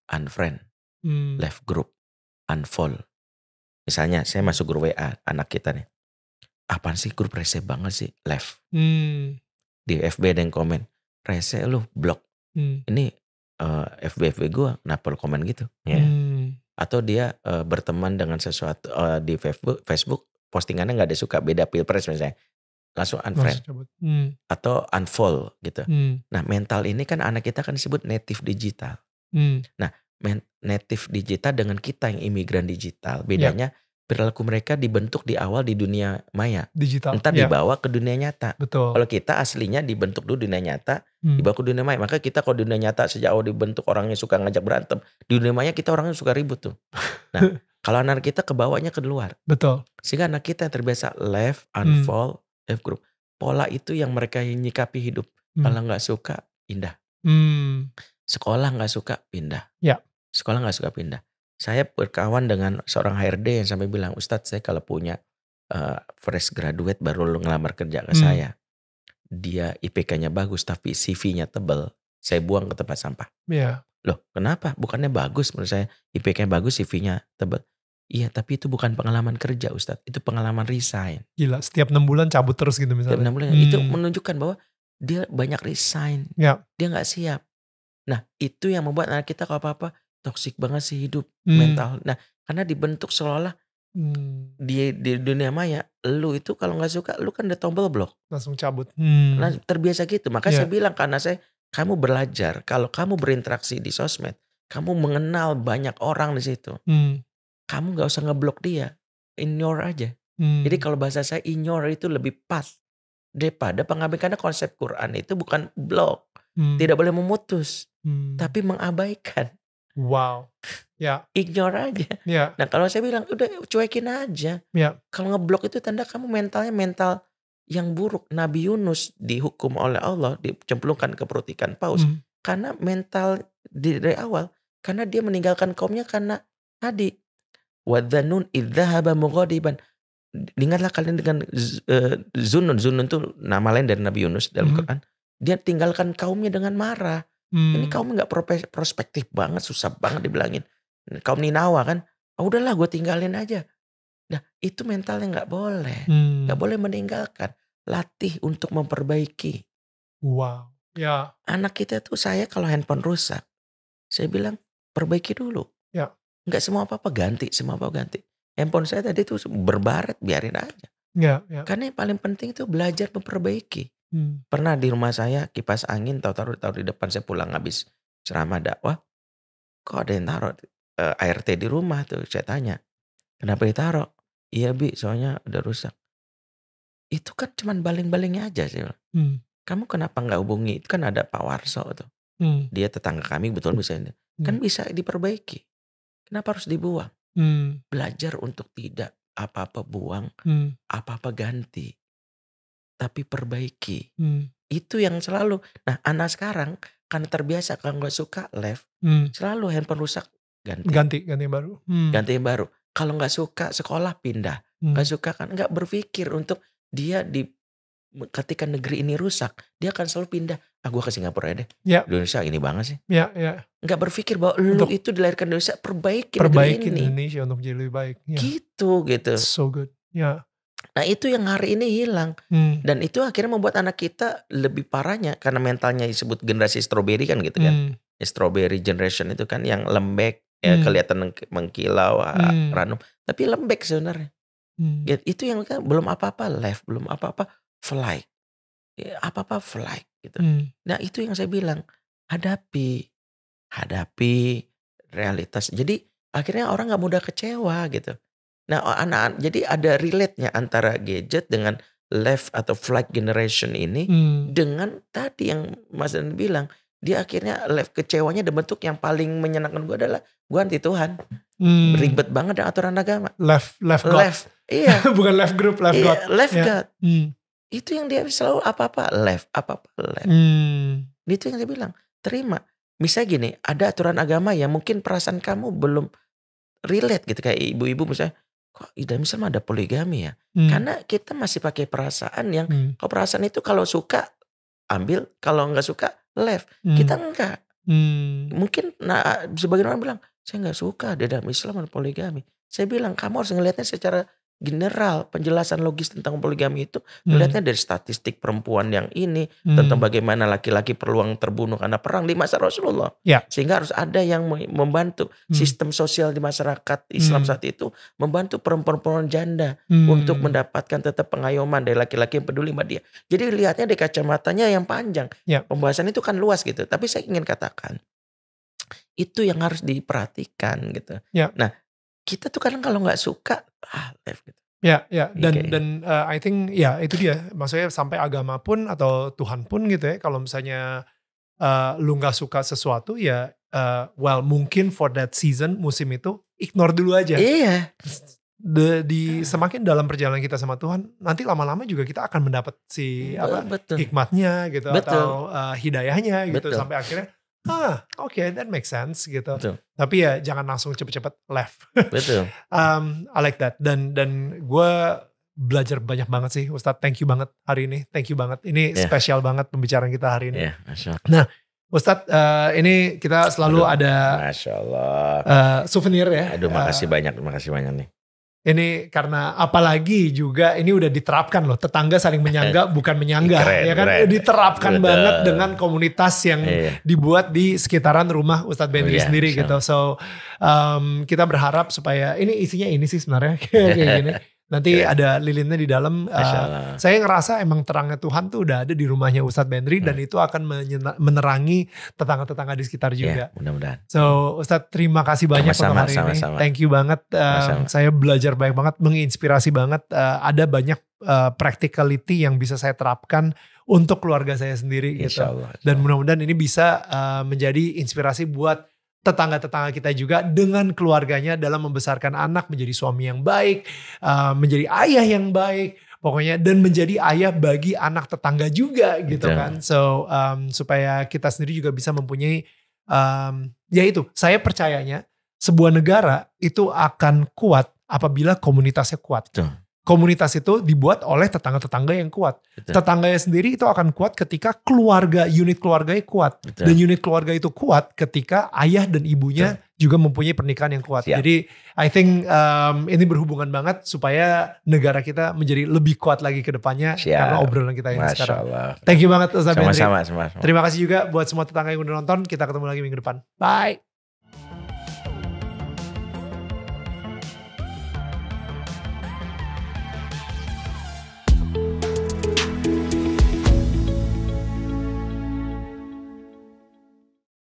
unfriend, left group, unfollow. Misalnya saya masuk grup WA anak kita nih. Apaan sih grup rese banget sih, left. Di FB ada yang komen, rese lu, blok. Ini FB gue kenapa lu komen gitu ya. Atau dia berteman dengan sesuatu di Facebook postingannya gak ada suka, beda pilpres misalnya, langsung unfriend atau unfollow gitu. Nah mental ini kan anak kita kan disebut native digital. Nah native digital dengan kita yang imigran digital, bedanya perilaku mereka dibentuk di awal di dunia maya, digital, entar dibawa ke dunia nyata. Betul. Kalau kita aslinya dibentuk dulu dunia nyata, dibawa ke dunia maya. Maka kita kalau dunia nyata sejak awal dibentuk orangnya suka ngajak berantem, di dunia maya kita orangnya suka ribut tuh. Nah kalau anak kita kebawanya ke luar. Betul. Sehingga anak kita yang terbiasa left, unfollow, left group. Pola itu yang mereka nyikapi hidup. Kalau gak suka pindah. Sekolah gak suka pindah. Sekolah gak suka pindah. Saya berkawan dengan seorang HRD yang sampai bilang, Ustadz saya kalau punya fresh graduate baru ngelamar kerja ke saya. Dia IPK-nya bagus tapi CV-nya tebal. Saya buang ke tempat sampah. Loh kenapa? Bukannya bagus menurut saya. IPK-nya bagus CV-nya tebal. Iya, tapi itu bukan pengalaman kerja Ustadz, itu pengalaman resign. Gila, setiap 6 bulan cabut terus gitu Tiap misalnya. 6 bulan itu menunjukkan bahwa dia banyak resign. Ya. Dia nggak siap. Nah, itu yang membuat anak kita kalau apa-apa toksik banget sih hidup mental. Nah, karena dibentuk seolah-olah di dunia maya, lu itu kalau nggak suka, lu kan udah tombol blok. Langsung cabut. Nah, terbiasa gitu. Makanya saya bilang karena kamu belajar, kalau kamu berinteraksi di sosmed, kamu mengenal banyak orang di situ. Kamu nggak usah ngeblok dia, ignore aja. Jadi kalau bahasa saya ignore itu lebih pas daripada pengabaikan. Karena konsep Quran itu bukan blok, tidak boleh memutus, tapi mengabaikan. Wow, ya. Ignore aja. Ya. Nah kalau saya bilang udah cuekin aja. Ya. Kalau ngeblok itu tanda kamu mentalnya mental yang buruk. Nabi Yunus dihukum oleh Allah, dicemplungkan ke perut ikan paus karena mental dari awal, karena dia meninggalkan kaumnya karena tadi. Wadhanun idzahaba mughadiban. Ingatlah kalian dengan Zunnun. Zunnun itu nama lain dari Nabi Yunus dalam Quran. Dia tinggalkan kaumnya dengan marah. Ini kaum gak prospektif banget, susah banget dibilangin. Kaum Ninawa kan, udahlah gue tinggalin aja. Nah itu mentalnya gak boleh. Gak boleh meninggalkan. Latih untuk memperbaiki. Wow. Ya. Anak kita tuh saya kalau handphone rusak, saya bilang perbaiki dulu. Ya. Enggak semua apa-apa ganti, semua apa-apa ganti. Handphone saya tadi tuh berbaret, biarin aja. Ya. Karena yang paling penting itu belajar memperbaiki. Pernah di rumah saya kipas angin taruh di depan, saya pulang habis ceramah dakwah. Kok ada yang taruh air teh di rumah tuh, saya tanya. Kenapa ditaruh? Iya Bi, soalnya udah rusak. Itu kan cuman baling-balingnya aja sih. Kamu kenapa gak hubungi? Itu kan ada Pak Warso tuh. Dia tetangga kami betul misalnya. Kan bisa diperbaiki. Kenapa harus dibuang? Belajar untuk tidak apa-apa buang, apa-apa ganti. Tapi perbaiki. Itu yang selalu. Nah anak sekarang karena terbiasa kalau gak suka left. Selalu handphone rusak ganti yang baru. Ganti yang baru. Kalau gak suka sekolah pindah. Gak suka kan gak berpikir untuk dia ketika negeri ini rusak, dia akan selalu pindah. Gue ke Singapura ya deh. Indonesia ini banget sih. Gak berpikir bahwa lu itu dilahirkan di Indonesia, perbaiki Indonesia untuk jadi lebih baik. Gitu. So good. Nah itu yang hari ini hilang. Dan itu akhirnya membuat anak kita lebih parahnya. Karena mentalnya disebut generasi strawberry kan gitu kan. Strawberry generation itu kan yang lembek. Kelihatan mengkilau, ranum. Tapi lembek sebenarnya. Itu yang kan belum apa-apa left, belum apa-apa flight. Apa-apa flight gitu. Nah itu yang saya bilang, hadapi realitas. Jadi akhirnya orang gak mudah kecewa gitu. Nah anak-anak, jadi ada relate-nya antara gadget dengan left atau flight generation ini. Dengan tadi yang Mas Dan bilang, dia akhirnya left, kecewanya dan bentuk yang paling menyenangkan gue adalah gue anti Tuhan. Ribet banget dengan aturan agama. Left God. Iya. Bukan left group, left God. Left God. Itu yang dia selalu apa-apa left. Itu yang saya bilang, terima. Misalnya gini, ada aturan agama yang mungkin perasaan kamu belum relate gitu. Kayak ibu-ibu misalnya, kok misalnya ada poligami ya. Karena kita masih pakai perasaan yang, kalau perasaan itu kalau suka ambil, kalau gak suka left. Kita enggak. Mungkin sebagian orang bilang, saya gak suka di dalam Islam ada poligami. Saya bilang, kamu harus ngelihatnya secara general. Penjelasan logis tentang poligami itu ngelihatnya dari statistik perempuan yang ini, tentang bagaimana laki-laki peluang terbunuh karena perang di masa Rasulullah. Sehingga harus ada yang membantu sistem sosial di masyarakat Islam saat itu, membantu perempuan-perempuan janda untuk mendapatkan tetap pengayoman dari laki-laki yang peduli sama dia. Jadi lihatnya dari kacamatanya yang panjang. Pembahasan itu kan luas gitu. Tapi saya ingin katakan, itu yang harus diperhatikan gitu. Nah kita tuh kadang kalau gak suka left gitu. Dan I think itu dia. Maksudnya sampai agama pun atau Tuhan pun gitu ya. Kalau misalnya lu gak suka sesuatu ya mungkin for that season, musim itu ignore dulu aja. Iya. Semakin dalam perjalanan kita sama Tuhan, nanti lama-lama juga kita akan mendapat hikmatnya gitu. Atau hidayahnya gitu. Sampai akhirnya oke, that makes sense gitu. Tapi ya jangan langsung cepet-cepet left. Betul. I like that. Dan gue belajar banyak banget sih Ustadz. Thank you banget hari ini. Thank you banget. Ini spesial banget pembicaraan kita hari ini. Nah Ustadz, ini kita selalu ada Masya Allah. souvenir ya. Aduh, makasih banyak nih. Ini karena apalagi juga ini udah diterapkan loh, tetangga saling menyangga bukan menyanggah, Keren, ya kan? keren. Diterapkan Betul. banget dengan komunitas yang Iya. dibuat di sekitaran rumah Ustadz Benri Iya, sendiri insya gitu. So kita berharap supaya ini isinya ini sih sebenarnya kayak gini. Nanti Keren. ada lilinnya di dalam. Masya Allah. Saya ngerasa emang terangnya Tuhan tuh udah ada di rumahnya Ustadz Benri dan itu akan menerangi tetangga-tetangga di sekitar juga. Ya, mudah-mudahan. So Ustadz terima kasih banyak untuk hari ini. Sama-sama. Thank you banget. Sama-sama. Saya belajar banyak banget, menginspirasi banget. Ada banyak practicality yang bisa saya terapkan untuk keluarga saya sendiri gitu. Insya Allah. Dan mudah-mudahan ini bisa menjadi inspirasi buat tetangga-tetangga kita juga dengan keluarganya dalam membesarkan anak menjadi suami yang baik, menjadi ayah yang baik, pokoknya dan menjadi ayah bagi anak tetangga juga gitu Betul. kan. So supaya kita sendiri juga bisa mempunyai ya itu, saya percayanya sebuah negara itu akan kuat apabila komunitasnya kuat. Betul. Komunitas itu dibuat oleh tetangga-tetangga yang kuat. Betul. Tetangganya sendiri itu akan kuat ketika unit keluarganya kuat. Betul. Dan unit keluarga itu kuat ketika ayah dan ibunya juga mempunyai pernikahan yang kuat. Siap. Jadi I think ini berhubungan banget supaya negara kita menjadi lebih kuat lagi ke depannya Siap. karena obrolan kita ini Masya sekarang. Allah. Thank you banget Ustaz Benri. Sama-sama. Terima kasih juga buat semua tetangga yang udah nonton. Kita ketemu lagi minggu depan. Bye.